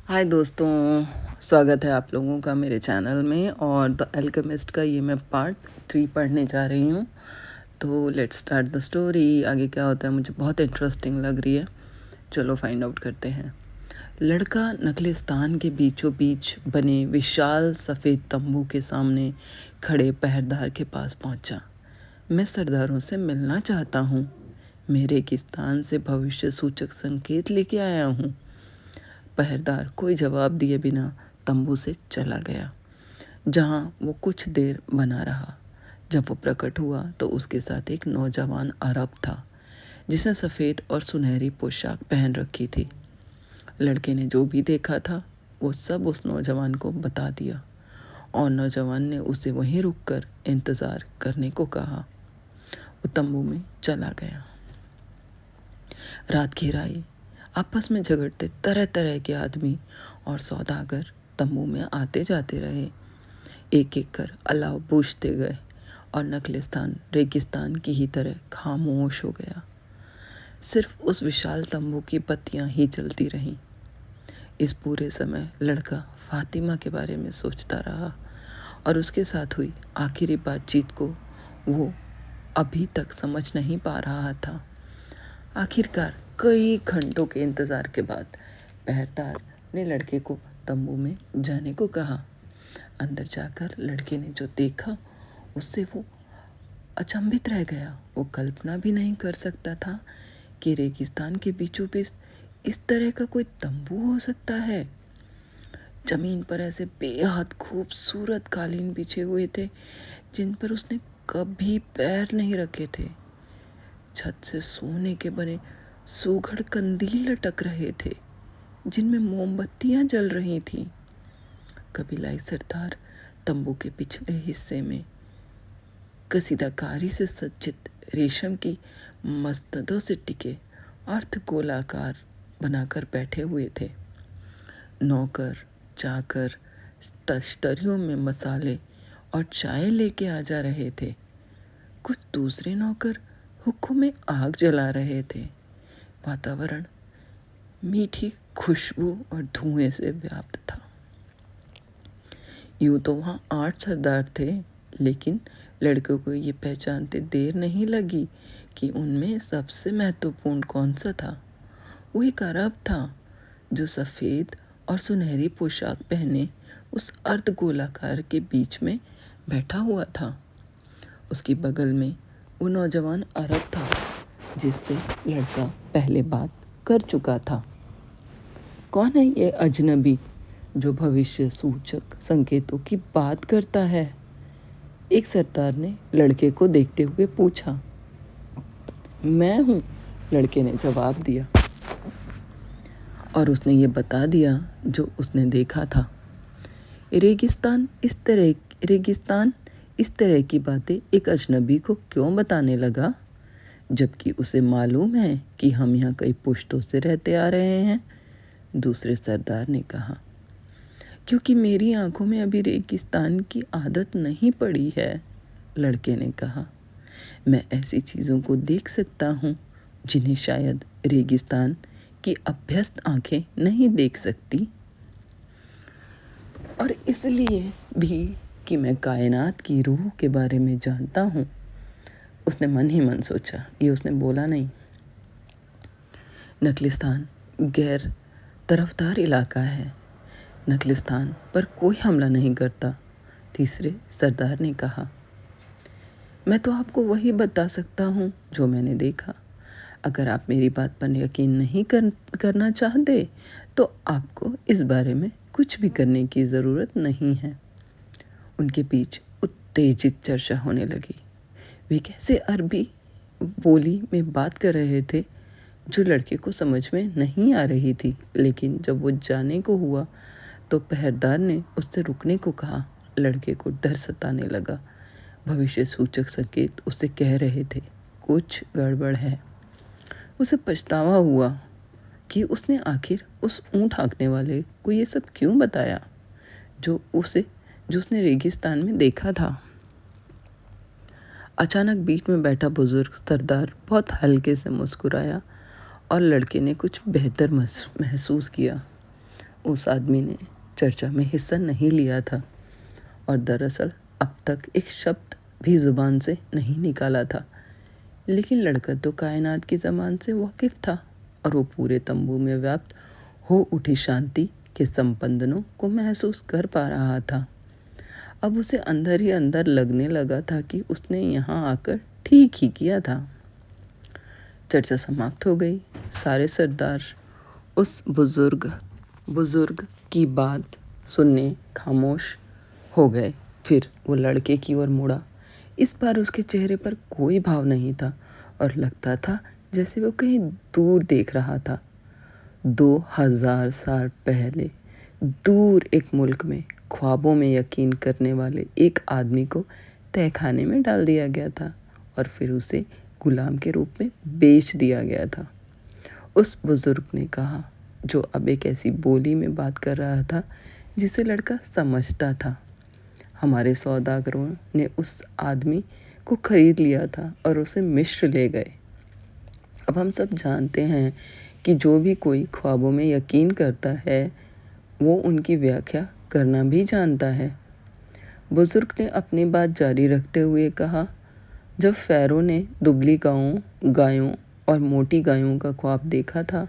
हाय दोस्तों, स्वागत है आप लोगों का मेरे चैनल में। और द अल्केमिस्ट का ये मैं पार्ट 3 पढ़ने जा रही हूँ। तो लेट्स स्टार्ट द स्टोरी। आगे क्या होता है मुझे बहुत इंटरेस्टिंग लग रही है। चलो फाइंड आउट करते हैं। लड़का नखलिस्तान के बीचों बीच बने विशाल सफ़ेद तंबू के सामने खड़े पहरेदार के पास पहुंचा। मैं सरदारों से मिलना चाहता हूँ। मेरे रेगिस्तान से भविष्य सूचक संकेत लेके आया हूँ। पहरेदार कोई जवाब दिए बिना तंबू से चला गया, जहां वो कुछ देर बना रहा। जब वो प्रकट हुआ तो उसके साथ एक नौजवान अरब था, जिसने सफ़ेद और सुनहरी पोशाक पहन रखी थी। लड़के ने जो भी देखा था वो सब उस नौजवान को बता दिया, और नौजवान ने उसे वहीं रुककर इंतज़ार करने को कहा। वो तंबू में चला गया। रात घिर आई। आपस में झगड़ते तरह तरह के आदमी और सौदागर तंबू में आते जाते रहे। एक एक कर अलाव बुझते गए और नखलिस्तान रेगिस्तान की ही तरह खामोश हो गया। सिर्फ उस विशाल तंबू की बत्तियां ही जलती रहीं। इस पूरे समय लड़का फातिमा के बारे में सोचता रहा और उसके साथ हुई आखिरी बातचीत को वो अभी तक समझ नहीं पा रहा था। आखिरकार कई घंटों के इंतज़ार के बाद पहरेदार ने लड़के को तंबू में जाने को कहा। अंदर जाकर लड़के ने जो देखा उससे वो अचंभित रह गया। वो कल्पना भी नहीं कर सकता था कि रेगिस्तान के बीचों बीच इस तरह का कोई तंबू हो सकता है। जमीन पर ऐसे बेहद खूबसूरत कालीन बिछे हुए थे जिन पर उसने कभी पैर नहीं रखे थे। छत से सोने के बने सुघड़ कंदील लटक रहे थे जिनमें मोमबत्तियां जल रही थीं। कबीलाई सरदार तंबू के पिछले हिस्से में कसीदाकारी से सज्जित रेशम की मस्तदों से टिके अर्ध गोलाकार बनाकर बैठे हुए थे। नौकर चाकर तश्तरियों में मसाले और चाय लेके आ जा रहे थे। कुछ दूसरे नौकर हुक्कों में आग जला रहे थे। वातावरण मीठी खुशबू और धुएं से व्याप्त था। यूं तो वहाँ 8 सरदार थे, लेकिन लड़कों को ये पहचानते देर नहीं लगी कि उनमें सबसे महत्वपूर्ण कौन सा था। वो एक अरब था जो सफ़ेद और सुनहरी पोशाक पहने उस अर्धगोलाकार के बीच में बैठा हुआ था। उसकी बगल में वो नौजवान अरब था जिससे लड़का पहले बात कर चुका था। कौन है ये अजनबी जो भविष्य सूचक संकेतों की बात करता है? एक सरदार ने लड़के को देखते हुए पूछा। मैं हूँ, लड़के ने जवाब दिया, और उसने ये बता दिया जो उसने देखा था। रेगिस्तान इस तरह की बातें एक अजनबी को क्यों बताने लगा, जबकि उसे मालूम है कि हम यहाँ कई पुश्तों से रहते आ रहे हैं? दूसरे सरदार ने कहा। क्योंकि मेरी आंखों में अभी रेगिस्तान की आदत नहीं पड़ी है, लड़के ने कहा। मैं ऐसी चीज़ों को देख सकता हूँ जिन्हें शायद रेगिस्तान की अभ्यस्त आंखें नहीं देख सकती, और इसलिए भी कि मैं कायनात की रूह के बारे में जानता हूँ। उसने मन ही मन सोचा, ये उसने बोला नहीं। नखलिस्तान गैर तरफदार इलाका है। नखलिस्तान पर कोई हमला नहीं करता, तीसरे सरदार ने कहा। मैं तो आपको वही बता सकता हूँ जो मैंने देखा। अगर आप मेरी बात पर यकीन नहीं करना चाहते तो आपको इस बारे में कुछ भी करने की ज़रूरत नहीं है। उनके बीच उत्तेजित चर्चा होने लगी। वे कैसे अरबी बोली में बात कर रहे थे जो लड़के को समझ में नहीं आ रही थी, लेकिन जब वो जाने को हुआ तो पहरेदार ने उससे रुकने को कहा। लड़के को डर सताने लगा। भविष्य सूचक संकेत उसे कह रहे थे कुछ गड़बड़ है। उसे पछतावा हुआ कि उसने आखिर उस ऊँट हाँकने वाले को ये सब क्यों बताया जो उसने रेगिस्तान में देखा था। अचानक बीच में बैठा बुजुर्ग सरदार बहुत हल्के से मुस्कुराया और लड़के ने कुछ बेहतर महसूस किया। उस आदमी ने चर्चा में हिस्सा नहीं लिया था और दरअसल अब तक एक शब्द भी ज़ुबान से नहीं निकाला था, लेकिन लड़का तो कायनात की ज़बान से वाकिफ़ था और वो पूरे तंबू में व्याप्त हो उठी शांति के संपंदनों को महसूस कर पा रहा था। अब उसे अंदर ही अंदर लगने लगा था कि उसने यहाँ आकर ठीक ही किया था। चर्चा समाप्त हो गई। सारे सरदार उस बुजुर्ग की बात सुनने खामोश हो गए। फिर वो लड़के की ओर मुड़ा। इस बार उसके चेहरे पर कोई भाव नहीं था और लगता था जैसे वो कहीं दूर देख रहा था। 2000 साल पहले दूर एक मुल्क में ख्वाबों में यकीन करने वाले एक आदमी को तहखाने में डाल दिया गया था और फिर उसे गुलाम के रूप में बेच दिया गया था। उस बुजुर्ग ने कहा, जो अब एक ऐसी बोली में बात कर रहा था जिसे लड़का समझता था। हमारे सौदागरों ने उस आदमी को खरीद लिया था और उसे मिस्र ले गए। अब हम सब जानते हैं कि जो भी कोई ख्वाबों में यकीन करता है वो उनकी व्याख्या करना भी जानता है। बुजुर्ग ने अपनी बात जारी रखते हुए कहा, जब फ़ैरो ने दुबली गायों और मोटी गायों का ख्वाब देखा था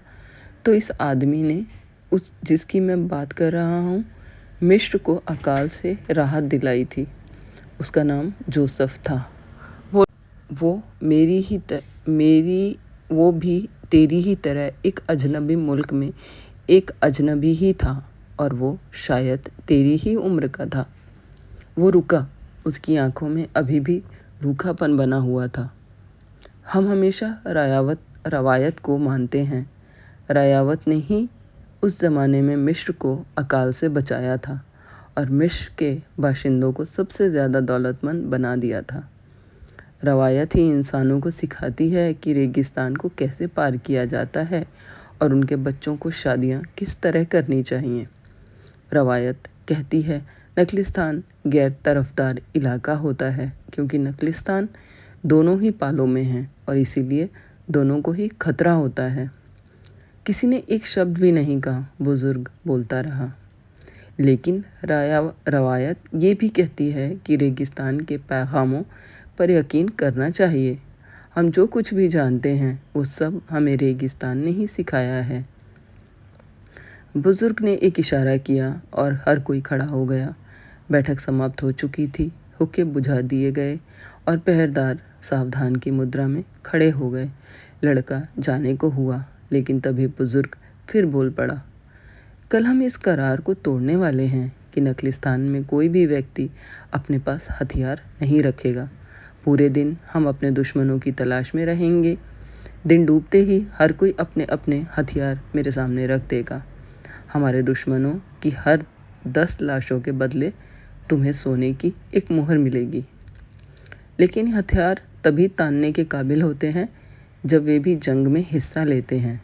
तो इस आदमी ने उस जिसकी मैं बात कर रहा हूँ मिस्र को अकाल से राहत दिलाई थी। उसका नाम जोसेफ था। वो वो भी तेरी ही तरह एक अजनबी मुल्क में एक अजनबी ही था और वो शायद तेरी ही उम्र का था। वो रुका। उसकी आंखों में अभी भी रूखापन बना हुआ था। हम हमेशा रवायत को मानते हैं। रयावत ने ही उस ज़माने में मिस्र को अकाल से बचाया था और मिस्र के बाशिंदों को सबसे ज़्यादा दौलतमंद बना दिया था। रवायत ही इंसानों को सिखाती है कि रेगिस्तान को कैसे पार किया जाता है और उनके बच्चों को शादियाँ किस तरह करनी चाहिए। रवायत कहती है नकलिस्तान गैर तरफदार इलाका होता है क्योंकि नकलिस्तान दोनों ही पालों में है और इसीलिए दोनों को ही खतरा होता है। किसी ने एक शब्द भी नहीं कहा। बुजुर्ग बोलता रहा। लेकिन रवायत ये भी कहती है कि रेगिस्तान के पैगामों पर यकीन करना चाहिए। हम जो कुछ भी जानते हैं वो सब हमें रेगिस्तान ने ही सिखाया है। बुजुर्ग ने एक इशारा किया और हर कोई खड़ा हो गया। बैठक समाप्त हो चुकी थी। हुक्के बुझा दिए गए और पहरेदार सावधान की मुद्रा में खड़े हो गए। लड़का जाने को हुआ, लेकिन तभी बुजुर्ग फिर बोल पड़ा, कल हम इस करार को तोड़ने वाले हैं कि नकलिस्तान में कोई भी व्यक्ति अपने पास हथियार नहीं रखेगा। पूरे दिन हम अपने दुश्मनों की तलाश में रहेंगे। दिन डूबते ही हर कोई अपने अपने हथियार मेरे सामने रख देगा। हमारे दुश्मनों की हर 10 लाशों के बदले तुम्हें सोने की एक मुहर मिलेगी। लेकिन हथियार तभी तानने के काबिल होते हैं जब वे भी जंग में हिस्सा लेते हैं।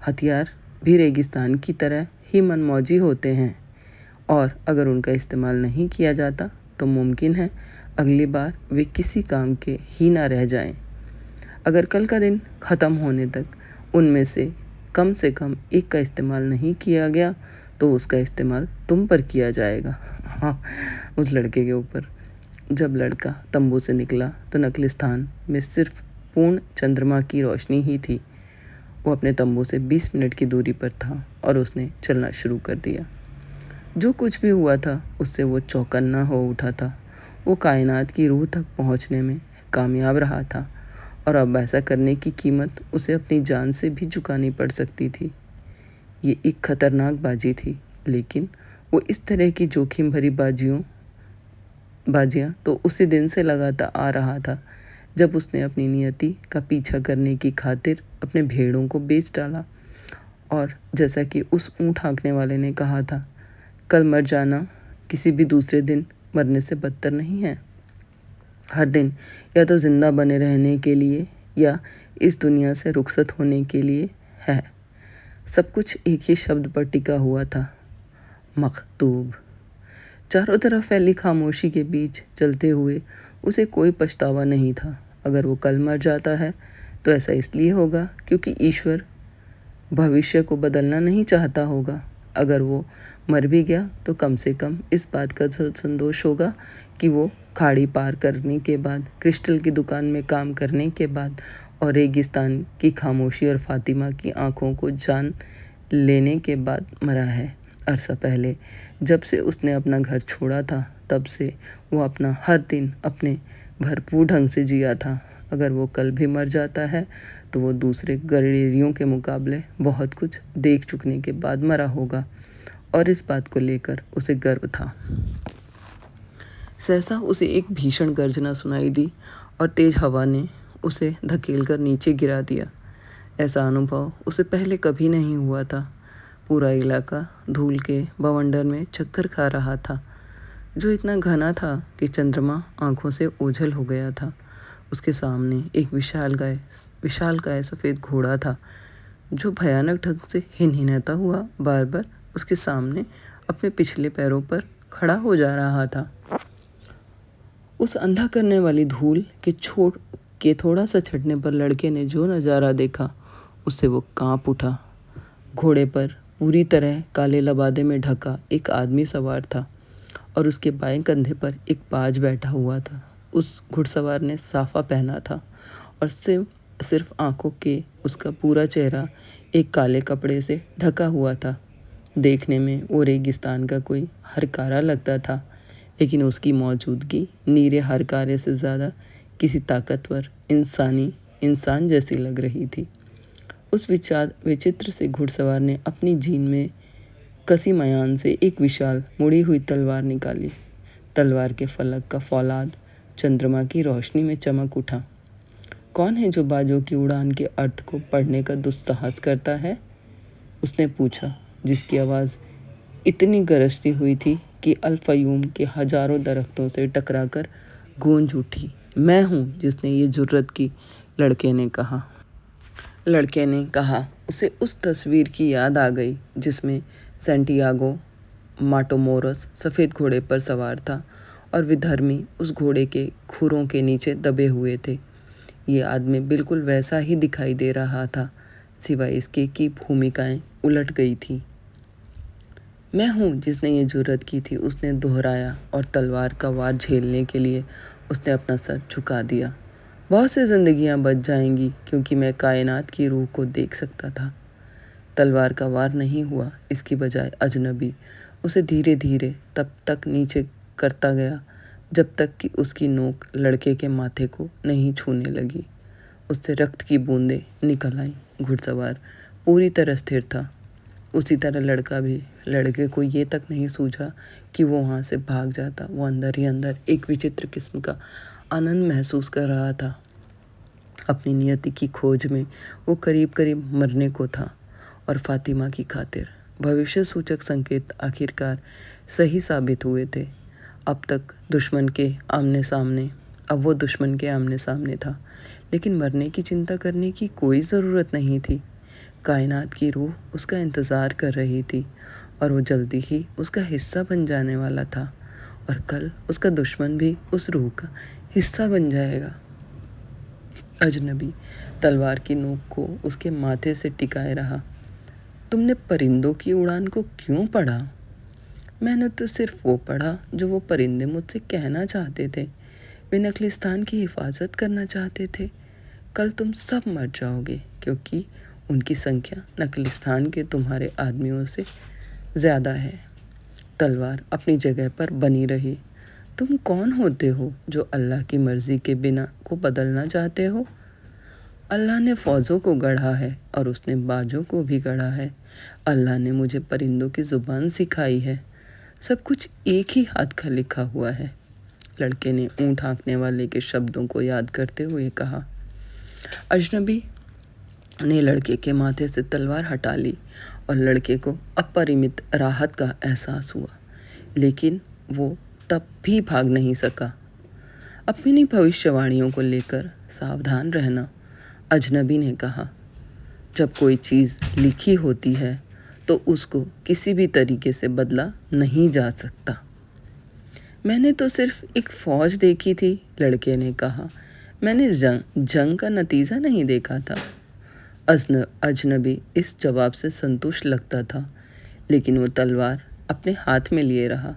हथियार भी रेगिस्तान की तरह ही मनमौजी होते हैं और अगर उनका इस्तेमाल नहीं किया जाता तो मुमकिन है अगली बार वे किसी काम के ही ना रह जाएं। अगर कल का दिन ख़त्म होने तक उनमें से कम एक का इस्तेमाल नहीं किया गया तो उसका इस्तेमाल तुम पर किया जाएगा। हाँ, उस लड़के के ऊपर। जब लड़का तंबू से निकला तो नकलिस्तान में सिर्फ पूर्ण चंद्रमा की रोशनी ही थी। वो अपने तंबू से 20 मिनट की दूरी पर था और उसने चलना शुरू कर दिया। जो कुछ भी हुआ था उससे वो चौकन्ना हो उठा था। वो कायनात की रूह तक पहुंचने में कामयाब रहा था और अब ऐसा करने की कीमत उसे अपनी जान से भी चुकानी पड़ सकती थी। ये एक खतरनाक बाजी थी, लेकिन वो इस तरह की जोखिम भरी बाजियाँ तो उसी दिन से लगाता आ रहा था जब उसने अपनी नियति का पीछा करने की खातिर अपने भेड़ों को बेच डाला। और जैसा कि उस ऊँट हाँकने वाले ने कहा था, कल मर जाना किसी भी दूसरे दिन मरने से बदतर नहीं है। हर दिन या तो ज़िंदा बने रहने के लिए या इस दुनिया से रुखसत होने के लिए है। सब कुछ एक ही शब्द पर टिका हुआ था, मकतूब। चारों तरफ फैली खामोशी के बीच चलते हुए उसे कोई पछतावा नहीं था। अगर वो कल मर जाता है तो ऐसा इसलिए होगा क्योंकि ईश्वर भविष्य को बदलना नहीं चाहता होगा। अगर वो मर भी गया तो कम से कम इस बात का संतोष होगा कि वो खाड़ी पार करने के बाद, क्रिस्टल की दुकान में काम करने के बाद और रेगिस्तान की खामोशी और फातिमा की आंखों को जान लेने के बाद मरा है। अरसा पहले जब से उसने अपना घर छोड़ा था, तब से वो अपना हर दिन अपने भरपूर ढंग से जिया था। अगर वो कल भी मर जाता है तो वो दूसरे गडेरियों के मुकाबले बहुत कुछ देख चुकने के बाद मरा होगा, और इस बात को लेकर उसे गर्व था। सहसा उसे एक भीषण गर्जना सुनाई दी और तेज हवा ने उसे धकेलकर नीचे गिरा दिया। ऐसा अनुभव उसे पहले कभी नहीं हुआ था। पूरा इलाका धूल के बवंडर में चक्कर खा रहा था, जो इतना घना था कि चंद्रमा आंखों से ओझल हो गया था। उसके सामने एक विशालकाय सफ़ेद घोड़ा था, जो भयानक ढंग से हिनहिनाता हुआ बार बार उसके सामने अपने पिछले पैरों पर खड़ा हो जा रहा था। उस अंधा करने वाली धूल के थोड़ा सा छटने पर लड़के ने जो नज़ारा देखा, उससे वो कांप उठा। घोड़े पर पूरी तरह काले लबादे में ढका एक आदमी सवार था और उसके बाएं कंधे पर एक बाज बैठा हुआ था। उस घुड़सवार ने साफा पहना था और सिर्फ आंखों के उसका पूरा चेहरा एक काले कपड़े से ढका हुआ था। देखने में वो रेगिस्तान का कोई हरकारा लगता था, लेकिन उसकी मौजूदगी नीरे हरकारे से ज़्यादा किसी ताकतवर इंसान जैसी लग रही थी। उस विचित्र से घुड़सवार ने अपनी जीन में कसी मयान से एक विशाल मुड़ी हुई तलवार निकाली। तलवार के फलक का फौलाद चंद्रमा की रोशनी में चमक उठा। कौन है जो बाजों की उड़ान के अर्थ को पढ़ने का दुस्साहस करता है? उसने पूछा, जिसकी आवाज़ इतनी गरजती हुई थी कि अल-फ़यूम के हजारों दरख्तों से टकराकर गूंज उठी। मैं हूँ जिसने ये जुर्रत की, लड़के ने कहा। उसे उस तस्वीर की याद आ गई जिसमें सैंटियागो माटोमोरस सफ़ेद घोड़े पर सवार था और विधर्मी उस घोड़े के खुरों के नीचे दबे हुए थे। ये आदमी बिल्कुल वैसा ही दिखाई दे रहा था, सिवाय इसके कि भूमिकाएं उलट गई थी। मैं हूँ जिसने ये जुर्रत की थी, उसने दोहराया, और तलवार का वार झेलने के लिए उसने अपना सर झुका दिया। बहुत सी जिंदगियां बच जाएंगी क्योंकि मैं कायनात की रूह को देख सकता था। तलवार का वार नहीं हुआ, इसकी बजाय अजनबी उसे धीरे धीरे तब तक नीचे करता गया जब तक कि उसकी नोक लड़के के माथे को नहीं छूने लगी। उससे रक्त की बूंदें निकल आईं। घुड़सवार पूरी तरह स्थिर था। उसी तरह लड़का भी। लड़के को ये तक नहीं सूझा कि वो वहाँ से भाग जाता। वो अंदर ही अंदर एक विचित्र किस्म का आनंद महसूस कर रहा था। अपनी नियति की खोज में वो करीब करीब मरने को था, और फातिमा की खातिर भविष्य सूचक संकेत आखिरकार सही साबित हुए थे। अब वो दुश्मन के आमने सामने था, लेकिन मरने की चिंता करने की कोई ज़रूरत नहीं थी। कायनात की रूह उसका इंतज़ार कर रही थी, और वो जल्दी ही उसका हिस्सा बन जाने वाला था, और कल उसका दुश्मन भी उस रूह का हिस्सा बन जाएगा। अजनबी तलवार की नोक को उसके माथे से टिकाए रहा। तुमने परिंदों की उड़ान को क्यों पढ़ा? मैंने तो सिर्फ वो पढ़ा जो वो परिंदे मुझसे कहना चाहते थे। वे नखलिस्तान की हिफाजत करना चाहते थे। कल तुम सब मर जाओगे, क्योंकि उनकी संख्या नखलिस्तान के तुम्हारे आदमियों से ज़्यादा है। तलवार अपनी जगह पर बनी रही। तुम कौन होते हो जो अल्लाह की मर्ज़ी के बिना को बदलना चाहते हो? अल्लाह ने फ़ौजों को गढ़ा है और उसने बाजों को भी गढ़ा है। अल्लाह ने मुझे परिंदों की ज़ुबान सिखाई है। सब कुछ एक ही हाथ का लिखा हुआ है। लड़के ने ऊँट हाँकने वाले के शब्दों को याद करते हुए कहा। अजनबी ने लड़के के माथे से तलवार हटा ली और लड़के को अपरिमित राहत का एहसास हुआ, लेकिन वो तब भी भाग नहीं सका। अपनी भविष्यवाणियों को लेकर सावधान रहना, अजनबी ने कहा। जब कोई चीज़ लिखी होती है तो उसको किसी भी तरीके से बदला नहीं जा सकता। मैंने तो सिर्फ एक फ़ौज देखी थी, लड़के ने कहा। मैंने जंग का नतीजा नहीं देखा था। अजनबी इस जवाब से संतुष्ट लगता था, लेकिन वो तलवार अपने हाथ में लिए रहा।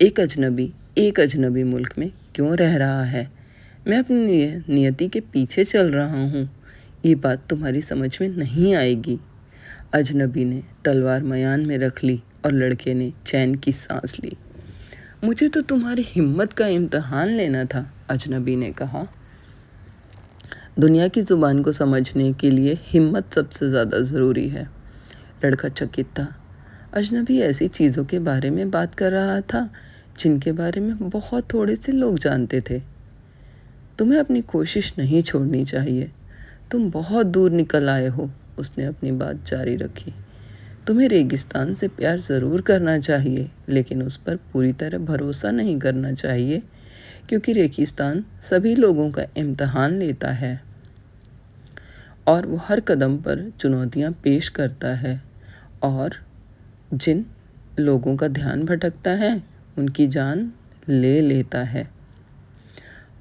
एक अजनबी मुल्क में क्यों रह रहा है? मैं अपनी नियति के पीछे चल रहा हूँ। ये बात तुम्हारी समझ में नहीं आएगी। अजनबी ने तलवार मयान में रख ली और लड़के ने चैन की सांस ली। मुझे तो तुम्हारी हिम्मत का इम्तहान लेना था, अजनबी ने कहा। दुनिया की ज़ुबान को समझने के लिए हिम्मत सबसे ज़्यादा ज़रूरी है। लड़का चकित था। अजनबी ऐसी चीज़ों के बारे में बात कर रहा था जिनके बारे में बहुत थोड़े से लोग जानते थे। तुम्हें अपनी कोशिश नहीं छोड़नी चाहिए। तुम बहुत दूर निकल आए हो, उसने अपनी बात जारी रखी। तुम्हें रेगिस्तान से प्यार ज़रूर करना चाहिए, लेकिन उस पर पूरी तरह भरोसा नहीं करना चाहिए, क्योंकि रेगिस्तान सभी लोगों का इम्तहान लेता है और वो हर कदम पर चुनौतियाँ पेश करता है, और जिन लोगों का ध्यान भटकता है उनकी जान ले लेता है।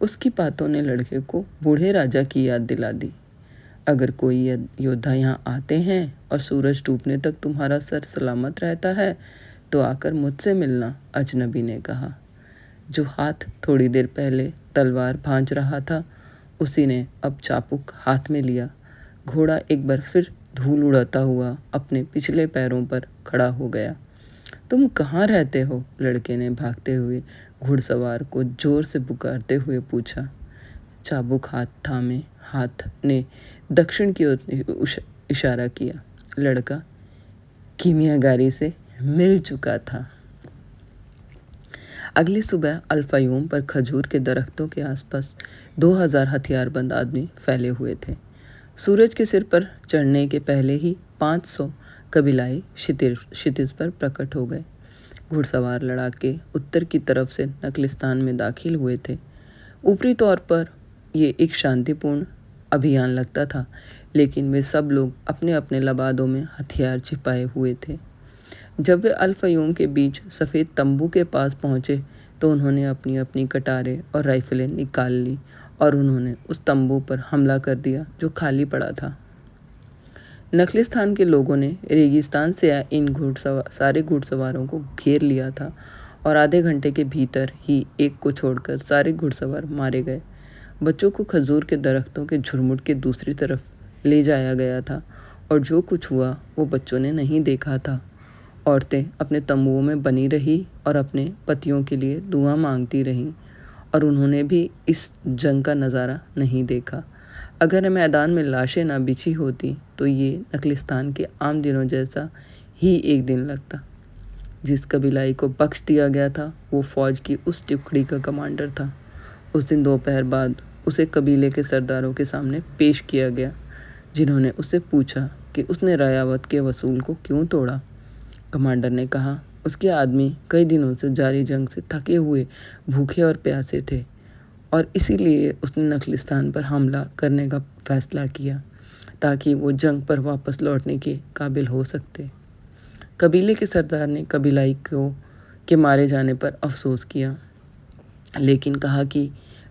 उसकी बातों ने लड़के को बूढ़े राजा की याद दिला दी। अगर कोई योद्धा यहाँ आते हैं और सूरज डूबने तक तुम्हारा सर सलामत रहता है तो आकर मुझसे मिलना, अजनबी ने कहा। जो हाथ थोड़ी देर पहले तलवार भांज रहा था, उसी ने अब चाबुक हाथ में लिया। घोड़ा एक बार फिर धूल उड़ाता हुआ अपने पिछले पैरों पर खड़ा हो गया। तुम कहाँ रहते हो? लड़के ने भागते हुए घुड़सवार को जोर से पुकारते हुए पूछा। चाबुक हाथ थामे हाथ ने दक्षिण की ओर इशारा किया। लड़का कीमियागारी से मिल चुका था। अगली सुबह अल्फायूम पर खजूर के दरख्तों के आसपास 2000 हथियारबंद आदमी फैले हुए थे। सूरज के सिर पर चढ़ने के पहले ही 500 कबीलाई क्षितिज पर प्रकट हो गए। घुड़सवार लड़ाके उत्तर की तरफ से नखलिस्तान में दाखिल हुए थे। ऊपरी तौर पर ये एक शांतिपूर्ण अभियान लगता था, लेकिन वे सब लोग अपने अपने लबादों में हथियार छिपाए हुए थे। जब वे अल-फ़यूम के बीच सफ़ेद तंबू के पास पहुँचे तो उन्होंने अपनी अपनी कटारें और राइफ़लें निकाल ली और उन्होंने उस तंबू पर हमला कर दिया जो खाली पड़ा था। नखलिस्तान के लोगों ने रेगिस्तान से आए इन सारे घुड़सवारों को घेर लिया था और आधे घंटे के भीतर ही एक को छोड़कर सारे घुड़सवार मारे गए। बच्चों को खजूर के दरख्तों के झुरमुट के दूसरी तरफ ले जाया गया था और जो कुछ हुआ वो बच्चों ने नहीं देखा था। औरतें अपने तंबुओं में बनी रही और अपने पतियों के लिए दुआ मांगती रहीं और उन्होंने भी इस जंग का नज़ारा नहीं देखा। अगर मैदान में लाशें ना बिछी होती तो ये नखलिस्तान के आम दिनों जैसा ही एक दिन लगता। जिस कबीलाई को बख्श दिया गया था वो फ़ौज की उस टुकड़ी का कमांडर था। उस दिन दोपहर बाद उसे कबीले के सरदारों के सामने पेश किया गया, जिन्होंने उससे पूछा कि उसने रायावत के वसूल को क्यों तोड़ा। कमांडर ने कहा उसके आदमी कई दिनों से जारी जंग से थके हुए, भूखे और प्यासे थे और इसीलिए उसने नखलिस्तान पर हमला करने का फैसला किया ताकि वो जंग पर वापस लौटने के काबिल हो सकते। कबीले के सरदार ने कबीलाई के मारे जाने पर अफसोस किया, लेकिन कहा कि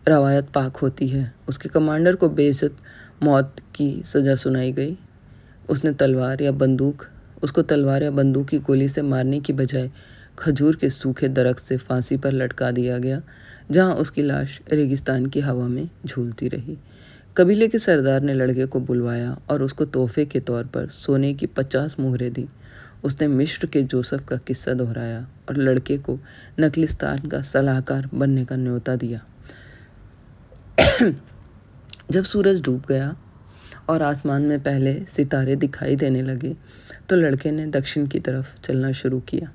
रवायत पाक होती है। उसके कमांडर को बेइज्जत मौत की सज़ा सुनाई गई। उसको तलवार या बंदूक की गोली से मारने की बजाय खजूर के सूखे दरख्त से फांसी पर लटका दिया गया, जहां उसकी लाश रेगिस्तान की हवा में झूलती रही। कबीले के सरदार ने लड़के को बुलवाया और उसको तोहफे के तौर पर सोने की 50 मोहरें दी। उसने मिस्र के जोसेफ का किस्सा दोहराया और लड़के को नखलिस्तान का सलाहकार बनने का न्योता दिया। जब सूरज डूब गया और आसमान में पहले सितारे दिखाई देने लगे तो लड़के ने दक्षिण की तरफ चलना शुरू किया।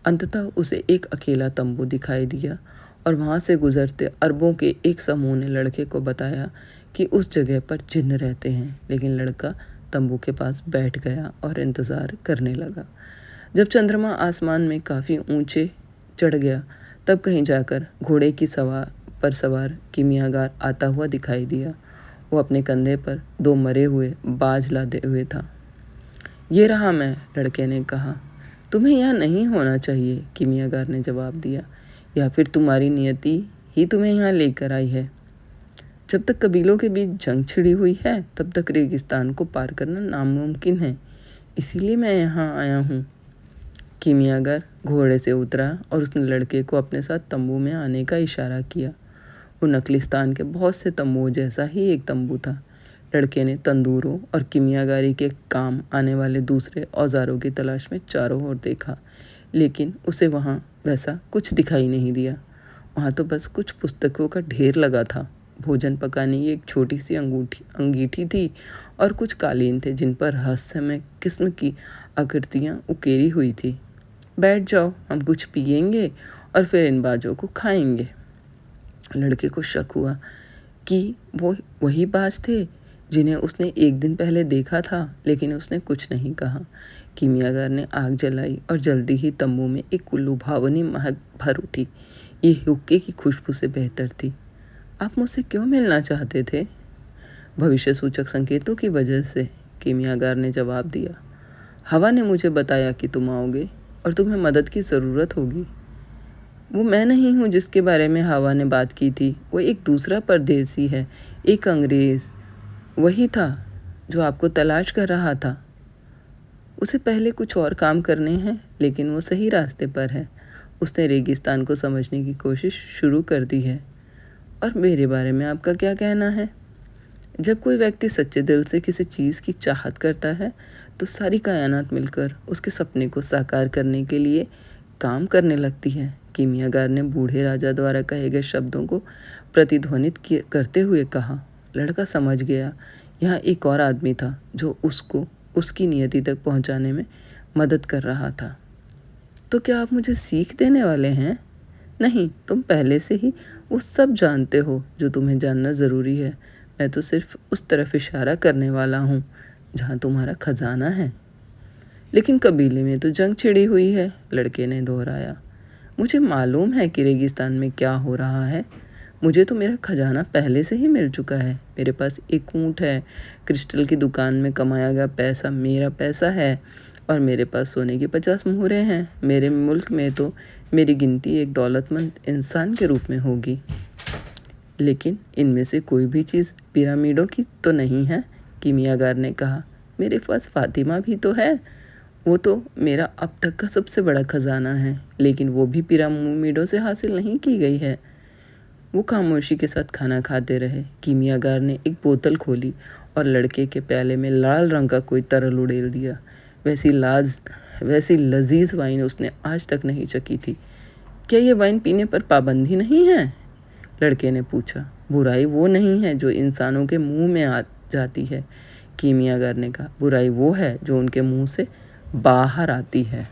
अंततः उसे एक अकेला तंबू दिखाई दिया और वहाँ से गुजरते अरबों के एक समूह ने लड़के को बताया कि उस जगह पर जिन्न रहते हैं। लेकिन लड़का तंबू के पास बैठ गया और इंतज़ार करने लगा। जब चंद्रमा आसमान में काफ़ी ऊंचे चढ़ गया तब कहीं जाकर घोड़े की सवार कीमियागार आता हुआ दिखाई दिया। वो अपने कंधे पर 2 मरे हुए बाज लादे हुए था। ये रहा मैं, लड़के ने कहा। तुम्हें यहाँ नहीं होना चाहिए, कीमियागार ने जवाब दिया, या फिर तुम्हारी नियति ही तुम्हें यहाँ लेकर आई है। जब तक कबीलों के बीच जंग छिड़ी हुई है तब तक रेगिस्तान को पार करना नामुमकिन है, इसीलिए मैं यहाँ आया हूँ। कीमियागर घोड़े से उतरा और उसने लड़के को अपने साथ तंबू में आने का इशारा किया। वो नकलिस्तान के बहुत से तंबुओं जैसा ही एक तंबू था। लड़के ने तंदूरों और कीमियागारी के काम आने वाले दूसरे औजारों की तलाश में चारों ओर देखा, लेकिन उसे वहाँ वैसा कुछ दिखाई नहीं दिया। वहाँ तो बस कुछ पुस्तकों का ढेर लगा था। भोजन पकाने की एक छोटी सी अंगीठी थी और कुछ कालीन थे जिन पर रहस्यमय किस्म की आकृतियाँ उकेरी हुई थी। बैठ जाओ, हम कुछ पिएंगे और फिर इन बाजों को खाएंगे। लड़के को शक हुआ कि वो वही बाज थे जिन्हें उसने एक दिन पहले देखा था, लेकिन उसने कुछ नहीं कहा। कीमियागर ने आग जलाई और जल्दी ही तंबू में एक लुभावनी महक भर उठी। ये हुक्के की खुशबू से बेहतर थी। आप मुझसे क्यों मिलना चाहते थे? भविष्य सूचक संकेतों की वजह से, कीमियागर ने जवाब दिया। हवा ने मुझे बताया कि तुम आओगे और तुम्हें मदद की ज़रूरत होगी। वो मैं नहीं हूँ जिसके बारे में हवा ने बात की थी। वो एक दूसरा परदेसी है, एक अंग्रेज़। वही था जो आपको तलाश कर रहा था। उसे पहले कुछ और काम करने हैं, लेकिन वो सही रास्ते पर है। उसने रेगिस्तान को समझने की कोशिश शुरू कर दी है। और मेरे बारे में आपका क्या कहना है? जब कोई व्यक्ति सच्चे दिल से किसी चीज़ की चाहत करता है, तो सारी कायनात मिलकर उसके सपने को साकार करने के लिए काम करने लगती है। कीमियागर ने बूढ़े राजा द्वारा कहे गए शब्दों को प्रतिध्वनित करते हुए कहा। लड़का समझ गया, यहाँ एक और आदमी था जो उसको उसकी नियति तक पहुँचाने में मदद कर रहा था। तो क्या आप मुझे सीख देने वाले हैं? नहीं, तुम पहले से ही वो सब जानते हो जो तुम्हें जानना ज़रूरी है। मैं तो सिर्फ उस तरफ इशारा करने वाला हूँ जहाँ तुम्हारा खजाना है। लेकिन कबीले में तो जंग छिड़ी हुई है, लड़के ने दोहराया। मुझे मालूम है कि रेगिस्तान में क्या हो रहा है। मुझे तो मेरा खजाना पहले से ही मिल चुका है। मेरे पास एक ऊँट है, क्रिस्टल की दुकान में कमाया गया पैसा मेरा पैसा है और मेरे पास सोने की 50 मुहरें हैं। मेरे मुल्क में तो मेरी गिनती एक दौलतमंद इंसान के रूप में होगी। लेकिन इनमें से कोई भी चीज़ पिरामिडों की तो नहीं है, कीमियागर ने कहा। मेरे पास फातिमा भी तो है। वो तो मेरा अब तक का सबसे बड़ा खजाना है, लेकिन वो भी पिरामिडों से हासिल नहीं की गई है। वो खामोशी के साथ खाना खाते रहे। कीमियागर ने एक बोतल खोली और लड़के के प्याले में लाल रंग का कोई तरल उड़ेल दिया। वैसी लजीज वाइन उसने आज तक नहीं चखी थी। क्या ये वाइन पीने पर पाबंदी नहीं है? लड़के ने पूछा। बुराई वो नहीं है जो इंसानों के मुंह में आ जाती है, कीमियागर ने कहा। बुराई वो है जो उनके मुंह से बाहर आती है।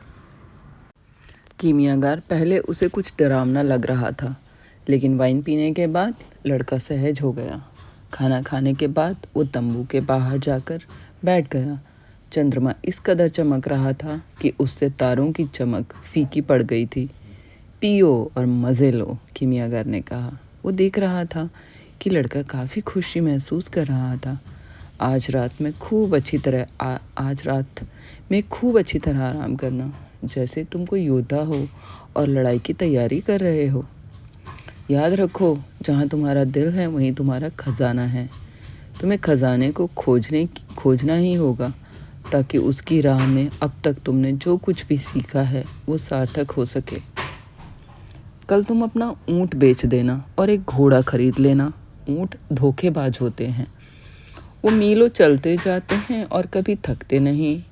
कीमियागर पहले उसे कुछ डरावना लग रहा था, लेकिन वाइन पीने के बाद लड़का सहज हो गया। खाना खाने के बाद वो तंबू के बाहर जाकर बैठ गया। चंद्रमा इस कदर चमक रहा था कि उससे तारों की चमक फीकी पड़ गई थी। पियो और मज़े लो, कीमियागर ने कहा। वो देख रहा था कि लड़का काफ़ी खुशी महसूस कर रहा था। आज रात में खूब अच्छी तरह आराम करना, जैसे तुम कोई योद्धा हो और लड़ाई की तैयारी कर रहे हो। याद रखो, जहाँ तुम्हारा दिल है वहीं तुम्हारा खजाना है। तुम्हें खजाने को खोजना ही होगा, ताकि उसकी राह में अब तक तुमने जो कुछ भी सीखा है वो सार्थक हो सके। कल तुम अपना ऊँट बेच देना और एक घोड़ा खरीद लेना। ऊँट धोखेबाज होते हैं। वो मीलों चलते जाते हैं और कभी थकते नहीं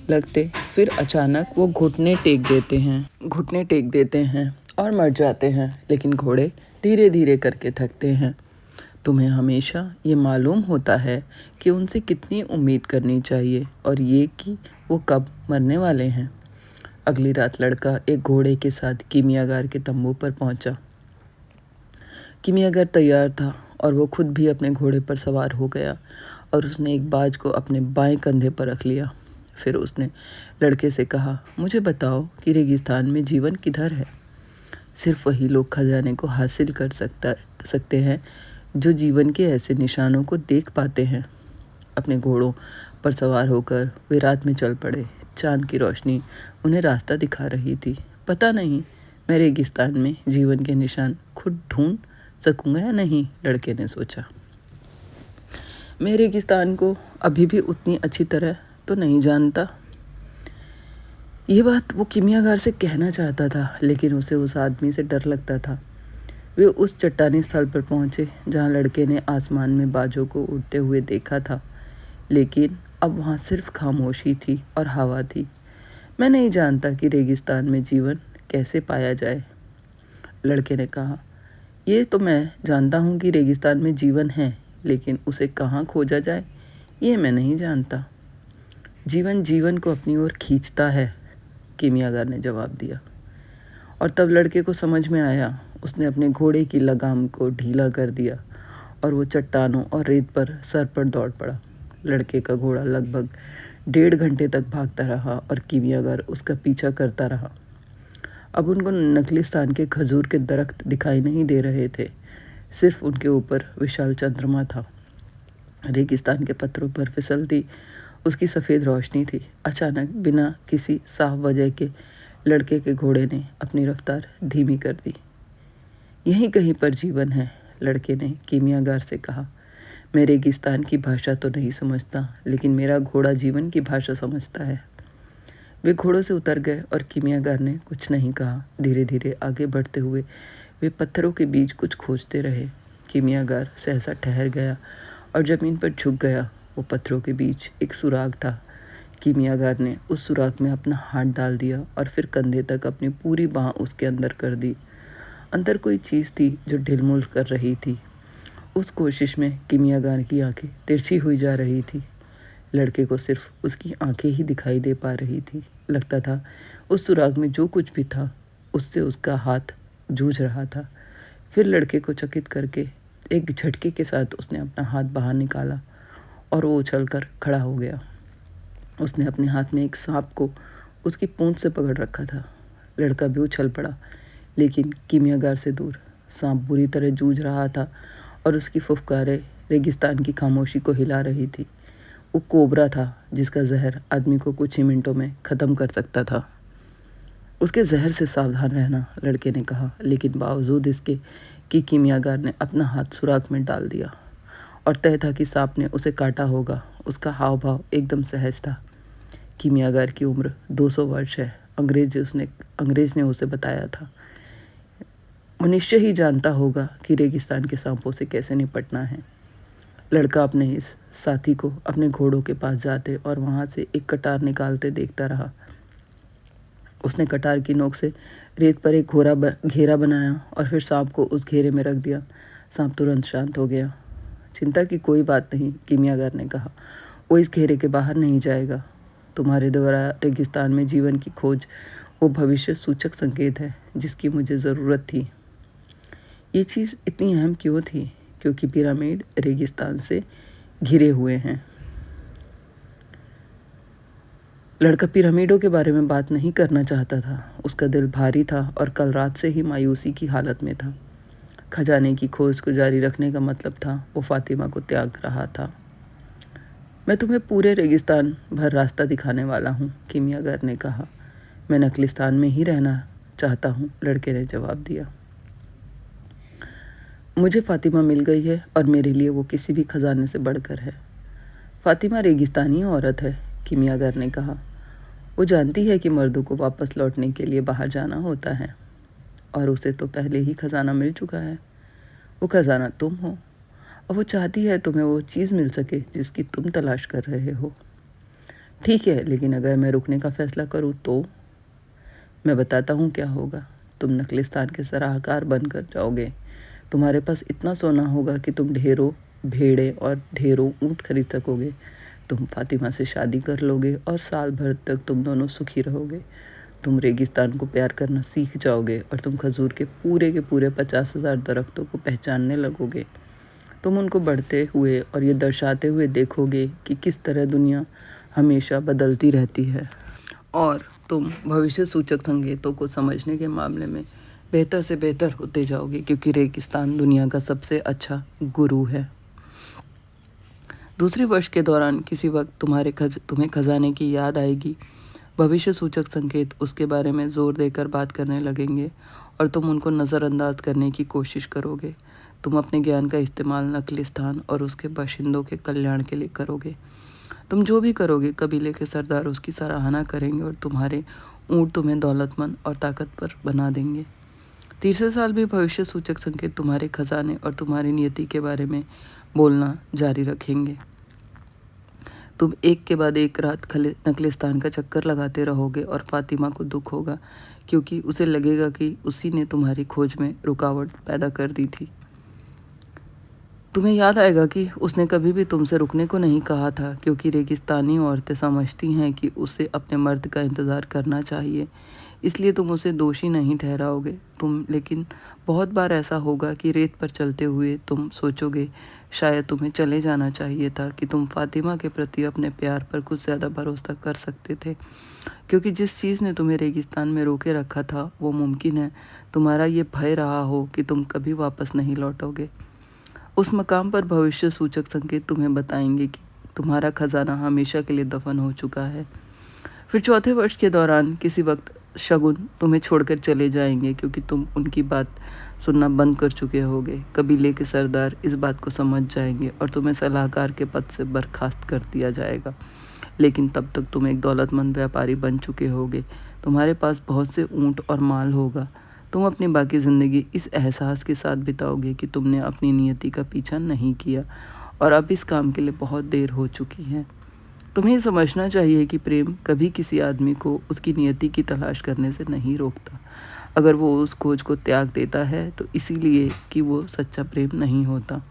लगते। फिर अचानक वो घुटने टेक देते हैं और मर जाते हैं। लेकिन घोड़े धीरे धीरे करके थकते हैं। तुम्हें हमेशा ये मालूम होता है कि उनसे कितनी उम्मीद करनी चाहिए और ये कि वो कब मरने वाले हैं। अगली रात लड़का एक घोड़े के साथ कीमियागर के तंबू पर पहुंचा। कीमियागर तैयार था और वो खुद भी अपने घोड़े पर सवार हो गया और उसने एक बाज को अपने बाएं कंधे पर रख लिया। फिर उसने लड़के से कहा, मुझे बताओ कि रेगिस्तान में जीवन किधर है? सिर्फ वही लोग खजाने को हासिल कर सकते हैं जो जीवन के ऐसे निशानों को देख पाते हैं। अपने घोड़ों पर सवार होकर वे रात में चल पड़े। चांद की रोशनी उन्हें रास्ता दिखा रही थी। पता नहीं मैं रेगिस्तान में जीवन के निशान खुद ढूंढ सकूंगा या नहीं, लड़के ने सोचा। मैं रेगिस्तान को अभी भी उतनी अच्छी तरह तो नहीं जानता। ये बात वो कीमियागार से कहना चाहता था, लेकिन उसे उस आदमी से डर लगता था। वे उस चट्टानी स्थल पर पहुंचे जहां लड़के ने आसमान में बाजों को उड़ते हुए देखा था, लेकिन अब वहां सिर्फ खामोशी थी और हवा थी। मैं नहीं जानता कि रेगिस्तान में जीवन कैसे पाया जाए, लड़के ने कहा। ये तो मैं जानता हूँ कि रेगिस्तान में जीवन है, लेकिन उसे कहाँ खोजा जाए ये मैं नहीं जानता। जीवन जीवन को अपनी ओर खींचता है, कीमियागार ने जवाब दिया। और तब लड़के को समझ में आया। उसने अपने घोड़े की लगाम को ढीला कर दिया और वो चट्टानों और रेत पर सर पर दौड़ पड़ा। लड़के का घोड़ा लगभग 1.5 घंटे तक भागता रहा और कीमियागार उसका पीछा करता रहा। अब उनको नखलिस्तान के खजूर के दरख्त दिखाई नहीं दे रहे थे, सिर्फ उनके ऊपर विशाल चंद्रमा था। रेगिस्तान के पत्थरों पर फिसलती उसकी सफ़ेद रोशनी थी। अचानक बिना किसी साफ वजह के लड़के के घोड़े ने अपनी रफ्तार धीमी कर दी। यहीं कहीं पर जीवन है, लड़के ने कीमियागार से कहा। मैं रेगिस्तान की भाषा तो नहीं समझता, लेकिन मेरा घोड़ा जीवन की भाषा समझता है। वे घोड़ों से उतर गए और कीमियागार ने कुछ नहीं कहा। धीरे धीरे आगे बढ़ते हुए वे पत्थरों के बीच कुछ खोजते रहे। कीमियागार सहसा ठहर गया और ज़मीन पर झुक गया। वो पत्थरों के बीच एक सुराग था। कीमियागार ने उस सुराग में अपना हाथ डाल दिया और फिर कंधे तक अपनी पूरी बाँह उसके अंदर कर दी। अंदर कोई चीज़ थी जो ढिलमुल कर रही थी। उस कोशिश में कीमियागार की आंखें तिरछी हुई जा रही थी। लड़के को सिर्फ उसकी आंखें ही दिखाई दे पा रही थी। लगता था उस सुराग में जो कुछ भी था उससे उसका हाथ जूझ रहा था। फिर लड़के को चकित करके एक झटके के साथ उसने अपना हाथ बाहर निकाला और वो उछलकर खड़ा हो गया। उसने अपने हाथ में एक सांप को उसकी पूंछ से पकड़ रखा था। लड़का भी उछल पड़ा, लेकिन कीमियागार से दूर। सांप बुरी तरह जूझ रहा था और उसकी फुफकारें रेगिस्तान की खामोशी को हिला रही थी। वो कोबरा था जिसका जहर आदमी को कुछ ही मिनटों में ख़त्म कर सकता था। उसके जहर से सावधान रहना, लड़के ने कहा, लेकिन बावजूद इसके कि कीमियागार ने अपना हाथ सुराख में डाल दिया और तय था कि सांप ने उसे काटा होगा। उसका हाव भाव एकदम सहज था। कीमियागार की उम्र 200 वर्ष है, अंग्रेज ने उसे बताया था। वो निश्चय ही जानता होगा कि रेगिस्तान के सांपों से कैसे निपटना है। लड़का अपने इस साथी को अपने घोड़ों के पास जाते और वहाँ से एक कटार निकालते देखता रहा। उसने कटार की नोक से रेत पर एक घेरा बनाया और फिर सांप को उस घेरे में रख दिया। सांप तुरंत शांत हो गया। चिंता की कोई बात नहीं, कीमियागार ने कहा। वो इस घेरे के बाहर नहीं जाएगा। तुम्हारे द्वारा रेगिस्तान में जीवन की खोज वो भविष्य सूचक संकेत है जिसकी मुझे ज़रूरत थी। ये चीज़ इतनी अहम क्यों थी? क्योंकि पिरामिड रेगिस्तान से घिरे हुए हैं। लड़का पिरामिडों के बारे में बात नहीं करना चाहता था। उसका दिल भारी था और कल रात से ही मायूसी की हालत में था। खजाने की खोज को जारी रखने का मतलब था वो फातिमा को त्याग रहा था। मैं तुम्हें पूरे रेगिस्तान भर रास्ता दिखाने वाला हूँ, कीमियागार ने कहा। मैं नखलिस्तान में ही रहना चाहता हूँ, लड़के ने जवाब दिया। मुझे फातिमा मिल गई है और मेरे लिए वो किसी भी खजाने से बढ़कर है। फातिमा रेगिस्तानी औरत है, कीमियागार ने कहा। वो जानती है कि मर्दों को वापस लौटने के लिए बाहर जाना होता है और उसे तो पहले ही खजाना मिल चुका है। वो खजाना तुम हो और वो चाहती है तुम्हें वो चीज़ मिल सके जिसकी तुम तलाश कर रहे हो। ठीक है, लेकिन अगर मैं रुकने का फ़ैसला करूँ तो? मैं बताता हूँ क्या होगा। तुम नखलिस्तान के सराहकार बनकर जाओगे। तुम्हारे पास इतना सोना होगा कि तुम ढेरों भेड़े और ढेरों ऊँट खरीद सकोगे। तुम फातिमा से शादी कर लोगे और साल भर तक तुम दोनों सुखी रहोगे। तुम रेगिस्तान को प्यार करना सीख जाओगे और तुम खजूर के पूरे 50,000 दरख्तों को पहचानने लगोगे। तुम उनको बढ़ते हुए और ये दर्शाते हुए देखोगे कि किस तरह दुनिया हमेशा बदलती रहती है और तुम भविष्य सूचक संकेतों को समझने के मामले में बेहतर से बेहतर होते जाओगे, क्योंकि रेगिस्तान दुनिया का सबसे अच्छा गुरु है। दूसरे वर्ष के दौरान किसी वक्त तुम्हें खजाने की याद आएगी। भविष्य सूचक संकेत उसके बारे में ज़ोर देकर बात करने लगेंगे और तुम उनको नज़रअंदाज करने की कोशिश करोगे। तुम अपने ज्ञान का इस्तेमाल नखलिस्तान और उसके बाशिंदों के कल्याण के लिए करोगे। तुम जो भी करोगे, कबीले के सरदार उसकी सराहना करेंगे और तुम्हारे ऊँट तुम्हें दौलतमंद और ताकतवर बना देंगे। तीसरे साल भी भविष्य सूचक संकेत तुम्हारे खजाने और तुम्हारी नियति के बारे में बोलना जारी रखेंगे। तुम एक के बाद एक रात नकलिस्तान का चक्कर लगाते रहोगे और फातिमा को दुख होगा, क्योंकि उसे लगेगा कि उसी ने तुम्हारी खोज में रुकावट पैदा कर दी थी। तुम्हें याद आएगा कि उसने कभी भी तुमसे रुकने को नहीं कहा था, क्योंकि रेगिस्तानी औरतें समझती हैं कि उसे अपने मर्द का इंतज़ार करना चाहिए, इसलिए तुम उसे दोषी नहीं ठहराओगे। लेकिन बहुत बार ऐसा होगा कि रेत पर चलते हुए तुम सोचोगे शायद तुम्हें चले जाना चाहिए था, कि तुम फातिमा के प्रति अपने प्यार पर कुछ ज़्यादा भरोसा कर सकते थे, क्योंकि जिस चीज़ ने तुम्हें रेगिस्तान में रोके रखा था वो मुमकिन है तुम्हारा ये भय रहा हो कि तुम कभी वापस नहीं लौटोगे। उस मकाम पर भविष्य सूचक संकेत तुम्हें बताएंगे कि तुम्हारा खजाना हमेशा के लिए दफन हो चुका है। फिर चौथे वर्ष के दौरान किसी वक्त शगुन तुम्हें छोड़कर चले जाएंगे, क्योंकि तुम उनकी बात सुनना बंद कर चुके होगे। कबीले के सरदार इस बात को समझ जाएंगे और तुम्हें सलाहकार के पद से बर्खास्त कर दिया जाएगा। लेकिन तब तक तुम एक दौलतमंद व्यापारी बन चुके होगे। तुम्हारे पास बहुत से ऊँट और माल होगा। तुम अपनी बाकी ज़िंदगी इस एहसास के साथ बिताओगे कि तुमने अपनी नियति का पीछा नहीं किया और अब इस काम के लिए बहुत देर हो चुकी है। तुम्हें समझना चाहिए कि प्रेम कभी किसी आदमी को उसकी नियति की तलाश करने से नहीं रोकता। अगर वो उस खोज को त्याग देता है तो इसीलिए कि वो सच्चा प्रेम नहीं होता,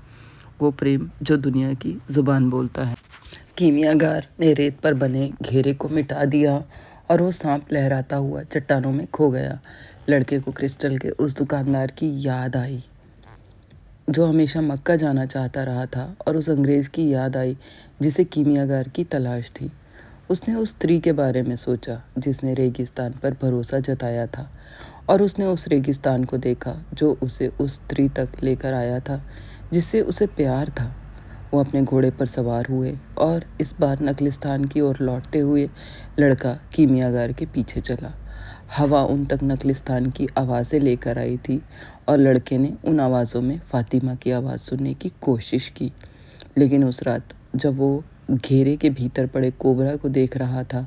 वो प्रेम जो दुनिया की ज़ुबान बोलता है। कीमियागार ने रेत पर बने घेरे को मिटा दिया और वो सांप लहराता हुआ चट्टानों में खो गया। लड़के को क्रिस्टल के उस दुकानदार की याद आई जो हमेशा मक्का जाना चाहता रहा था, और उस अंग्रेज़ की याद आई जिसे कीमियागार की तलाश थी। उसने उस स्त्री के बारे में सोचा जिसने रेगिस्तान पर भरोसा जताया था, और उसने उस रेगिस्तान को देखा जो उसे उस स्त्री तक लेकर आया था जिससे उसे प्यार था। वो अपने घोड़े पर सवार हुए और इस बार नकलिस्तान की ओर लौटते हुए लड़का कीमियागार के पीछे चला। हवा उन तक नकलिस्तान की आवाज़ें लेकर आई थी और लड़के ने उन आवाज़ों में फातिमा की आवाज़ सुनने की कोशिश की। लेकिन उस रात जब वो घेरे के भीतर पड़े कोबरा को देख रहा था,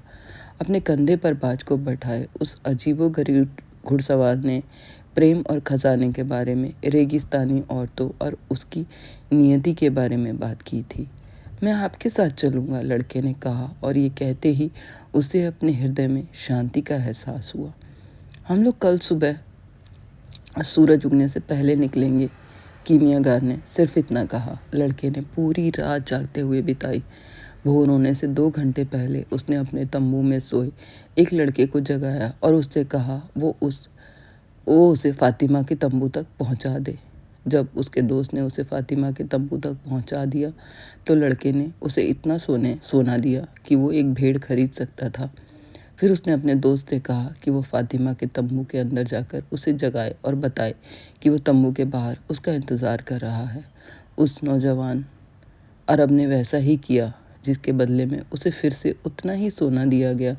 अपने कंधे पर बाज को बैठाए उस अजीबोगरीब घुड़सवार ने प्रेम और खजाने के बारे में, रेगिस्तानी औरतों और उसकी नियति के बारे में बात की थी। मैं आपके साथ चलूँगा, लड़के ने कहा, और ये कहते ही उसे अपने हृदय में शांति का एहसास हुआ। हम लोग कल सुबह सूरज उगने से पहले निकलेंगे, कीमियागार ने सिर्फ इतना कहा। लड़के ने पूरी रात जागते हुए बिताई। भोर होने से 2 घंटे पहले उसने अपने तंबू में सोए एक लड़के को जगाया और उससे कहा वो उसे फातिमा के तंबू तक पहुंचा दे। जब उसके दोस्त ने उसे फातिमा के तंबू तक पहुंचा दिया तो लड़के ने उसे इतना सोना दिया कि वो एक भेड़ खरीद सकता था। फिर उसने अपने दोस्त से कहा कि वो फातिमा के तंबू के अंदर जाकर उसे जगाए और बताए कि वो तंबू के बाहर उसका इंतज़ार कर रहा है। उस नौजवान अरब ने वैसा ही किया, जिसके बदले में उसे फिर से उतना ही सोना दिया गया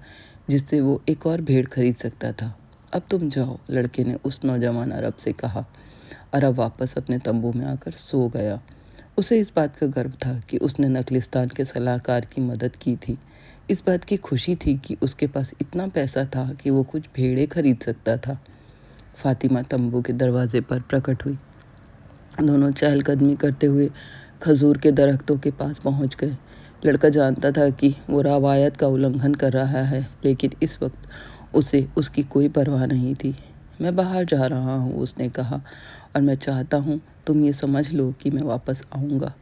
जिससे वो एक और भेड़ खरीद सकता था। अब तुम जाओ, लड़के ने उस नौजवान अरब से कहा। अरब वापस अपने तंबू में आकर सो गया। उसे इस बात का गर्व था कि उसने नकलिस्तान के सलाहकार की मदद की थी। इस बात की खुशी थी कि उसके पास इतना पैसा था कि वो कुछ भेड़ें खरीद सकता था। फातिमा तंबू के दरवाजे पर प्रकट हुई। दोनों चहलकदमी करते हुए खजूर के दरख्तों के पास पहुंच गए। लड़का जानता था कि वो रवायत का उल्लंघन कर रहा है, लेकिन इस वक्त उसे उसकी कोई परवाह नहीं थी। मैं बाहर जा रहा हूँ, उसने कहा, और मैं चाहता हूँ तुम ये समझ लो कि मैं वापस आऊँगा।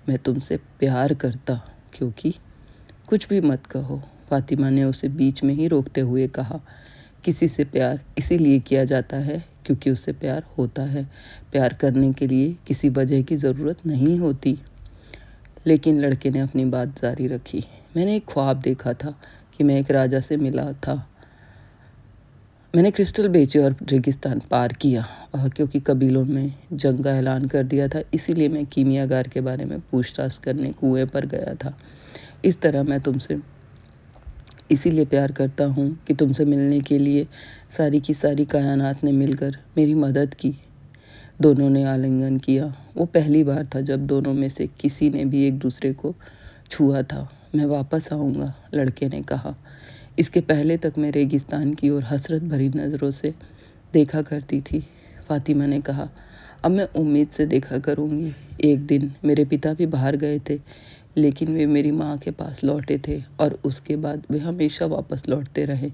मैं तुमसे प्यार करता, क्योंकि कुछ भी मत कहो, फातिमा ने उसे बीच में ही रोकते हुए कहा। किसी से प्यार इसीलिए किया जाता है क्योंकि उससे प्यार होता है। प्यार करने के लिए किसी वजह की ज़रूरत नहीं होती। लेकिन लड़के ने अपनी बात जारी रखी। मैंने एक ख्वाब देखा था कि मैं एक राजा से मिला था। मैंने क्रिस्टल बेचे और रेगिस्तान पार किया, और क्योंकि कबीलों में जंग का ऐलान कर दिया था, इसीलिए मैं कीमियागार के बारे में पूछताछ करने कुएं पर गया था। इस तरह मैं तुमसे इसीलिए प्यार करता हूँ कि तुमसे मिलने के लिए सारी की सारी कायनात ने मिलकर मेरी मदद की। दोनों ने आलिंगन किया। वो पहली बार था जब दोनों में से किसी ने भी एक दूसरे को छुआ था। मैं वापस आऊँगा, लड़के ने कहा। इसके पहले तक मैं रेगिस्तान की ओर हसरत भरी नज़रों से देखा करती थी। फातिमा ने कहा, अब मैं उम्मीद से देखा करूँगी। एक दिन मेरे पिता भी बाहर गए थे, लेकिन वे मेरी माँ के पास लौटे थे और उसके बाद वे हमेशा वापस लौटते रहे।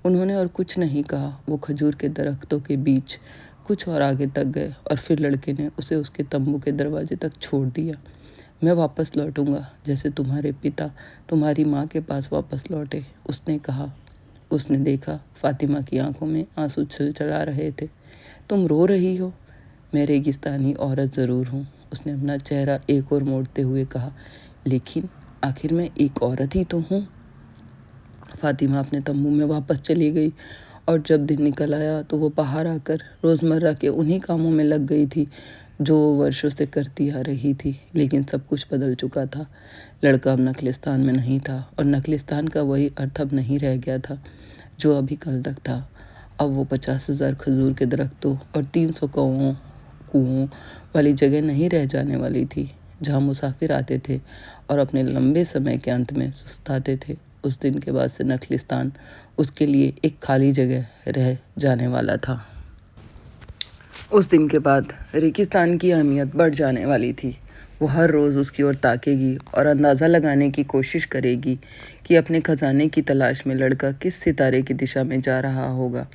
उन्होंने और कुछ नहीं कहा। वो खजूर के दरख्तों के बीच कुछ और आगे तक गए और फिर लड़के ने उसे उसके तंबू के दरवाजे तक छोड़ दिया। मैं वापस लौटूंगा जैसे तुम्हारे पिता तुम्हारी माँ के पास वापस लौटे, उसने कहा। उसने देखा फातिमा की आंखों में आंसू छलछला रहे थे। तुम रो रही हो? मैं रेगिस्तानी औरत ज़रूर हूँ, उसने अपना चेहरा एक और मोड़ते हुए कहा, लेकिन आखिर मैं एक औरत ही तो हूँ। फातिमा अपने तंबू में वापस चली गई और जब दिन निकल आया तो वो बाहर आकर रोज़मर्रा के उन्हीं कामों में लग गई थी जो वो वर्षों से करती आ रही थी। लेकिन सब कुछ बदल चुका था। लड़का अब नखलिस्तान में नहीं था और नखलिस्तान का वही अर्थ अब नहीं रह गया था जो अभी कल तक था। अब वो 50,000 खजूर के दरख्तों और 300 कुओं वाली जगह नहीं रह जाने वाली थी जहाँ मुसाफिर आते थे और अपने लंबे समय के अंत में सुस्ताते थे। उस दिन के बाद से नखलिस्तान उसके लिए एक खाली जगह रह जाने वाला था। उस दिन के बाद रेगिस्तान की अहमियत बढ़ जाने वाली थी। वो हर रोज़ उसकी ओर ताकेगी और अंदाज़ा लगाने की कोशिश करेगी कि अपने खजाने की तलाश में लड़का किस सितारे की दिशा में जा रहा होगा।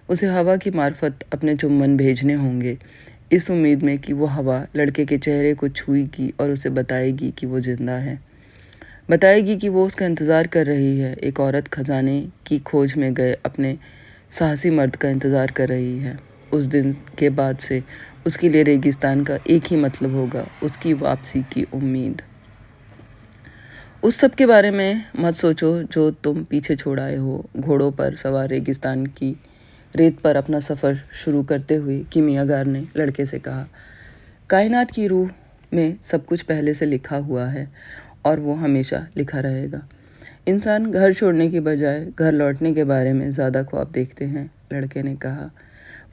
उसे हवा की मार्फत अपने चुम्बन भेजने होंगे, इस उम्मीद में कि वो हवा लड़के के चेहरे को छुएगी और उसे बताएगी कि वो जिंदा है, बताएगी कि वो उसका इंतज़ार कर रही है। एक औरत खजाने की खोज में गए अपने साहसी मर्द का इंतज़ार कर रही है। उस दिन के बाद से उसके लिए रेगिस्तान का एक ही मतलब होगा, उसकी वापसी की उम्मीद। उस सब के बारे में मत सोचो जो तुम पीछे छोड़ आए हो। घोड़ों पर सवार रेगिस्तान की रेत पर अपना सफ़र शुरू करते हुए कीमियागार ने लड़के से कहा, कायनात की रूह में सब कुछ पहले से लिखा हुआ है और वो हमेशा लिखा रहेगा। इंसान घर छोड़ने की बजाय घर लौटने के बारे में ज़्यादा ख्वाब देखते हैं, लड़के ने कहा।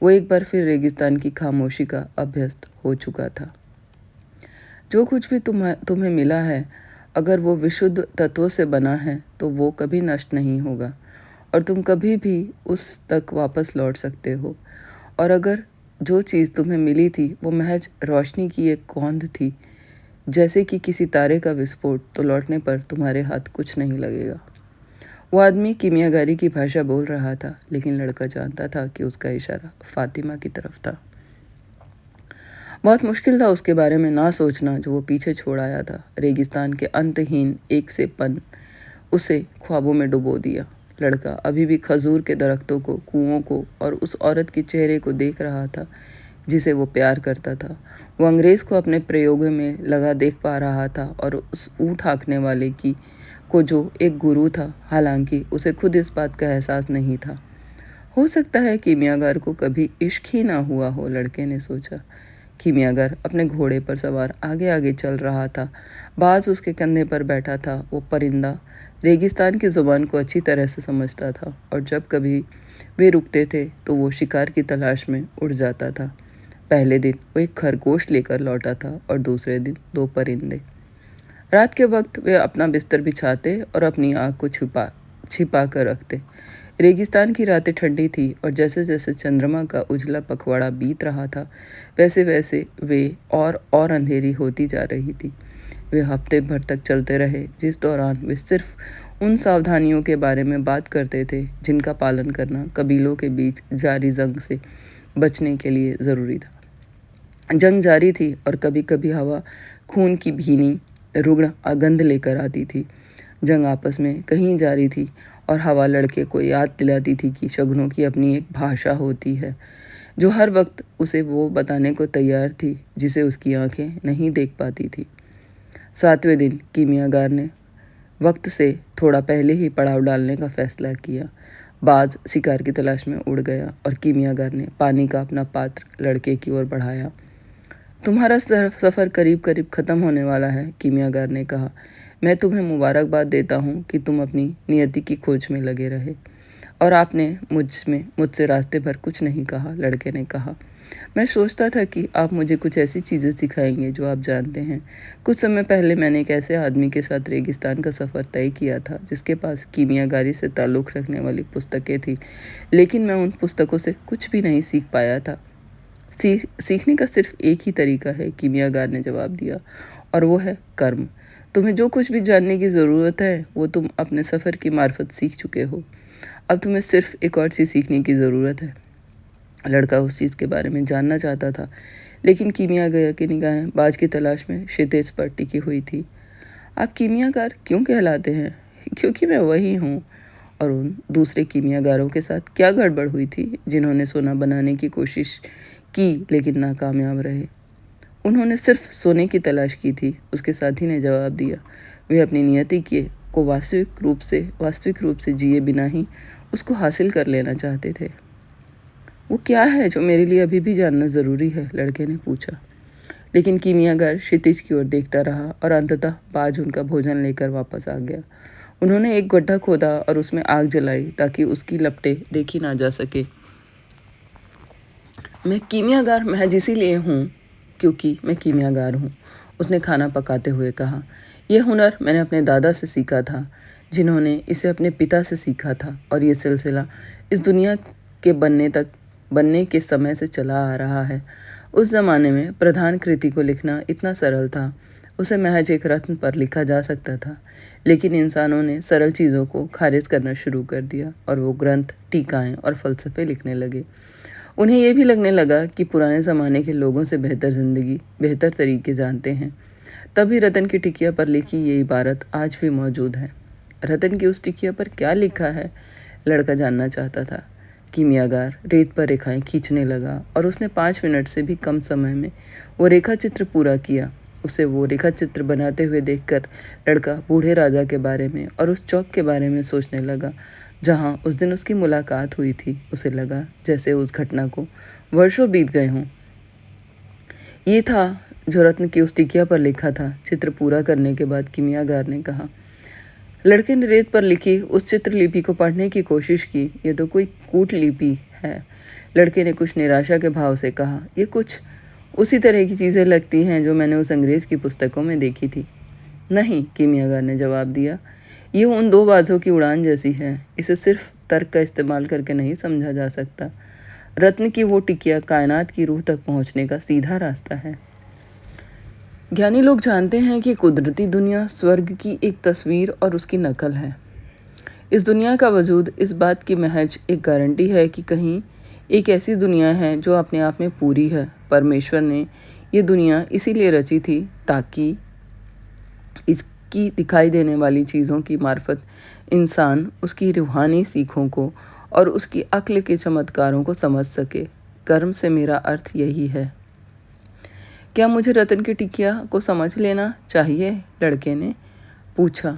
वो एक बार फिर रेगिस्तान की खामोशी का अभ्यस्त हो चुका था। जो कुछ भी तुम्हें मिला है, अगर वो विशुद्ध तत्वों से बना है तो वो कभी नष्ट नहीं होगा और तुम कभी भी उस तक वापस लौट सकते हो। और अगर जो चीज़ तुम्हें मिली थी वो महज रोशनी की एक कौंध थी, जैसे कि किसी तारे का विस्फोट, तो लौटने पर तुम्हारे हाथ कुछ नहीं लगेगा। वो आदमी कीमियागारी की भाषा बोल रहा था, लेकिन लड़का जानता था कि उसका इशारा फातिमा की तरफ था। बहुत मुश्किल था उसके बारे में ना सोचना जो वो पीछे छोड़ आया था। रेगिस्तान के अंतहीन एक से पन उसे ख्वाबों में डुबो दिया। लड़का अभी भी खजूर के दरख्तों को, कुओं को और उस औरत के चेहरे को देख रहा था जिसे वो प्यार करता था। वो अंग्रेज़ को अपने प्रयोगों में लगा देख पा रहा था और उस ऊँट हाँकने वाले की को जो एक गुरु था, हालांकि उसे खुद इस बात का एहसास नहीं था। हो सकता है कीमियागार को कभी इश्क ही ना हुआ हो, लड़के ने सोचा। कीमियागर अपने घोड़े पर सवार आगे आगे चल रहा था। बाज उसके कंधे पर बैठा था। वो परिंदा रेगिस्तान की ज़ुबान को अच्छी तरह से समझता था और जब कभी वे रुकते थे तो वो शिकार की तलाश में उड़ जाता था। पहले दिन वो एक खरगोश लेकर लौटा था और दूसरे दिन 2 परिंदे। रात के वक्त वे अपना बिस्तर बिछाते और अपनी आँख को छिपा कर रखते। रेगिस्तान की रातें ठंडी थी और जैसे जैसे चंद्रमा का उजला पखवाड़ा बीत रहा था, वैसे वैसे वे और अंधेरी होती जा रही थी। वे हफ्ते भर तक चलते रहे, जिस दौरान वे सिर्फ उन सावधानियों के बारे में बात करते थे जिनका पालन करना कबीलों के बीच जारी जंग से बचने के लिए ज़रूरी था। जंग जारी थी और कभी कभी हवा खून की भीनी रुग्ण गंध लेकर आती थी। जंग आपस में कहीं जारी थी और हवा लड़के को याद दिलाती थी कि शगुनों की अपनी एक भाषा होती है जो हर वक्त उसे वो बताने को तैयार थी जिसे उसकी आंखें नहीं देख पाती थी। 7वें दिन कीमियागार ने वक्त से थोड़ा पहले ही पड़ाव डालने का फैसला किया। बाज शिकार की तलाश में उड़ गया और कीमियागार ने पानी का अपना पात्र लड़के की ओर बढ़ाया। तुम्हारा सफ़र करीब करीब ख़त्म होने वाला है, कीमियागार ने कहा। मैं तुम्हें मुबारकबाद देता हूँ कि तुम अपनी नियति की खोज में लगे रहे। और आपने मुझसे रास्ते भर कुछ नहीं कहा, लड़के ने कहा। मैं सोचता था कि आप मुझे कुछ ऐसी चीज़ें सिखाएंगे जो आप जानते हैं। कुछ समय पहले मैंने एक ऐसे आदमी के साथ रेगिस्तान का सफ़र तय किया था जिसके पास कीमियागारी से ताल्लुक़ रखने वाली पुस्तकें थी, लेकिन मैं उन पुस्तकों से कुछ भी नहीं सीख पाया था। सीखने का सिर्फ एक ही तरीका है, कीमियागार ने जवाब दिया, और वो है कर्म। तुम्हें जो कुछ भी जानने की ज़रूरत है वो तुम अपने सफ़र की मार्फत सीख चुके हो। अब तुम्हें सिर्फ एक और चीज़ सीखने की ज़रूरत है। लड़का उस चीज़ के बारे में जानना चाहता था, लेकिन कीमियागर की निगाहें बाज की तलाश में क्षितिज पर टिकी हुई थी। आप कीमियागर क्यों कहलाते हैं? क्योंकि मैं वही हूँ। और उन दूसरे कीमियागारों के साथ क्या गड़बड़ हुई थी जिन्होंने सोना बनाने की कोशिश की लेकिन नाकामयाब रहे? उन्होंने सिर्फ सोने की तलाश की थी, उसके साथी ने जवाब दिया। वे अपनी नियति के को वास्तविक रूप से जिए बिना ही उसको हासिल कर लेना चाहते थे। वो क्या है जो मेरे लिए अभी भी जानना ज़रूरी है? लड़के ने पूछा। लेकिन कीमियागर क्षितिज की ओर देखता रहा और अंततः बाज उनका भोजन लेकर वापस आ गया। उन्होंने एक गड्ढा खोदा और उसमें आग जलाई ताकि उसकी लपटें देखी ना जा सके। मैं कीमियागर महज इसीलिए हूँ क्योंकि मैं कीमियागर हूँ, उसने खाना पकाते हुए कहा। यह हुनर मैंने अपने दादा से सीखा था, जिन्होंने इसे अपने पिता से सीखा था, और ये सिलसिला इस दुनिया के बनने के समय से चला आ रहा है। उस ज़माने में प्रधान कृति को लिखना इतना सरल था, उसे महज एक रत्न पर लिखा जा सकता था, लेकिन इंसानों ने सरल चीज़ों को खारिज करना शुरू कर दिया और वो ग्रंथ, टीकाएँ और फ़लसफ़े लिखने लगे। उन्हें यह भी लगने लगा कि पुराने ज़माने के लोगों से बेहतर तरीके जानते हैं। तभी रतन की टिकिया पर लिखी ये इबारत आज भी मौजूद है। रतन की उस टिकिया पर क्या लिखा है? लड़का जानना चाहता था। कीमियागार रेत पर रेखाएं खींचने लगा और उसने 5 मिनट से भी कम समय में वो रेखा चित्र पूरा किया। उसे वो रेखा चित्र बनाते हुए देखकर लड़का बूढ़े राजा के बारे में और उस चौक के बारे में सोचने लगा जहाँ उस दिन उसकी मुलाकात हुई थी। उसे लगा जैसे उस घटना को वर्षों बीत गए हों। ये था जो रत्न की उस टिकिया पर लिखा था। चित्र पूरा करने के बाद कीमियागार ने कहा। लड़के ने रेत पर लिखी उस चित्रलिपि को पढ़ने की कोशिश की। ये तो कोई कूटलिपि है। लड़के ने कुछ निराशा के भाव से कहा। ये कुछ उसी तरह की चीज़ें लगती हैं जो मैंने उस अंग्रेज़ की पुस्तकों में देखी थी। नहीं, कीमियागार ने जवाब दिया, ये उन 2 बाजों की उड़ान जैसी है। इसे सिर्फ तर्क का इस्तेमाल करके नहीं समझा जा सकता। रत्न की वो टिकिया कायनात की रूह तक पहुंचने का सीधा रास्ता है। ज्ञानी लोग जानते हैं कि कुदरती दुनिया स्वर्ग की एक तस्वीर और उसकी नकल है। इस दुनिया का वजूद इस बात की महज एक गारंटी है कि कहीं एक ऐसी दुनिया है जो अपने आप में पूरी है। परमेश्वर ने ये दुनिया इसीलिए रची थी ताकि इसकी दिखाई देने वाली चीज़ों की मार्फत इंसान उसकी रूहानी सीखों को और उसकी अक्ल के चमत्कारों को समझ सके। कर्म से मेरा अर्थ यही है। क्या मुझे रतन की टिकिया को समझ लेना चाहिए? लड़के ने पूछा।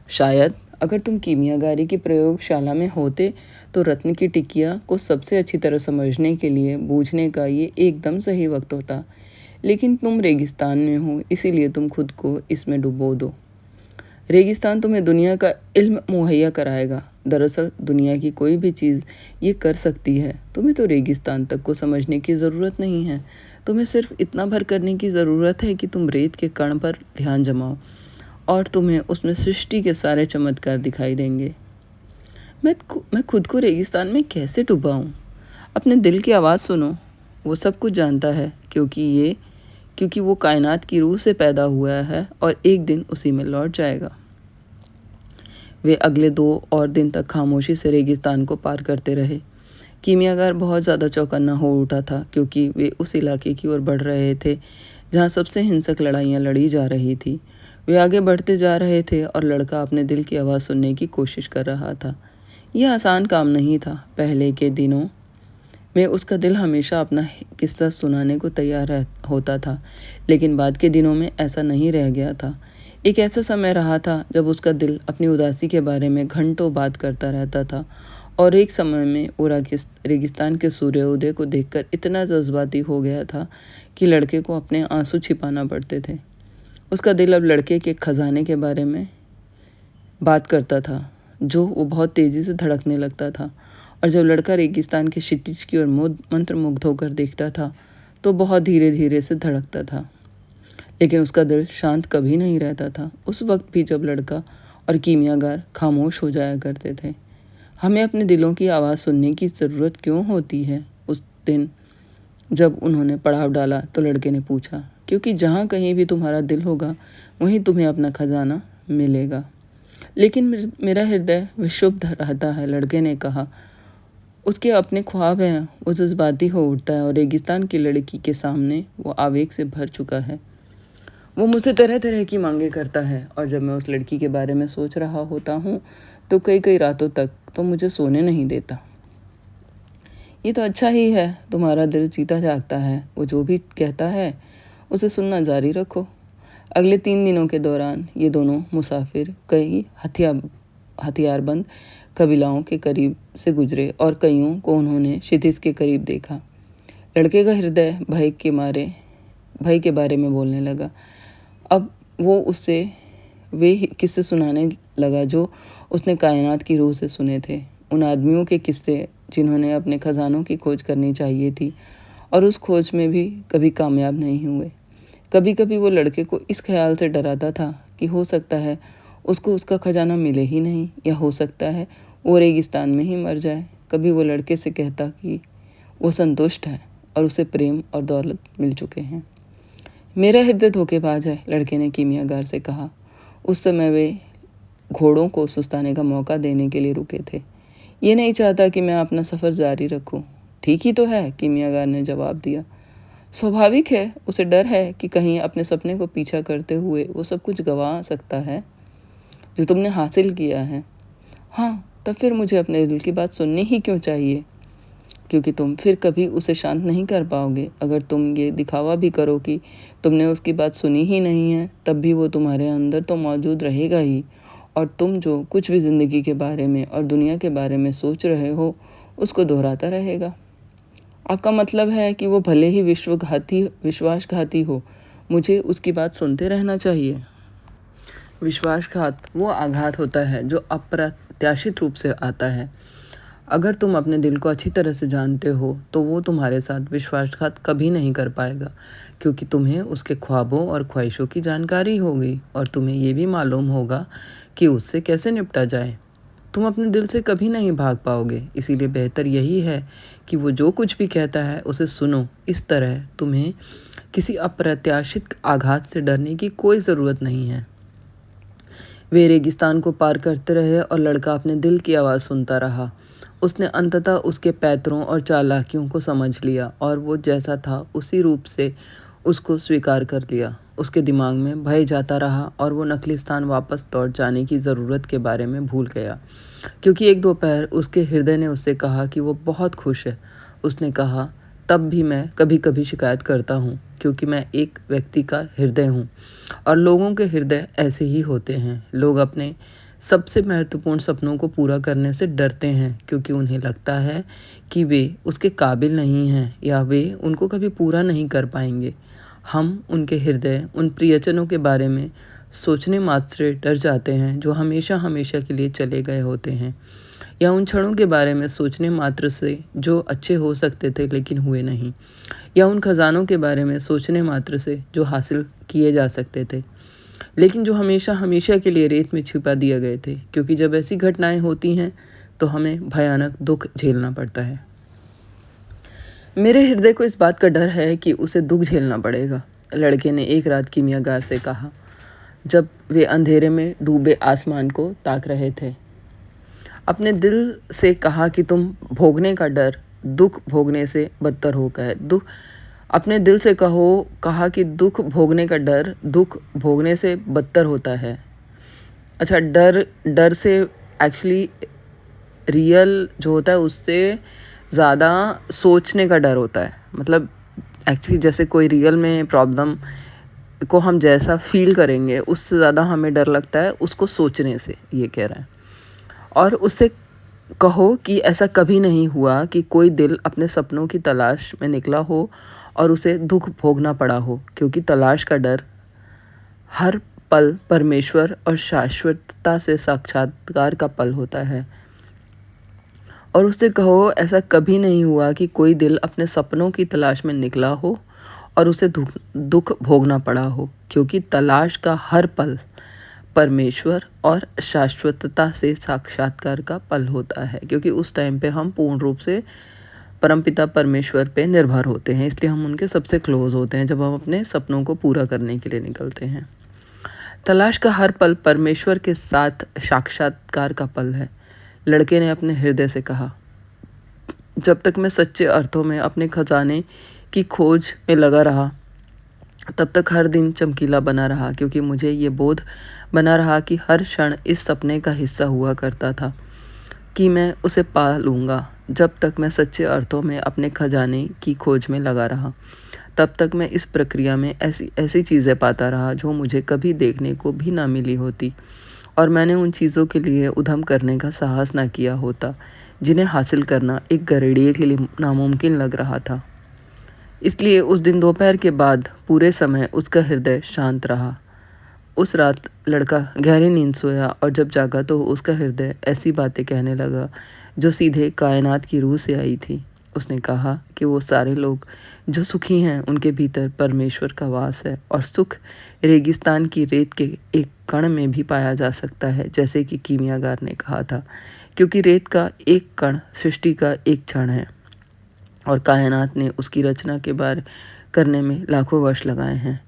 शायद अगर तुम कीमियागारी की प्रयोगशाला में होते तो रत्न की टिकिया को सबसे अच्छी तरह समझने के लिए बूझने का ये एकदम सही वक्त होता, लेकिन तुम रेगिस्तान में हो, इसीलिए तुम खुद को इसमें डुबो दो। रेगिस्तान तुम्हें दुनिया का इल्म मुहैया कराएगा। दरअसल दुनिया की कोई भी चीज़ ये कर सकती है। तुम्हें तो रेगिस्तान तक को समझने की ज़रूरत नहीं है। तुम्हें सिर्फ इतना भर करने की ज़रूरत है कि तुम रेत के कण पर ध्यान जमाओ और तुम्हें उसमें सृष्टि के सारे चमत्कार दिखाई देंगे। मैं खुद को रेगिस्तान में कैसे डुबाऊं? अपने दिल की आवाज़ सुनो, वो सब कुछ जानता है क्योंकि वो कायनात की रूह से पैदा हुआ है और एक दिन उसी में लौट जाएगा। वे अगले 2 और दिन तक खामोशी से रेगिस्तान को पार करते रहे। कीमियागार बहुत ज़्यादा चौकन्ना हो उठा था क्योंकि वे उस इलाके की ओर बढ़ रहे थे जहाँ सबसे हिंसक लड़ाइयाँ लड़ी जा रही थी। वे आगे बढ़ते जा रहे थे और लड़का अपने दिल की आवाज़ सुनने की कोशिश कर रहा था। यह आसान काम नहीं था। पहले के दिनों में उसका दिल हमेशा अपना किस्सा सुनाने को तैयार होता था, लेकिन बाद के दिनों में ऐसा नहीं रह गया था। एक ऐसा समय रहा था जब उसका दिल अपनी उदासी के बारे में घंटों बात करता रहता था, और एक समय में वो रेगिस्तान के सूर्योदय को देखकर इतना जज्बाती हो गया था कि लड़के को अपने आंसू छिपाना पड़ते थे। उसका दिल अब लड़के के खजाने के बारे में बात करता था जो वो बहुत तेज़ी से धड़कने लगता था, और जब लड़का रेगिस्तान के क्षितिज की ओर मंत्रमुग्ध होकर देखता था तो बहुत धीरे धीरे से धड़कता था, लेकिन उसका दिल शांत कभी नहीं रहता था। उस वक्त भी जब लड़का और कीमियागार खामोश हो जाया करते थे। हमें अपने दिलों की आवाज़ सुनने की ज़रूरत क्यों होती है? उस दिन जब उन्होंने पड़ाव डाला तो लड़के ने पूछा, क्योंकि जहाँ कहीं भी तुम्हारा दिल होगा वहीं तुम्हें अपना खजाना मिलेगा। लेकिन मेरा हृदय विक्षुब्ध रहता है, लड़के ने कहा। उसके अपने ख्वाब हैं, वो जज्बाती हो उठता है और रेगिस्तान की लड़की के सामने वो आवेग से भर चुका है। वो मुझसे तरह तरह की मांगे करता है, और जब मैं उस लड़की के बारे में सोच रहा होता हूँ तो कई कई रातों तक तो मुझे सोने नहीं देता। ये तो अच्छा ही है, तुम्हारा दिल जीता जागता है। वो जो भी कहता है उसे सुनना जारी रखो। अगले 3 दिनों के दौरान ये दोनों मुसाफिर कई हथियारबंद कबीलाओं के करीब से गुजरे और कईयों को उन्होंने क्षितिज के करीब देखा। लड़के का हृदय भय के बारे में बोलने लगा। अब वो उससे वे किस्से सुनाने लगा जो उसने कायनात की रूह से सुने थे, उन आदमियों के किस्से जिन्होंने अपने खजानों की खोज करनी चाहिए थी और उस खोज में भी कभी कामयाब नहीं हुए। कभी कभी वो लड़के को इस ख्याल से डराता था कि हो सकता है उसको उसका खजाना मिले ही नहीं, या हो सकता है वो रेगिस्तान में ही मर जाए। कभी वो लड़के से कहता कि वो संतुष्ट है और उसे प्रेम और दौलत मिल चुके हैं। मेरा हृदय धोखेबाज है, लड़के ने कीमियागार से कहा। उस समय वे घोड़ों को सुस्ताने का मौका देने के लिए रुके थे। ये नहीं चाहता कि मैं अपना सफ़र जारी रखूं। ठीक ही तो है, कीमियागार ने जवाब दिया। स्वाभाविक है, उसे डर है कि कहीं अपने सपने को पीछा करते हुए वो सब कुछ गंवा सकता है जो तुमने हासिल किया है। हाँ, तब फिर मुझे अपने दिल की बात सुननी ही क्यों चाहिए? क्योंकि तुम फिर कभी उसे शांत नहीं कर पाओगे। अगर तुम ये दिखावा भी करो कि तुमने उसकी बात सुनी ही नहीं है, तब भी वो तुम्हारे अंदर तो मौजूद रहेगा ही, और तुम जो कुछ भी ज़िंदगी के बारे में और दुनिया के बारे में सोच रहे हो उसको दोहराता रहेगा। आपका मतलब है कि वो भले ही विश्वासघाती हो, मुझे उसकी बात सुनते रहना चाहिए? विश्वासघात वो आघात होता है जो अप्रत्याशित रूप से आता है। अगर तुम अपने दिल को अच्छी तरह से जानते हो तो वो तुम्हारे साथ विश्वासघात कभी नहीं कर पाएगा, क्योंकि तुम्हें उसके ख्वाबों और ख्वाहिशों की जानकारी होगी और तुम्हें ये भी मालूम होगा कि उससे कैसे निपटा जाए। तुम अपने दिल से कभी नहीं भाग पाओगे, इसीलिए बेहतर यही है कि वो जो कुछ भी कहता है उसे सुनो। इस तरह तुम्हें किसी अप्रत्याशित आघात से डरने की कोई ज़रूरत नहीं है। वे रेगिस्तान को पार करते रहे और लड़का अपने दिल की आवाज़ सुनता रहा। उसने अंततः उसके पैतरों और चालाकियों को समझ लिया और वो जैसा था उसी रूप से उसको स्वीकार कर लिया। उसके दिमाग में भय जाता रहा और वो नखलिस्तान वापस लौट जाने की ज़रूरत के बारे में भूल गया, क्योंकि एक दोपहर उसके हृदय ने उससे कहा कि वो बहुत खुश है। उसने कहा, तब भी मैं कभी कभी शिकायत करता हूँ, क्योंकि मैं एक व्यक्ति का हृदय हूँ और लोगों के हृदय ऐसे ही होते हैं। लोग अपने सबसे महत्वपूर्ण सपनों को पूरा करने से डरते हैं, क्योंकि उन्हें लगता है कि वे उसके काबिल नहीं हैं या वे उनको कभी पूरा नहीं कर पाएंगे। हम उनके हृदय, उन प्रियजनों के बारे में सोचने मात्र से डर जाते हैं जो हमेशा हमेशा के लिए चले गए होते हैं, या उन क्षणों के बारे में सोचने मात्र से जो अच्छे हो सकते थे लेकिन हुए नहीं, या उन खजानों के बारे में सोचने मात्र से जो हासिल किए जा सकते थे लेकिन जो हमेशा हमेशा के लिए रेत में छिपा दिया गए थे, क्योंकि जब ऐसी घटनाएं होती हैं तो हमें भयानक दुख झेलना पड़ता है। मेरे हृदय को इस बात का डर है कि उसे दुख झेलना पड़ेगा, लड़के ने एक रात कीमियागार से कहा, जब वे अंधेरे में डूबे आसमान को ताक रहे थे। अपने दिल से कहा कि तुम भोगने का डर दुख भोगने से बदतर होगा है। अपने दिल से कहा कि दुख भोगने का डर दुख भोगने से बदतर होता है। अच्छा, डर से एक्चुअली रियल जो होता है उससे ज़्यादा सोचने का डर होता है। मतलब एक्चुअली जैसे कोई रियल में प्रॉब्लम को हम जैसा फील करेंगे उससे ज़्यादा हमें डर लगता है उसको सोचने से, ये कह रहा है। और उससे कहो कि ऐसा कभी नहीं हुआ कि कोई दिल अपने सपनों की तलाश में निकला हो और उसे दुख भोगना पड़ा हो, क्योंकि तलाश का डर हर पल परमेश्वर और शाश्वतता से साक्षात्कार का पल होता है। और उससे कहो, ऐसा कभी नहीं हुआ कि कोई दिल अपने सपनों की तलाश में निकला हो और उसे दुख दुख भोगना पड़ा हो, क्योंकि तलाश का हर पल परमेश्वर और शाश्वतता से साक्षात्कार का पल होता है। क्योंकि उस टाइम पे हम पूर्ण रूप से परमपिता परमेश्वर पे निर्भर होते हैं, इसलिए हम उनके सबसे क्लोज होते हैं जब हम अपने सपनों को पूरा करने के लिए निकलते हैं। तलाश का हर पल परमेश्वर के साथ साक्षात्कार का पल है। लड़के ने अपने हृदय से कहा, जब तक मैं सच्चे अर्थों में अपने खजाने की खोज में लगा रहा, तब तक हर दिन चमकीला बना रहा, क्योंकि मुझे ये बोध बना रहा कि हर क्षण इस सपने का हिस्सा हुआ करता था कि मैं उसे पा लूँगा। जब तक मैं सच्चे अर्थों में अपने खजाने की खोज में लगा रहा, तब तक मैं इस प्रक्रिया में ऐसी ऐसी चीज़ें पाता रहा जो मुझे कभी देखने को भी ना मिली होती, और मैंने उन चीज़ों के लिए उद्यम करने का साहस ना किया होता जिन्हें हासिल करना एक गरेड़िए के लिए नामुमकिन लग रहा था। इसलिए उस दिन दोपहर के बाद पूरे समय उसका हृदय शांत रहा। उस रात लड़का गहरी नींद सोया, और जब जागा तो उसका हृदय ऐसी बातें कहने लगा जो सीधे कायनात की रूह से आई थी। उसने कहा कि वो सारे लोग जो सुखी हैं उनके भीतर परमेश्वर का वास है, और सुख रेगिस्तान की रेत के एक कण में भी पाया जा सकता है, जैसे कि कीमियागार ने कहा था, क्योंकि रेत का एक कण सृष्टि का एक क्षण है और कायनात ने उसकी रचना के बार करने में लाखों वर्ष लगाए हैं।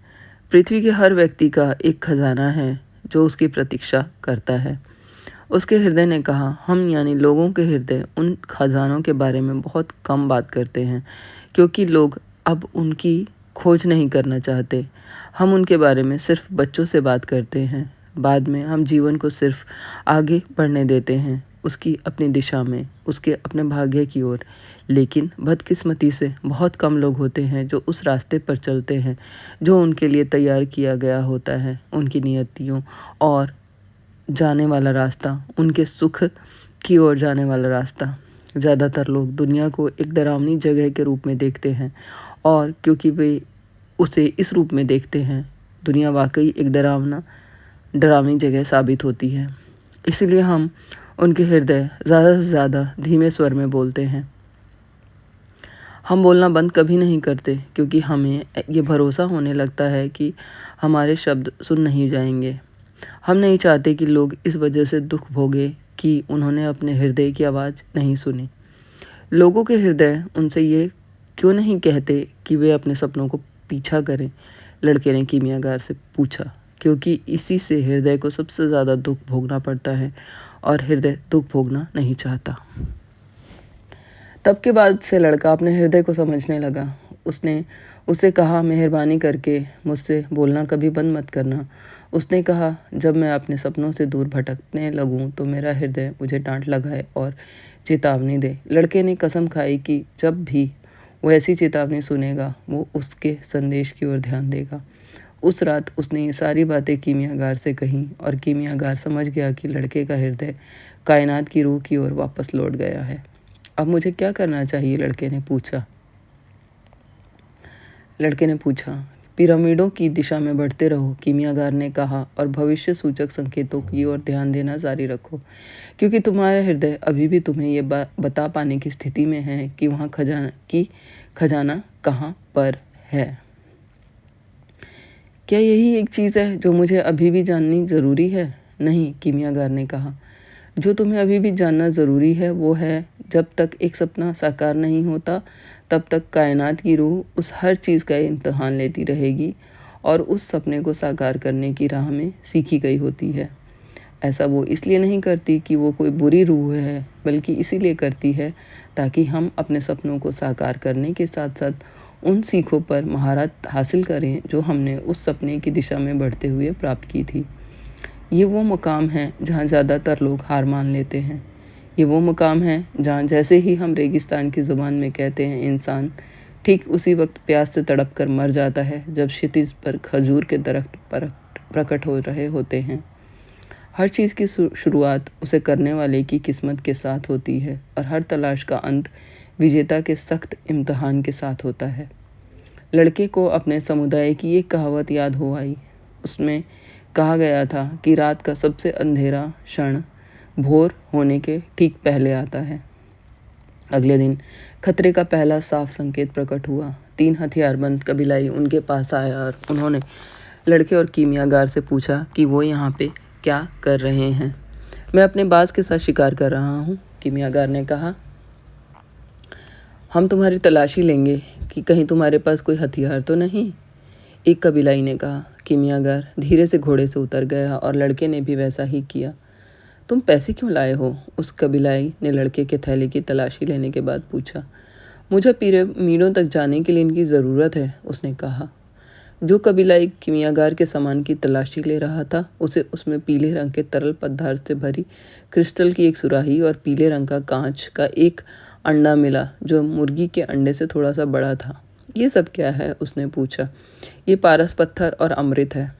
पृथ्वी के हर व्यक्ति का एक खजाना है जो उसकी प्रतीक्षा करता है। उसके हृदय ने कहा, हम यानी लोगों के हृदय उन खजानों के बारे में बहुत कम बात करते हैं, क्योंकि लोग अब उनकी खोज नहीं करना चाहते। हम उनके बारे में सिर्फ बच्चों से बात करते हैं। बाद में हम जीवन को सिर्फ आगे बढ़ने देते हैं, उसकी अपनी दिशा में, उसके अपने भाग्य की ओर। लेकिन बदकिस्मती से बहुत कम लोग होते हैं जो उस रास्ते पर चलते हैं जो उनके लिए तैयार किया गया होता है। उनकी नियतियों और जाने वाला रास्ता, उनके सुख की ओर जाने वाला रास्ता। ज़्यादातर लोग दुनिया को एक डरावनी जगह के रूप में देखते हैं, और क्योंकि वे उसे इस रूप में देखते हैं, दुनिया वाकई एक डरावनी जगह साबित होती है। इसीलिए हम उनके हृदय ज़्यादा से ज़्यादा धीमे स्वर में बोलते हैं। हम बोलना बंद कभी नहीं करते, क्योंकि हमें ये भरोसा होने लगता है कि हमारे शब्द सुन नहीं जाएंगे। हम नहीं चाहते कि लोग इस वजह से दुख भोगे कि उन्होंने अपने हृदय की आवाज़ नहीं सुनी। लोगों के हृदय उनसे ये क्यों नहीं कहते कि वे अपने सपनों को पीछा करें? लड़के ने कीमियागार से पूछा, क्योंकि इसी से हृदय को सबसे ज़्यादा दुख भोगना पड़ता है, और हृदय दुख भोगना नहीं चाहता। तब के बाद से लड़का अपने हृदय को समझने लगा। उसने उसे कहा, मेहरबानी करके मुझसे बोलना कभी बंद मत करना। उसने कहा, जब मैं अपने सपनों से दूर भटकने लगूं तो मेरा हृदय मुझे डांट लगाए और चेतावनी दे। लड़के ने कसम खाई कि जब भी वो ऐसी चेतावनी सुनेगा वो उसके संदेश की ओर ध्यान देगा। उस रात उसने ये सारी बातें कीमियागार से कहीं, और कीमियागार समझ गया कि लड़के का हृदय कायनात की रूह की ओर वापस लौट गया है। अब मुझे क्या करना चाहिए? लड़के ने पूछा। पिरामिडों की दिशा में बढ़ते रहो, कीमियागार ने कहा, और भविष्य सूचक संकेतों की ओर ध्यान देना जारी रखो, क्योंकि तुम्हारा हृदय अभी भी तुम्हें ये बता पाने की स्थिति में है कि वहाँ खजाना कहाँ पर है। क्या यही एक चीज़ है जो मुझे अभी भी जाननी ज़रूरी है? नहीं, कीमियागार ने कहा। जो तुम्हें अभी भी जानना ज़रूरी है वो है, जब तक एक सपना साकार नहीं होता तब तक कायनात की रूह उस हर चीज़ का इम्तिहान लेती रहेगी और उस सपने को साकार करने की राह में सीखी गई होती है। ऐसा वो इसलिए नहीं करती कि वो कोई बुरी रूह है, बल्कि इसीलिए करती है ताकि हम अपने सपनों को साकार करने के साथ साथ उन सीखों पर महारत हासिल करें जो हमने उस सपने की दिशा में बढ़ते हुए प्राप्त की थी। ये वो मुकाम है जहाँ ज़्यादातर लोग हार मान लेते हैं। ये वो मुकाम है जहाँ जैसे ही हम रेगिस्तान की ज़ुबान में कहते हैं इंसान, ठीक उसी वक्त प्यास से तड़प कर मर जाता है जब क्षितिज पर खजूर के दरख्त प्रकट हो रहे होते हैं। हर चीज़ की शुरुआत उसे करने वाले की किस्मत के साथ होती है, और हर तलाश का अंत विजेता के सख्त इम्तहान के साथ होता है। लड़के को अपने समुदाय की एक कहावत याद हो आई। उसमें कहा गया था कि रात का सबसे अंधेरा क्षण भोर होने के ठीक पहले आता है। अगले दिन खतरे का पहला साफ संकेत प्रकट हुआ। 3 हथियारबंद कबीलाई उनके पास आया और उन्होंने लड़के और कीमियागार से पूछा कि वो यहाँ पे क्या कर रहे हैं। मैं अपने बाज के साथ शिकार कर रहा हूँ, कीमियागार ने कहा। हम तुम्हारी तलाशी लेंगे कि कहीं तुम्हारे पास कोई हथियार तो नहीं, एक कबीलाई ने कहा। कीमियागार धीरे से घोड़े से उतर गया और लड़के ने भी वैसा ही किया। तुम पैसे क्यों लाए हो? उस कबीलाई ने लड़के के थैले की तलाशी लेने के बाद पूछा। मुझे पिरामिडों तक जाने के लिए इनकी ज़रूरत है, उसने कहा। जो कबीलाई कीमियागार के सामान की तलाशी ले रहा था उसे उसमें पीले रंग के तरल पदार्थ से भरी क्रिस्टल की एक सुराही और पीले रंग का कांच का एक अंडा मिला जो मुर्गी के अंडे से थोड़ा सा बड़ा था। ये सब क्या है? उसने पूछा। ये पारस पत्थर और अमृत है।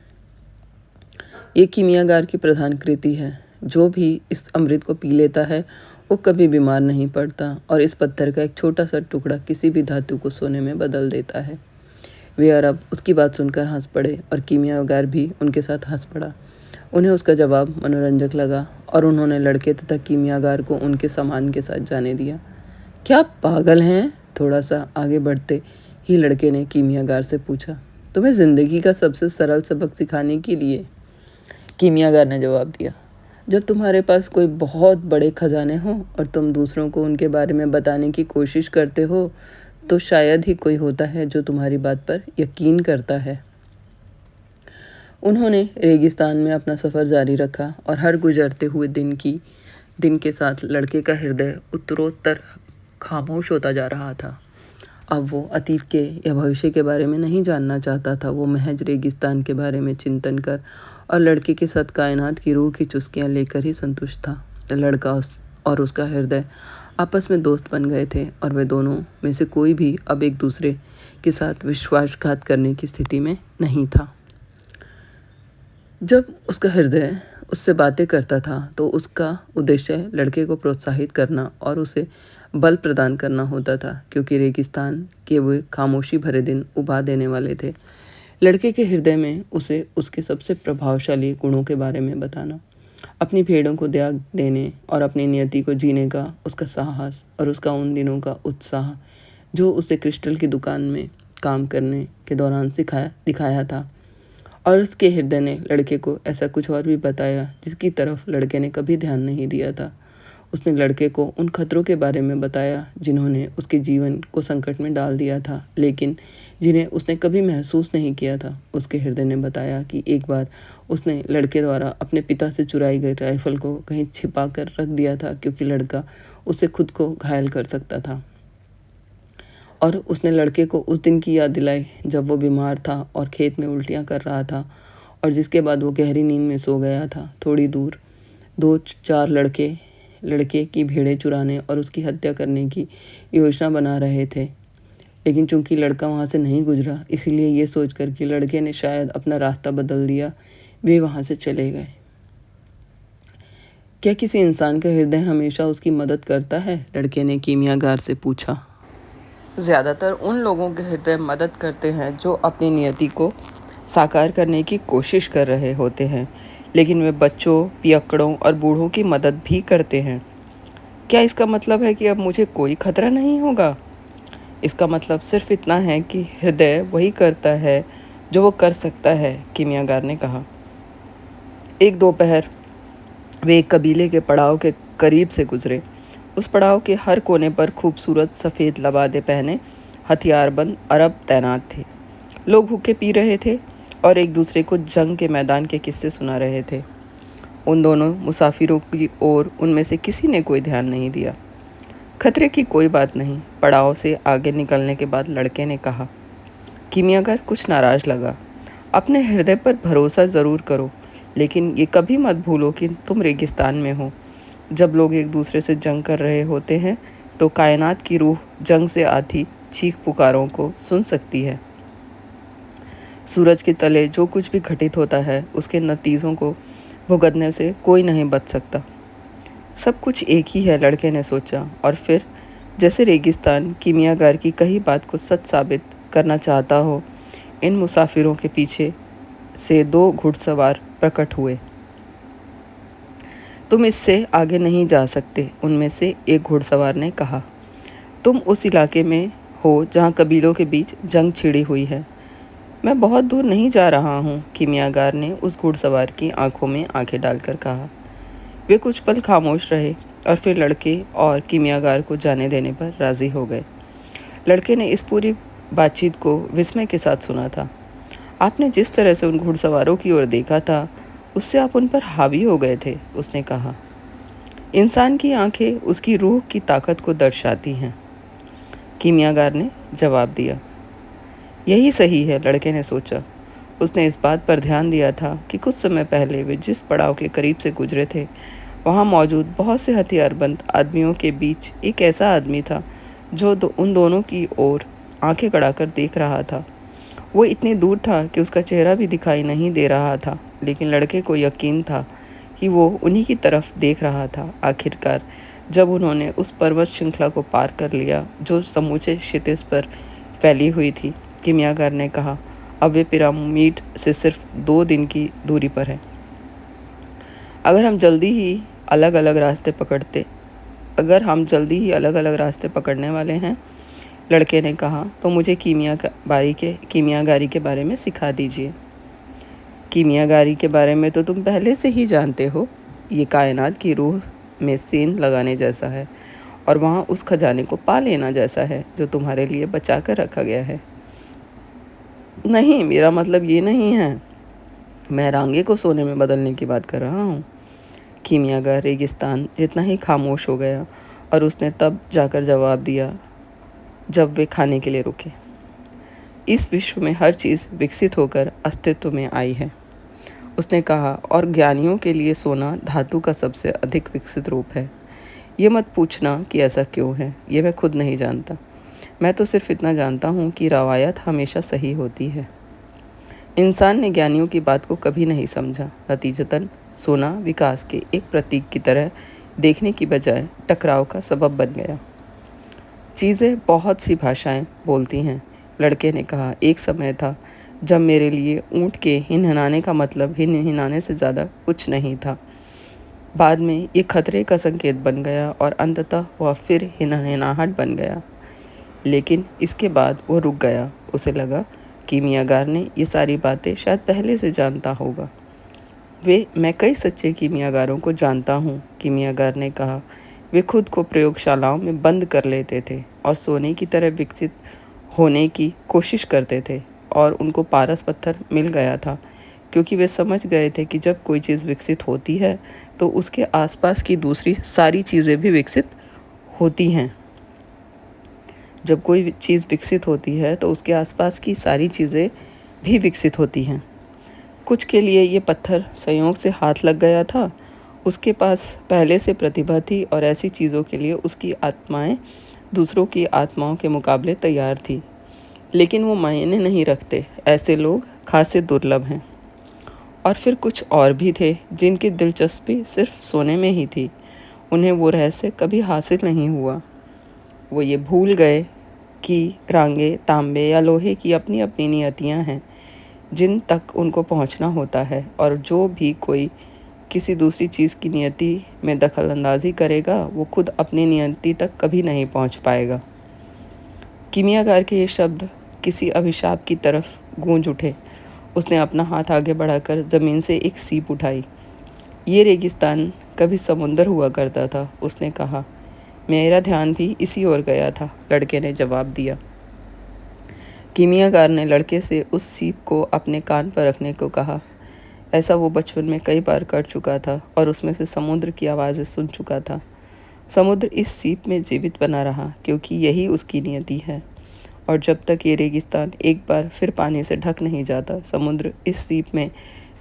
ये कीमियागार की प्रधान कृति है। जो भी इस अमृत को पी लेता है वो कभी बीमार नहीं पड़ता और इस पत्थर का एक छोटा सा टुकड़ा किसी भी धातु को सोने में बदल देता है। वे अरब उसकी बात सुनकर हंस पड़े और कीमियागार भी उनके साथ हंस पड़ा। उन्हें उसका जवाब मनोरंजक लगा और उन्होंने लड़के तथा कीमियागार को उनके सामान के साथ जाने दिया। क्या आप पागल हैं? थोड़ा सा आगे बढ़ते ही लड़के ने कीमियागार से पूछा। तुम्हें ज़िंदगी का सबसे सरल सबक सिखाने के लिए, कीमियागार ने जवाब दिया। जब तुम्हारे पास कोई बहुत बड़े खजाने हों और तुम दूसरों को उनके बारे में बताने की कोशिश करते हो तो शायद ही कोई होता है जो तुम्हारी बात पर यकीन करता है। उन्होंने रेगिस्तान में अपना सफ़र जारी रखा और हर गुजरते हुए दिन के साथ लड़के का हृदय उत्तरोत्तर खामोश होता जा रहा था। अब वो अतीत के या भविष्य के बारे में नहीं जानना चाहता था। वो महज रेगिस्तान के बारे में चिंतन कर और लड़के के साथ कायनात की रूह की चुस्कियाँ लेकर ही संतुष्ट था। लड़का और उसका हृदय आपस में दोस्त बन गए थे और वे दोनों में से कोई भी अब एक दूसरे के साथ विश्वासघात करने की स्थिति में नहीं था। जब उसका हृदय उससे बातें करता था तो उसका उद्देश्य लड़के को प्रोत्साहित करना और उसे बल प्रदान करना होता था, क्योंकि रेगिस्तान के वे खामोशी भरे दिन उबा देने वाले थे। लड़के के हृदय में उसे उसके सबसे प्रभावशाली गुणों के बारे में बताना, अपनी भेड़ों को त्याग देने और अपनी नियति को जीने का उसका साहस और उसका उन दिनों का उत्साह जो उसे क्रिस्टल की दुकान में काम करने के दौरान दिखाया था। और उसके हृदय ने लड़के को ऐसा कुछ और भी बताया जिसकी तरफ लड़के ने कभी ध्यान नहीं दिया था। उसने लड़के को उन खतरों के बारे में बताया जिन्होंने उसके जीवन को संकट में डाल दिया था, लेकिन जिन्हें उसने कभी महसूस नहीं किया था। उसके हृदय ने बताया कि एक बार उसने लड़के द्वारा अपने पिता से चुराई गई राइफल को कहीं छिपा कर रख दिया था, क्योंकि लड़का उससे खुद को घायल कर सकता था। और उसने लड़के को उस दिन की याद दिलाई जब वो बीमार था और खेत में उल्टियाँ कर रहा था और जिसके बाद वो गहरी नींद में सो गया था। थोड़ी दूर 2-4 लड़के की भेड़ें चुराने और उसकी हत्या करने की योजना बना रहे थे, लेकिन चूंकि लड़का वहाँ से नहीं गुजरा, इसीलिए ये सोचकर कि लड़के ने शायद अपना रास्ता बदल दिया, वे वहाँ से चले गए। क्या किसी इंसान का हृदय हमेशा उसकी मदद करता है? लड़के ने कीमियागार से पूछा। ज़्यादातर उन लोगों के हृदय मदद करते हैं जो अपनी नियति को साकार करने की कोशिश कर रहे होते हैं, लेकिन वे बच्चों, पियक्कड़ों और बूढ़ों की मदद भी करते हैं। क्या इसका मतलब है कि अब मुझे कोई खतरा नहीं होगा? इसका मतलब सिर्फ इतना है कि हृदय वही करता है जो वो कर सकता है, कीमियागार ने कहा। एक दोपहर वे एक कबीले के पड़ाव के करीब से गुजरे। उस पड़ाव के हर कोने पर खूबसूरत सफ़ेद लबादे पहने हथियारबंद अरब तैनात थे। लोग भूखे पी रहे थे और एक दूसरे को जंग के मैदान के किस्से सुना रहे थे। उन दोनों मुसाफिरों की ओर उनमें से किसी ने कोई ध्यान नहीं दिया। खतरे की कोई बात नहीं, पड़ाव से आगे निकलने के बाद लड़के ने कहा। कीमियागार कुछ नाराज़ लगा। अपने हृदय पर भरोसा ज़रूर करो, लेकिन ये कभी मत भूलो कि तुम रेगिस्तान में हो। जब लोग एक दूसरे से जंग कर रहे होते हैं तो कायनात की रूह जंग से आती चीख पुकारों को सुन सकती है। सूरज के तले जो कुछ भी घटित होता है उसके नतीजों को भुगतने से कोई नहीं बच सकता। सब कुछ एक ही है, लड़के ने सोचा। और फिर जैसे रेगिस्तान कीमियागार की कही बात को सच साबित करना चाहता हो, इन मुसाफिरों के पीछे से 2 घुड़सवार प्रकट हुए। तुम इससे आगे नहीं जा सकते, उनमें से एक घुड़सवार ने कहा। तुम उस इलाके में हो जहाँ कबीलों के बीच जंग छिड़ी हुई है। मैं बहुत दूर नहीं जा रहा हूँ, कीमियागार ने उस घुड़सवार की आंखों में आंखें डालकर कहा। वे कुछ पल खामोश रहे और फिर लड़के और कीमियागार को जाने देने पर राजी हो गए। लड़के ने इस पूरी बातचीत को विस्मय के साथ सुना था। आपने जिस तरह से उन घुड़सवारों की ओर देखा था, उससे आप उन पर हावी हो गए थे, उसने कहा। इंसान की आंखें उसकी रूह की ताकत को दर्शाती हैं, कीमियागार ने जवाब दिया। यही सही है, लड़के ने सोचा। उसने इस बात पर ध्यान दिया था कि कुछ समय पहले वे जिस पड़ाव के करीब से गुजरे थे, वहाँ मौजूद बहुत से हथियारबंद आदमियों के बीच एक ऐसा आदमी था जो उन दोनों की ओर आंखें गड़ाकर देख रहा था। वो इतनी दूर था कि उसका चेहरा भी दिखाई नहीं दे रहा था, लेकिन लड़के को यकीन था कि वो उन्हीं की तरफ देख रहा था। आखिरकार जब उन्होंने उस पर्वत श्रृंखला को पार कर लिया जो समूचे क्षितिज पर फैली हुई थी, कीमियागार ने कहा, अब वे पिरामिड से सिर्फ 2 दिन की दूरी पर है। अगर हम जल्दी ही अलग अलग रास्ते पकड़ने वाले हैं, लड़के ने कहा, तो मुझे कीमियागारी के बारे में सिखा दीजिए। कीमियागारी के बारे में तो तुम पहले से ही जानते हो। ये कायनात की रूह में सीन लगाने जैसा है और वहाँ उस खजाने को पा लेना जैसा है जो तुम्हारे लिए बचा कर रखा गया है। नहीं, मेरा मतलब ये नहीं है। मैं रांगे को सोने में बदलने की बात कर रहा हूँ। कीमियागार रेगिस्तान जितना ही खामोश हो गया और उसने तब जाकर जवाब दिया जब वे खाने के लिए रुके। इस विश्व में हर चीज़ विकसित होकर अस्तित्व में आई है, उसने कहा, और ज्ञानियों के लिए सोना धातु का सबसे अधिक विकसित रूप है। ये मत पूछना कि ऐसा क्यों है, ये मैं खुद नहीं जानता। मैं तो सिर्फ इतना जानता हूँ कि रवायत हमेशा सही होती है। इंसान ने ज्ञानियों की बात को कभी नहीं समझा। नतीजतन सोना विकास के एक प्रतीक की तरह देखने की बजाय टकराव का सबब बन गया। चीज़ें बहुत सी भाषाएं बोलती हैं, लड़के ने कहा। एक समय था जब मेरे लिए ऊँट के हिनहिनाने का मतलब हिनहिनाने से ज़्यादा कुछ नहीं था। बाद में ये खतरे का संकेत बन गया और अंततः वह फिर हिनहिनाहट बन गया। लेकिन इसके बाद वो रुक गया। उसे लगा कीमियागार ने ये सारी बातें शायद पहले से जानता होगा। मैं कई सच्चे कीमियागारों को जानता हूँ, कीमियागार ने कहा। वे खुद को प्रयोगशालाओं में बंद कर लेते थे और सोने की तरह विकसित होने की कोशिश करते थे, और उनको पारस पत्थर मिल गया था क्योंकि वे समझ गए थे कि जब कोई चीज़ विकसित होती है तो उसके आसपास की दूसरी सारी चीज़ें भी विकसित होती हैं। जब कोई चीज़ विकसित होती है तो उसके आसपास की सारी चीज़ें भी विकसित होती हैं। कुछ के लिए ये पत्थर संयोग से हाथ लग गया था। उसके पास पहले से प्रतिभा थी और ऐसी चीज़ों के लिए उसकी आत्माएं दूसरों की आत्माओं के मुकाबले तैयार थी। लेकिन वो मायने नहीं रखते, ऐसे लोग खासे दुर्लभ हैं। और फिर कुछ और भी थे जिनकी दिलचस्पी सिर्फ सोने में ही थी। उन्हें वो रहस्य कभी हासिल नहीं हुआ। वो ये भूल गए कि रांगे, तांबे या लोहे की अपनी अपनी नियतियाँ हैं जिन तक उनको पहुंचना होता है, और जो भी कोई किसी दूसरी चीज़ की नियति में दखल अंदाजी करेगा वो खुद अपनी नियति तक कभी नहीं पहुंच पाएगा। कीमियागार के ये शब्द किसी अभिशाप की तरफ गूंज उठे। उसने अपना हाथ आगे बढ़ाकर ज़मीन से एक सीप उठाई। ये रेगिस्तान कभी समुंदर हुआ करता था, उसने कहा। मेरा ध्यान भी इसी ओर गया था, लड़के ने जवाब दिया। कीमियागार ने लड़के से उस सीप को अपने कान पर रखने को कहा। ऐसा वो बचपन में कई बार कर चुका था और उसमें से समुद्र की आवाज़ें सुन चुका था। समुद्र इस सीप में जीवित बना रहा क्योंकि यही उसकी नियति है, और जब तक ये रेगिस्तान एक बार फिर पानी से ढक नहीं जाता, समुद्र इस सीप में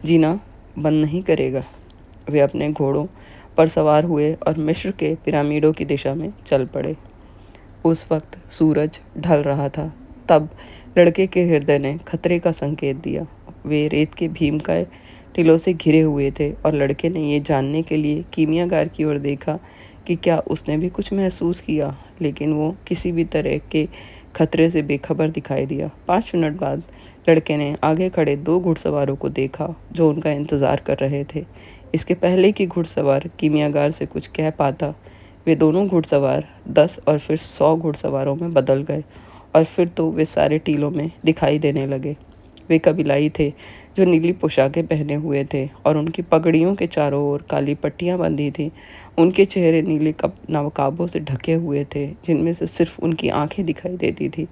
जीना बंद नहीं करेगा। वे अपने घोड़ों पर सवार हुए और मिस्र के पिरामिडों की दिशा में चल पड़े। उस वक्त सूरज ढल रहा था। तब लड़के के हृदय ने खतरे का संकेत दिया। वे रेत के भीमकाय टीलों से घिरे हुए थे और लड़के ने ये जानने के लिए कीमियागार की ओर देखा कि क्या उसने भी कुछ महसूस किया, लेकिन वो किसी भी तरह के खतरे से बेखबर दिखाई दिया। 5 मिनट बाद लड़के ने आगे खड़े 2 घुड़सवारों को देखा जो उनका इंतज़ार कर रहे थे। इसके पहले कि घुड़सवार कीमियागार से कुछ कह पाता, वे दोनों घुड़सवार 10 और फिर 100 घुड़सवारों में बदल गए और फिर तो वे सारे टीलों में दिखाई देने लगे। वे कबीलाई थे जो नीली पोशाकें पहने हुए थे और उनकी पगड़ियों के चारों ओर काली पट्टियां बंधी थीं। उनके चेहरे नीले नवकाबों से ढके हुए थे जिनमें से सिर्फ उनकी आंखें दिखाई देती थी।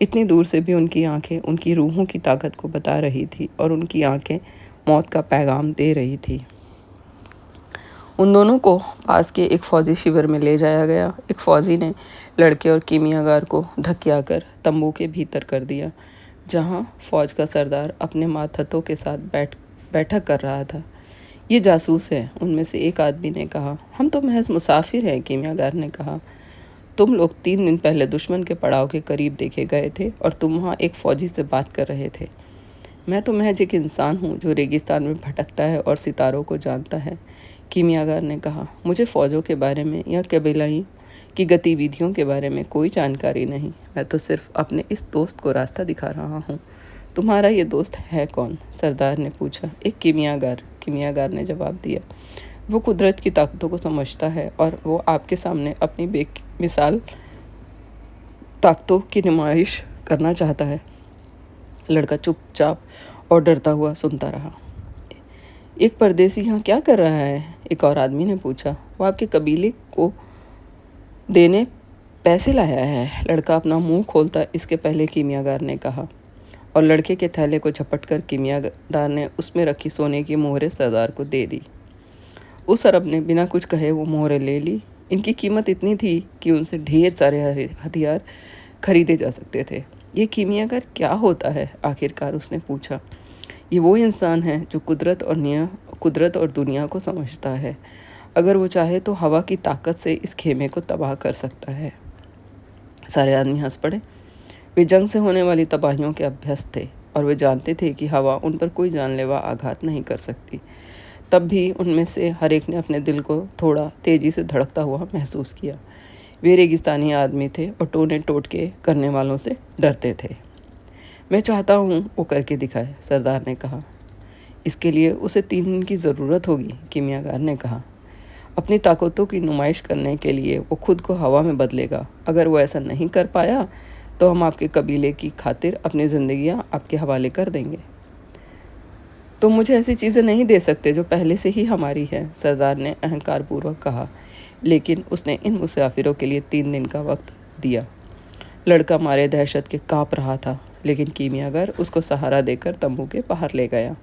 इतनी दूर से भी उनकी आंखें उनकी रूहों की ताकत को बता रही थी और उनकी आंखें मौत का पैगाम दे रही थी। उन दोनों को पास के एक फ़ौजी शिविर में ले जाया गया। एक फ़ौजी ने लड़के और कीमियागार को धक्याकर तंबू के भीतर कर दिया, जहां फ़ौज का सरदार अपने मातहतों के साथ बैठक कर रहा था। ये जासूस है, उनमें से एक आदमी ने कहा। हम तो महज मुसाफिर हैं, कीमियागार ने कहा। तुम लोग 3 दिन पहले दुश्मन के पड़ाव के करीब देखे गए थे और तुम वहाँ एक फ़ौजी से बात कर रहे थे। मैं तो महज एक इंसान हूँ जो रेगिस्तान में भटकता है और सितारों को जानता है, कीमियागार ने कहा। मुझे फ़ौजों के बारे में या कबीलाई की गतिविधियों के बारे में कोई जानकारी नहीं। मैं तो सिर्फ अपने इस दोस्त को रास्ता दिखा रहा हूँ। तुम्हारा ये दोस्त है कौन? सरदार ने पूछा। एक कीमियागार ने जवाब दिया। वो कुदरत की ताकतों को समझता है और वो आपके सामने अपनी बेमिसाल ताकतों की नुमाइश करना चाहता है। लड़का चुपचाप और डरता हुआ सुनता रहा। एक परदेसी यहाँ क्या कर रहा है? एक और आदमी ने पूछा। वो आपके कबीले को देने पैसे लाया है, लड़का अपना मुंह खोलता इसके पहले कीमियागार ने कहा, और लड़के के थैले को झपटकर कीमियादार ने उसमें रखी सोने की मोहरें सरदार को दे दी। उस अरब ने बिना कुछ कहे वो मोहरें ले ली। इनकी कीमत इतनी थी कि उनसे ढेर सारे हथियार खरीदे जा सकते थे। ये कीमियागार क्या होता है? आखिरकार उसने पूछा। ये वो इंसान है जो कुदरत और दुनिया को समझता है। अगर वो चाहे तो हवा की ताकत से इस खेमे को तबाह कर सकता है। सारे आदमी हंस पड़े। वे जंग से होने वाली तबाहियों के अभ्यस्त थे और वे जानते थे कि हवा उन पर कोई जानलेवा आघात नहीं कर सकती। तब भी उनमें से हर एक ने अपने दिल को थोड़ा तेज़ी से धड़कता हुआ महसूस किया। वे रेगिस्तानी आदमी थे और टोने टोटके करने वालों से डरते थे। मैं चाहता हूँ वो करके दिखाए, सरदार ने कहा। इसके लिए उसे 3 दिन की ज़रूरत होगी, कीमियागार ने कहा। अपनी ताकतों की नुमाइश करने के लिए वो खुद को हवा में बदलेगा। अगर वो ऐसा नहीं कर पाया तो हम आपके कबीले की खातिर अपनी ज़िंदगियाँ आपके हवाले कर देंगे। तो मुझे ऐसी चीज़ें नहीं दे सकते जो पहले से ही हमारी हैं, सरदार ने अहंकारपूर्वक कहा। लेकिन उसने इन मुसाफिरों के लिए 3 दिन का वक्त दिया। लड़का मारे दहशत के काँप रहा था, लेकिन कीमियागार उसको सहारा देकर तंबू के बाहर ले गया।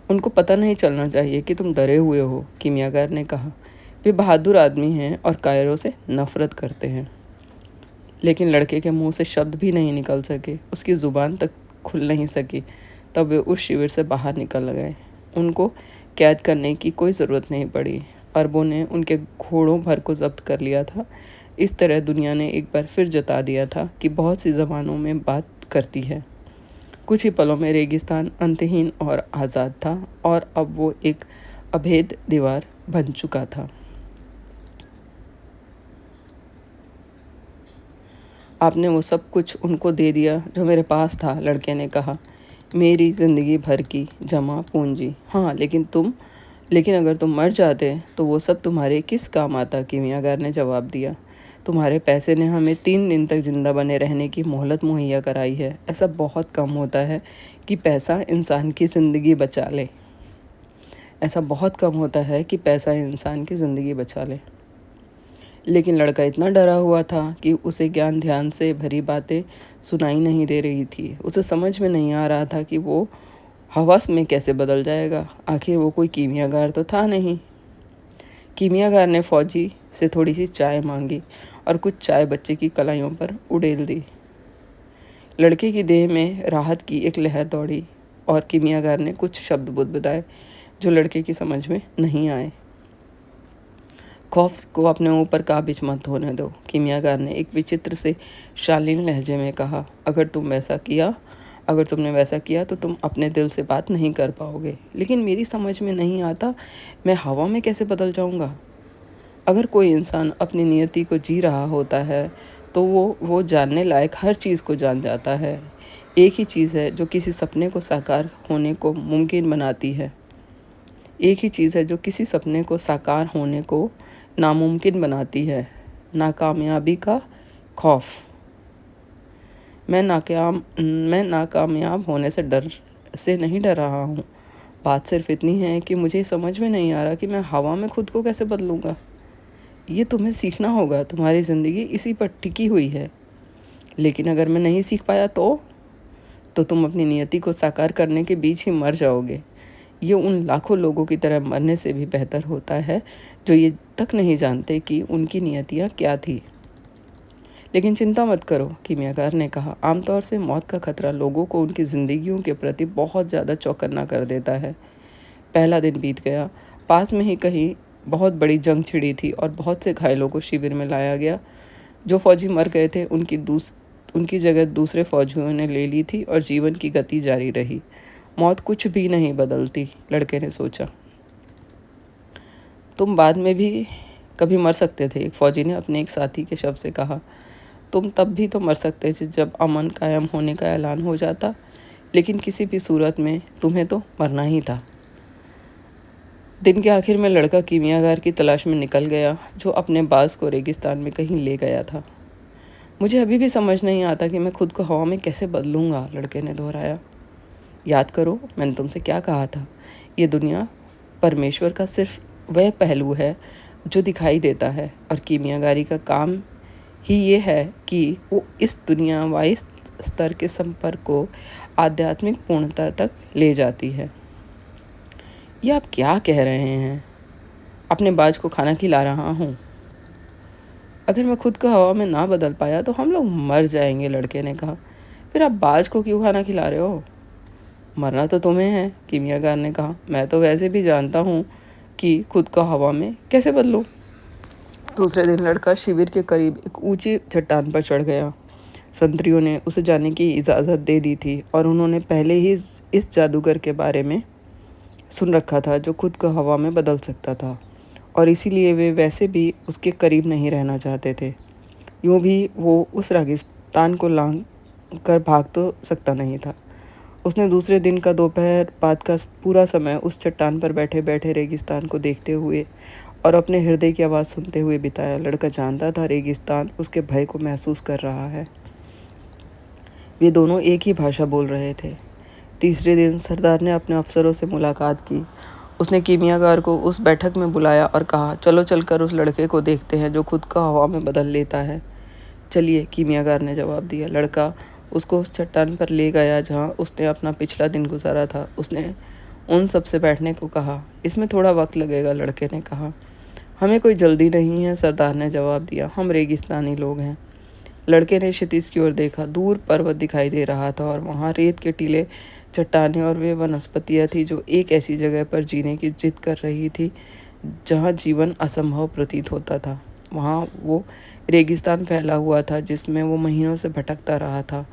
उनको पता नहीं चलना चाहिए कि तुम डरे हुए हो, कीमियागार ने कहा। वे बहादुर आदमी हैं और कायरों से नफरत करते हैं। लेकिन लड़के के मुंह से शब्द भी नहीं निकल सके, उसकी ज़ुबान तक खुल नहीं सकी। तब वे उस शिविर से बाहर निकल गए। उनको कैद करने की कोई ज़रूरत नहीं पड़ी। अरबों ने उनके घोड़ों भर को जब्त कर लिया था। इस तरह दुनिया ने एक बार फिर जता दिया था कि बहुत सी ज़बानों में बात करती है। कुछ ही पलों में रेगिस्तान अंतहीन और आज़ाद था और अब वो एक अभेद दीवार बन चुका था। आपने वो सब कुछ उनको दे दिया जो मेरे पास था, लड़के ने कहा। मेरी ज़िंदगी भर की जमा पूंजी। हाँ, लेकिन अगर तुम मर जाते तो वो सब तुम्हारे किस काम आता, कीमियागार ने जवाब दिया। तुम्हारे पैसे ने हमें 3 दिन तक ज़िंदा बने रहने की मोहलत मुहैया कराई है। ऐसा बहुत कम होता है कि पैसा इंसान की ज़िंदगी बचा ले। ऐसा बहुत कम होता है कि पैसा इंसान की ज़िंदगी बचा ले। लेकिन लड़का इतना डरा हुआ था कि उसे ज्ञान ध्यान से भरी बातें सुनाई नहीं दे रही थी। उसे समझ में नहीं आ रहा था कि वो हवस में कैसे बदल जाएगा। आखिर वो कोई कीमियागार तो था नहीं। कीमियागार ने फौजी से थोड़ी सी चाय मांगी और कुछ चाय बच्चे की कलाइयों पर उड़ेल दी। लड़के की देह में राहत की एक लहर दौड़ी और कीमियागार ने कुछ शब्द बुदबुदाए जो लड़के की समझ में नहीं आए। खौफ को अपने ऊपर काबिज मत होने दो, कीमियागार ने एक विचित्र से शालीन लहजे में कहा। अगर तुमने वैसा किया तो तुम अपने दिल से बात नहीं कर पाओगे। लेकिन मेरी समझ में नहीं आता, मैं हवा में कैसे बदल जाऊंगा? अगर कोई इंसान अपनी नियति को जी रहा होता है तो वो जानने लायक हर चीज़ को जान जाता है। एक ही चीज़ है जो किसी सपने को साकार होने को मुमकिन बनाती है। एक ही चीज़ है जो किसी सपने को साकार होने को नामुमकिन बनाती है, नाकामयाबी का खौफ। मैं नाकामयाब होने से नहीं डर रहा हूँ। बात सिर्फ़ इतनी है कि मुझे समझ में नहीं आ रहा कि मैं हवा में खुद को कैसे बदलूँगा। ये तुम्हें सीखना होगा, तुम्हारी ज़िंदगी इसी पर टिकी हुई है। लेकिन अगर मैं नहीं सीख पाया तो तुम अपनी नियति को साकार करने के बीच ही मर जाओगे। ये उन लाखों लोगों की तरह मरने से भी बेहतर होता है जो ये तक नहीं जानते कि उनकी नियतियाँ क्या थी। लेकिन चिंता मत करो, कीमियागर ने कहा। आमतौर से मौत का खतरा लोगों को उनकी ज़िंदगियों के प्रति बहुत ज़्यादा चौकन्ना कर देता है। पहला दिन बीत गया। पास में ही कहीं बहुत बड़ी जंग छिड़ी थी और बहुत से घायलों को शिविर में लाया गया। जो फौजी मर गए थे उनकी जगह दूसरे फौजियों ने ले ली थी और जीवन की गति जारी रही। मौत कुछ भी नहीं बदलती, लड़के ने सोचा। तुम बाद में भी कभी मर सकते थे, एक फौजी ने अपने एक साथी के शब्द से कहा। तुम तब भी तो मर सकते थे जब अमन कायम होने का ऐलान हो जाता, लेकिन किसी भी सूरत में तुम्हें तो मरना ही था। दिन के आखिर में लड़का कीमियागर की तलाश में निकल गया, जो अपने बाज को रेगिस्तान में कहीं ले गया था। मुझे अभी भी समझ नहीं आता कि मैं खुद को हवा में कैसे बदलूंगा, लड़के ने दोहराया। याद करो, मैंने तुमसे क्या कहा था। ये दुनिया परमेश्वर का सिर्फ वह पहलू है जो दिखाई देता है, और कीमियागारी का काम ही ये है कि वो इस दुनियावी स्तर के संपर्क को आध्यात्मिक पूर्णता तक ले जाती है। ये आप क्या कह रहे हैं? अपने बाज को खाना खिला रहा हूँ। अगर मैं खुद को हवा में ना बदल पाया तो हम लोग मर जाएंगे, लड़के ने कहा। फिर आप बाज को क्यों खाना खिला रहे हो? मरना तो तुम्हें है, कीमियागर ने कहा। मैं तो वैसे भी जानता हूँ कि खुद को हवा में कैसे बदलूं। दूसरे दिन लड़का शिविर के करीब एक ऊंची चट्टान पर चढ़ गया। संतरियों ने उसे जाने की इजाज़त दे दी थी और उन्होंने पहले ही इस जादूगर के बारे में सुन रखा था जो खुद को हवा में बदल सकता था, और इसीलिए वे वैसे भी उसके करीब नहीं रहना चाहते थे। यूँ भी वो उस रेगिस्तान को लांघ कर भाग तो सकता नहीं था। उसने दूसरे दिन का दोपहर बाद का पूरा समय उस चट्टान पर बैठे बैठे रेगिस्तान को देखते हुए और अपने हृदय की आवाज़ सुनते हुए बिताया। लड़का जानता था रेगिस्तान उसके भय को महसूस कर रहा है। वे दोनों एक ही भाषा बोल रहे थे। तीसरे दिन सरदार ने अपने अफसरों से मुलाकात की। उसने कीमियागर को उस बैठक में बुलाया और कहा, चलो चलकर उस लड़के को देखते हैं जो खुद को हवा में बदल लेता है। चलिए, कीमियागर ने जवाब दिया। लड़का उसको उस चट्टान पर ले गया जहाँ उसने अपना पिछला दिन गुजारा था। उसने उन सब से बैठने को कहा। इसमें थोड़ा वक्त लगेगा, लड़के ने कहा। हमें कोई जल्दी नहीं है, सरदार ने जवाब दिया। हम रेगिस्तानी लोग हैं। लड़के ने क्षितिज की ओर देखा। दूर पर्वत दिखाई दे रहा था और वहाँ रेत के टीले, चट्टानें और वे वनस्पतियाँ थी जो एक ऐसी जगह पर जीने की जिद कर रही थी जहाँ जीवन असंभव प्रतीत होता था। वहाँ वो रेगिस्तान फैला हुआ था जिसमें वो महीनों से भटकता रहा था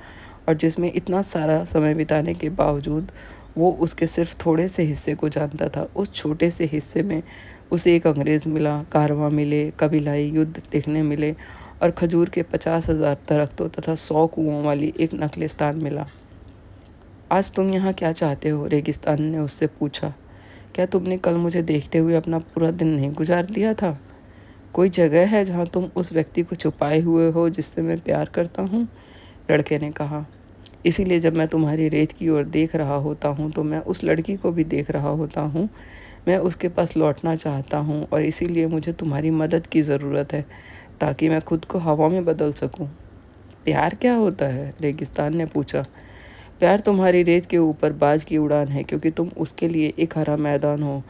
और जिसमें इतना सारा समय बिताने के बावजूद वो उसके सिर्फ थोड़े से हिस्से को जानता था। उस छोटे से हिस्से में उसे एक अंग्रेज़ मिला, कारवां मिले, कबीलाई युद्ध देखने मिले और खजूर के 50,000 दरख्तों तथा 100 कुओं वाली एक नखलिस्तान मिला। आज तुम यहाँ क्या चाहते हो? रेगिस्तान ने उससे पूछा। क्या तुमने कल मुझे देखते हुए अपना पूरा दिन नहीं गुजार दिया था? कोई जगह है जहाँ तुम उस व्यक्ति को छुपाए हुए हो जिससे मैं प्यार करता हूँ? लड़के ने कहा। इसीलिए जब मैं तुम्हारी रेत की ओर देख रहा होता हूँ तो मैं उस लड़की को भी देख रहा होता हूँ। मैं उसके पास लौटना चाहता हूँ और इसीलिए मुझे तुम्हारी मदद की ज़रूरत है ताकि मैं खुद को हवा में बदल सकूँ। प्यार क्या होता है? रेगिस्तान ने पूछा। प्यार तुम्हारी रेत के ऊपर बाज की उड़ान है, क्योंकि तुम उसके लिए एक हरा मैदान हो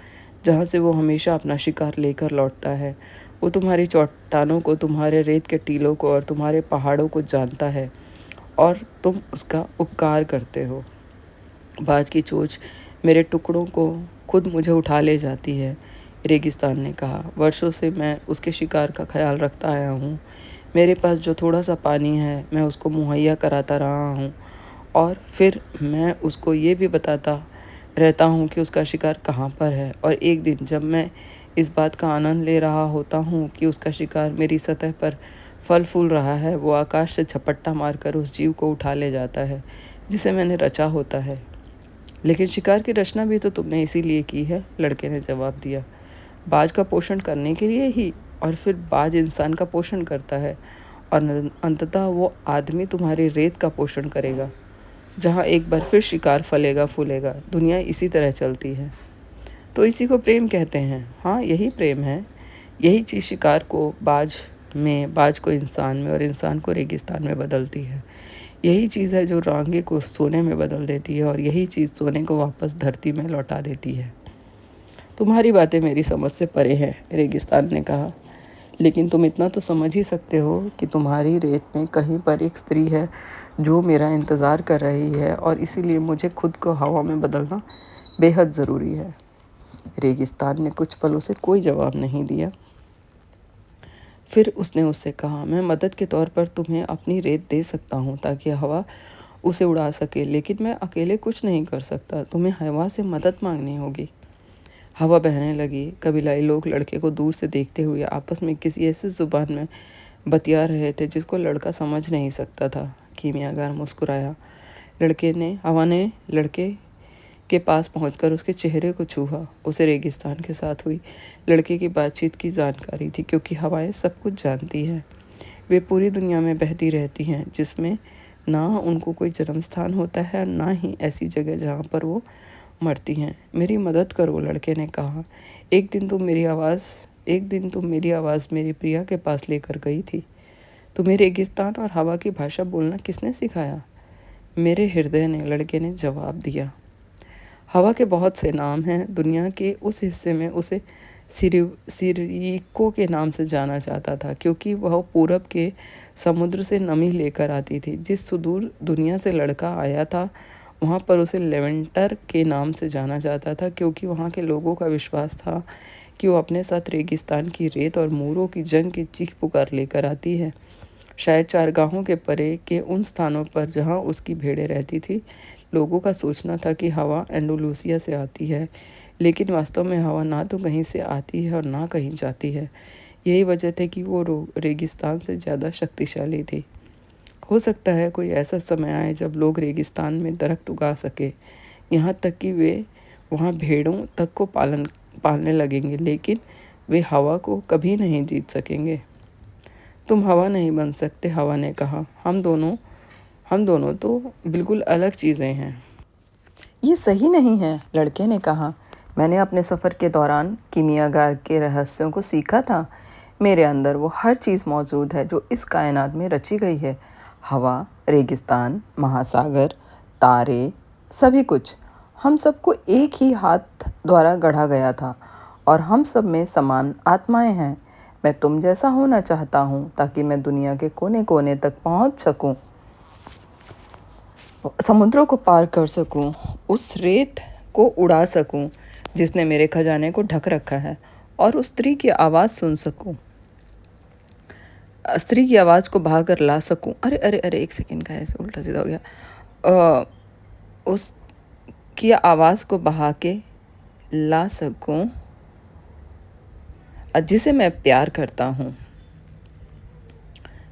जहाँ से वो हमेशा अपना शिकार लेकर लौटता है। वो तुम्हारी चट्टानों को, तुम्हारे रेत के टीलों को और तुम्हारे पहाड़ों को जानता है और तुम उसका उपकार करते हो। बाज की चोंच मेरे टुकड़ों को खुद मुझे उठा ले जाती है, रेगिस्तान ने कहा। वर्षों से मैं उसके शिकार का ख्याल रखता आया हूँ। मेरे पास जो थोड़ा सा पानी है मैं उसको मुहैया कराता रहा हूँ और फिर मैं उसको ये भी बताता रहता हूँ कि उसका शिकार कहाँ पर है। और एक दिन जब मैं इस बात का आनंद ले रहा होता हूँ कि उसका शिकार मेरी सतह पर फल फूल रहा है वो आकाश से झपट्टा मारकर उस जीव को उठा ले जाता है जिसे मैंने रचा होता है। लेकिन शिकार की रचना भी तो तुमने इसीलिए की है, लड़के ने जवाब दिया। बाज का पोषण करने के लिए ही, और फिर बाज इंसान का पोषण करता है और अंततः वो आदमी तुम्हारी रेत का पोषण करेगा, जहाँ एक बार फिर शिकार फलेगा फूलेगा। दुनिया इसी तरह चलती है। तो इसी को प्रेम कहते हैं। हाँ, यही प्रेम है। यही चीज़ शिकार को बाज में, बाज को इंसान में और इंसान को रेगिस्तान में बदलती है। यही चीज़ है जो रांगे को सोने में बदल देती है और यही चीज़ सोने को वापस धरती में लौटा देती है। तुम्हारी बातें मेरी समझ से परे हैं, रेगिस्तान ने कहा, लेकिन तुम इतना तो समझ ही सकते हो कि तुम्हारी रेत में कहीं पर एक स्त्री है जो मेरा इंतज़ार कर रही है और इसीलिए मुझे खुद को हवा में बदलना बेहद ज़रूरी है। रेगिस्तान ने कुछ पलों से कोई जवाब नहीं दिया। फिर उसने उससे कहा, मैं मदद के तौर पर तुम्हें अपनी रेत दे सकता हूँ ताकि हवा उसे उड़ा सके, लेकिन मैं अकेले कुछ नहीं कर सकता। तुम्हें हवा से मदद मांगनी होगी। हवा बहने लगी। कबीलाई लोग लड़के को दूर से देखते हुए आपस में किसी ऐसी जुबान में बतिया रहे थे जिसको लड़का समझ नहीं सकता था। कीमियागार मुस्कुराया। हवा ने लड़के के पास पहुंचकर उसके चेहरे को छूहा। उसे रेगिस्तान के साथ हुई लड़के की बातचीत की जानकारी थी, क्योंकि हवाएं सब कुछ जानती हैं। वे पूरी दुनिया में बहती रहती हैं, जिसमें ना उनको कोई जन्म स्थान होता है, ना ही ऐसी जगह जहाँ पर वो मरती हैं। मेरी मदद करो, लड़के ने कहा। एक दिन तुम मेरी आवाज़ मेरी प्रिया के पास लेकर गई थी। तुम्हें रेगिस्तान और हवा की भाषा बोलना किसने सिखाया? मेरे हृदय ने, लड़के ने जवाब दिया। हवा के बहुत से नाम हैं। दुनिया के उस हिस्से में उसे सिरिको के नाम से जाना जाता था, क्योंकि वह पूरब के समुद्र से नमी लेकर आती थी। जिस सुदूर दुनिया से लड़का आया था वहाँ पर उसे लेवेंटर के नाम से जाना जाता था, क्योंकि वहाँ के लोगों का विश्वास था कि वो अपने साथ रेगिस्तान की रेत और मूरों की जंग की चीख पुकार लेकर आती है। शायद चारगाहों के परे के उन स्थानों पर जहाँ उसकी भेड़ें रहती थी, लोगों का सोचना था कि हवा एंडोलूसिया से आती है, लेकिन वास्तव में हवा ना तो कहीं से आती है और ना कहीं जाती है। यही वजह थी कि वो रेगिस्तान से ज़्यादा शक्तिशाली थी। हो सकता है कोई ऐसा समय आए जब लोग रेगिस्तान में दरख्त उगा सके, यहाँ तक कि वे वहाँ भेड़ों तक को पालने लगेंगे, लेकिन वे हवा को कभी नहीं जीत सकेंगे। तुम हवा नहीं बन सकते, हवा ने कहा। हम दोनों तो बिल्कुल अलग चीज़ें हैं। ये सही नहीं है, लड़के ने कहा। मैंने अपने सफ़र के दौरान कीमियागार के रहस्यों को सीखा था। मेरे अंदर वो हर चीज़ मौजूद है जो इस कायनात में रची गई है। हवा, रेगिस्तान, महासागर, तारे, सभी कुछ। हम सबको एक ही हाथ द्वारा गढ़ा गया था और हम सब में समान आत्माएं हैं। मैं तुम जैसा होना चाहता हूँ ताकि मैं दुनिया के कोने कोने तक पहुँच सकूँ, समुद्रों को पार कर सकूं, उस रेत को उड़ा सकूं जिसने मेरे खजाने को ढक रखा है, और उस स्त्री की आवाज़ सुन सकूं, स्त्री की आवाज़ को बहाकर ला सकूं। अरे अरे अरे, एक सेकंड का ऐसे उल्टा सीधा हो गया। उस की आवाज़ को बहा के ला सकूं जिसे मैं प्यार करता हूँ।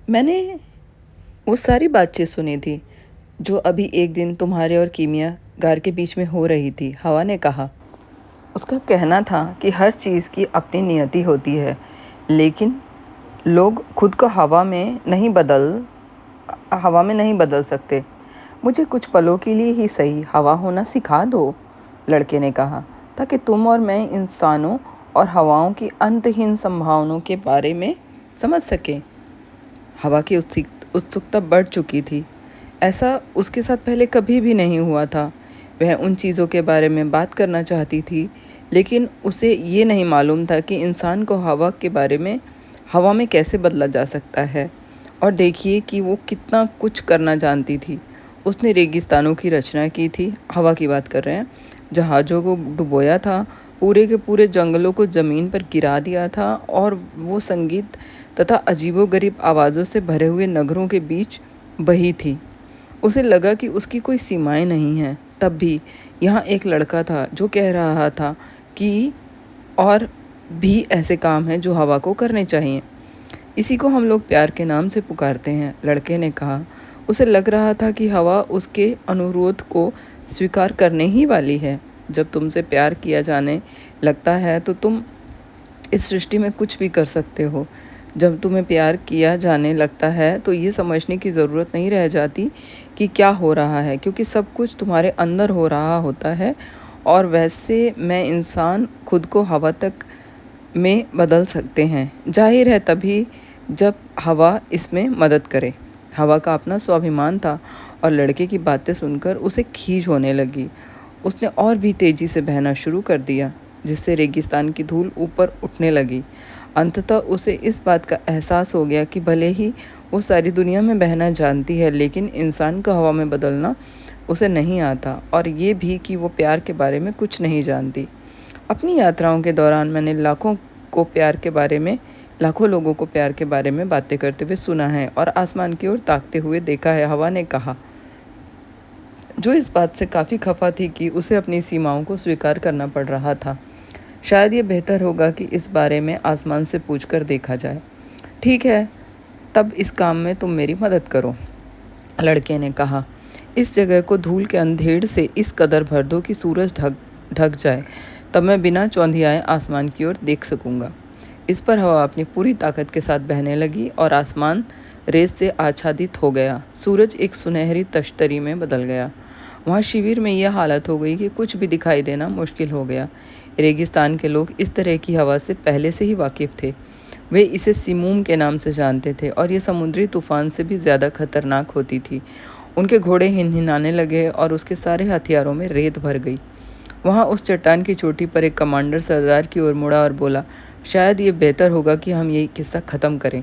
मैंने वो सारी बातचीत सुनी थी जो अभी एक दिन तुम्हारे और कीमियागार के बीच में हो रही थी, हवा ने कहा। उसका कहना था कि हर चीज़ की अपनी नियति होती है, लेकिन लोग खुद को हवा में नहीं बदल सकते। मुझे कुछ पलों के लिए ही सही हवा होना सिखा दो, लड़के ने कहा, ताकि तुम और मैं इंसानों और हवाओं की अंतहीन संभावनाओं के बारे में समझ सकें। हवा की उत्सुकता बढ़ चुकी थी। ऐसा उसके साथ पहले कभी भी नहीं हुआ था। वह उन चीज़ों के बारे में बात करना चाहती थी, लेकिन उसे ये नहीं मालूम था कि इंसान को हवा में कैसे बदला जा सकता है। और देखिए कि वो कितना कुछ करना जानती थी। उसने रेगिस्तानों की रचना की थी, हवा की बात कर रहे हैं, जहाज़ों को डुबोया था, पूरे के पूरे जंगलों को ज़मीन पर गिरा दिया था, और वो संगीत तथा अजीबोगरीब आवाज़ों से भरे हुए नगरों के बीच बही थी। उसे लगा कि उसकी कोई सीमाएं नहीं हैं। तब भी यहाँ एक लड़का था जो कह रहा था कि और भी ऐसे काम हैं जो हवा को करने चाहिए। इसी को हम लोग प्यार के नाम से पुकारते हैं, लड़के ने कहा। उसे लग रहा था कि हवा उसके अनुरोध को स्वीकार करने ही वाली है। जब तुमसे प्यार किया जाने लगता है तो तुम इस सृष्टि में कुछ भी कर सकते हो। जब तुम्हें प्यार किया जाने लगता है तो ये समझने की ज़रूरत नहीं रह जाती कि क्या हो रहा है, क्योंकि सब कुछ तुम्हारे अंदर हो रहा होता है। और वैसे मैं इंसान खुद को हवा तक में बदल सकते हैं, जाहिर है तभी जब हवा इसमें मदद करे। हवा का अपना स्वाभिमान था और लड़के की बातें सुनकर उसे खींच होने लगी। उसने और भी तेज़ी से बहना शुरू कर दिया, जिससे रेगिस्तान की धूल ऊपर उठने लगी। अंततः उसे इस बात का एहसास हो गया कि भले ही वो सारी दुनिया में बहना जानती है, लेकिन इंसान को हवा में बदलना उसे नहीं आता, और ये भी कि वो प्यार के बारे में कुछ नहीं जानती। अपनी यात्राओं के दौरान मैंने लाखों लोगों को प्यार के बारे में बातें करते हुए सुना है और आसमान की ओर ताकते हुए देखा है, हवा ने कहा, जो इस बात से काफ़ी खफा थी कि उसे अपनी सीमाओं को स्वीकार करना पड़ रहा था। शायद ये बेहतर होगा कि इस बारे में आसमान से पूछकर देखा जाए। ठीक है, तब इस काम में तुम मेरी मदद करो, लड़के ने कहा। इस जगह को धूल के अंधेर से इस कदर भर दो कि सूरज ढक ढक जाए, तब मैं बिना चौंधियाए आसमान की ओर देख सकूंगा। इस पर हवा अपनी पूरी ताकत के साथ बहने लगी और आसमान रेत से आच्छादित हो गया। सूरज एक सुनहरी तश्तरी में बदल गया। वहाँ शिविर में यह हालत हो गई कि कुछ भी दिखाई देना मुश्किल हो गया। रेगिस्तान के लोग इस तरह की हवा से पहले से ही वाकिफ़ थे। वे इसे सिमूम के नाम से जानते थे और ये समुद्री तूफान से भी ज़्यादा खतरनाक होती थी। उनके घोड़े हिनहिनाने लगे और उसके सारे हथियारों में रेत भर गई। वहाँ उस चट्टान की चोटी पर एक कमांडर सरदार की ओर मुड़ा और बोला, शायद ये बेहतर होगा कि हम ये किस्सा ख़त्म करें।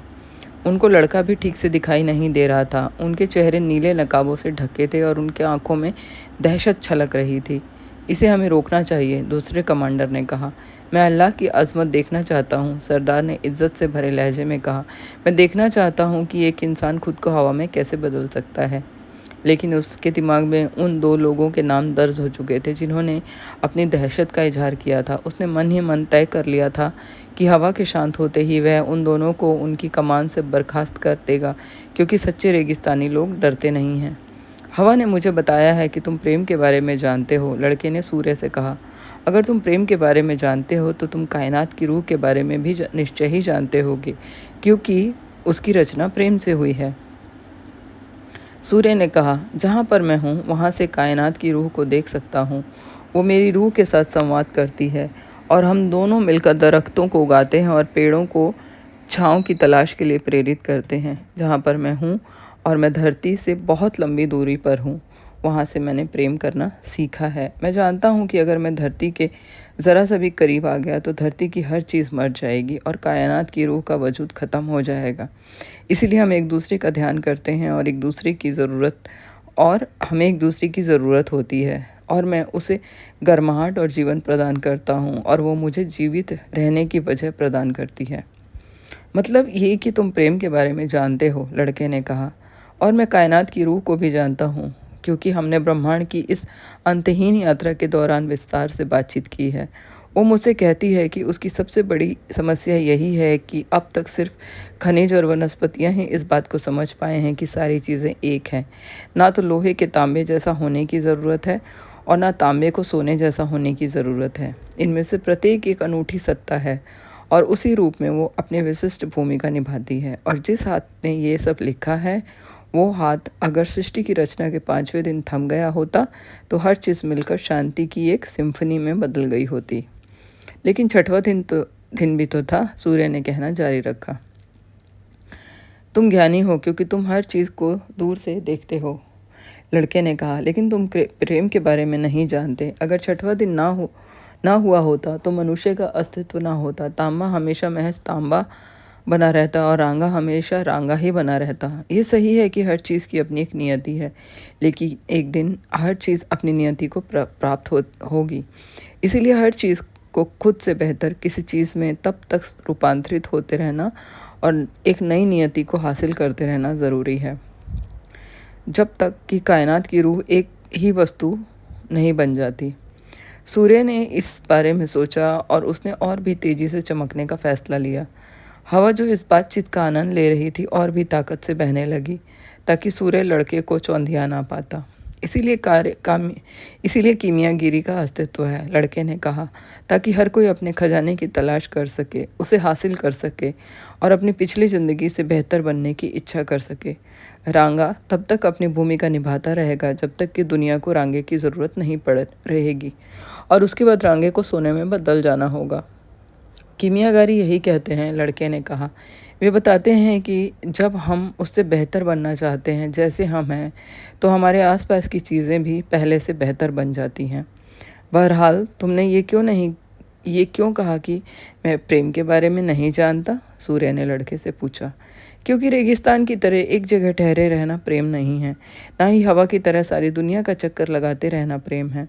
उनको लड़का भी ठीक से दिखाई नहीं दे रहा था। उनके चेहरे नीले नकाबों से ढके थे और उनके आंखों में दहशत छलक रही थी। इसे हमें रोकना चाहिए, दूसरे कमांडर ने कहा। मैं अल्लाह की अज़मत देखना चाहता हूँ, सरदार ने इज्जत से भरे लहजे में कहा। मैं देखना चाहता हूँ कि एक इंसान खुद को हवा में कैसे बदल सकता है। लेकिन उसके दिमाग में उन दो लोगों के नाम दर्ज हो चुके थे जिन्होंने अपनी दहशत का इजहार किया था। उसने मन ही मन तय कर लिया था कि हवा के शांत होते ही वह उन दोनों को उनकी कमान से बर्खास्त कर देगा, क्योंकि सच्चे रेगिस्तानी लोग डरते नहीं हैं। हवा ने मुझे बताया है कि तुम प्रेम के बारे में जानते हो, लड़के ने सूर्य से कहा। अगर तुम प्रेम के बारे में जानते हो तो तुम कायनात की रूह के बारे में भी निश्चय ही जानते होगे, क्योंकि उसकी रचना प्रेम से हुई है। सूर्य ने कहा, जहाँ पर मैं हूँ वहाँ से कायनात की रूह को देख सकता हूँ। वो मेरी रूह के साथ संवाद करती है और हम दोनों मिलकर दरख्तों को उगाते हैं और पेड़ों को छाँव की तलाश के लिए प्रेरित करते हैं। जहाँ पर मैं हूँ और मैं धरती से बहुत लंबी दूरी पर हूँ, वहाँ से मैंने प्रेम करना सीखा है। मैं जानता हूँ कि अगर मैं धरती के ज़रा सा भी करीब आ गया तो धरती की हर चीज़ मर जाएगी और कायनात की रूह का वजूद ख़त्म हो जाएगा। इसीलिए हम एक दूसरे का ध्यान करते हैं और हमें एक दूसरे की ज़रूरत होती है, और मैं उसे गर्माहट और जीवन प्रदान करता हूँ और वो मुझे जीवित रहने की वजह प्रदान करती है। मतलब ये कि तुम प्रेम के बारे में जानते हो, लड़के ने कहा, और मैं कायनात की रूह को भी जानता हूँ, क्योंकि हमने ब्रह्मांड की इस अंतहीन यात्रा के दौरान विस्तार से बातचीत की है। वो मुझसे कहती है कि उसकी सबसे बड़ी समस्या यही है कि अब तक सिर्फ खनिज और वनस्पतियाँ ही इस बात को समझ पाए हैं कि सारी चीज़ें एक हैं। ना तो लोहे के तांबे जैसा होने की ज़रूरत है और ना तांबे को सोने जैसा होने की ज़रूरत है। इनमें से प्रत्येक एक अनूठी सत्ता है और उसी रूप में वो अपनी विशिष्ट भूमिका निभाती है। और जिस हाथ ने ये सब लिखा है, वो हाथ अगर सृष्टि की रचना के 5वें दिन थम गया होता तो हर चीज़ मिलकर शांति की एक सिम्फनी में बदल गई होती। लेकिन छठवां दिन भी तो था, सूर्य ने कहना जारी रखा। तुम ज्ञानी हो क्योंकि तुम हर चीज़ को दूर से देखते हो, लड़के ने कहा। लेकिन तुम प्रेम के बारे में नहीं जानते। अगर छठवां दिन ना हुआ होता तो मनुष्य का अस्तित्व ना होता। तांबा हमेशा महज तांबा बना रहता और रांगा हमेशा रांगा ही बना रहता। ये सही है कि हर चीज़ की अपनी एक नियति है, लेकिन एक दिन हर चीज़ अपनी नियति को प्राप्त होगी। इसीलिए हर चीज़ को खुद से बेहतर किसी चीज़ में तब तक रूपांतरित होते रहना और एक नई नियति को हासिल करते रहना ज़रूरी है, जब तक कि कायनात की रूह एक ही वस्तु नहीं बन जाती। सूर्य ने इस बारे में सोचा और उसने और भी तेज़ी से चमकने का फ़ैसला लिया। हवा जो इस बातचीत का आनंद ले रही थी और भी ताकत से बहने लगी, ताकि सूर्य लड़के को चौंधिया ना पाता। इसीलिए कीमियागिरी का अस्तित्व है, लड़के ने कहा, ताकि हर कोई अपने खजाने की तलाश कर सके, उसे हासिल कर सके और अपनी पिछली ज़िंदगी से बेहतर बनने की इच्छा कर सके। रांगा तब तक अपनी भूमिका निभाता रहेगा जब तक कि दुनिया को रांगे की ज़रूरत नहीं पड़ रहेगी, और उसके बाद रांगे को सोने में बदल जाना होगा। कीमियागारी यही कहते हैं, लड़के ने कहा। वे बताते हैं कि जब हम उससे बेहतर बनना चाहते हैं जैसे हम हैं, तो हमारे आसपास की चीज़ें भी पहले से बेहतर बन जाती हैं। बहरहाल तुमने ये क्यों कहा कि मैं प्रेम के बारे में नहीं जानता? सूर्य ने लड़के से पूछा। क्योंकि रेगिस्तान की तरह एक जगह ठहरे रहना प्रेम नहीं है, ना ही हवा की तरह सारी दुनिया का चक्कर लगाते रहना प्रेम है।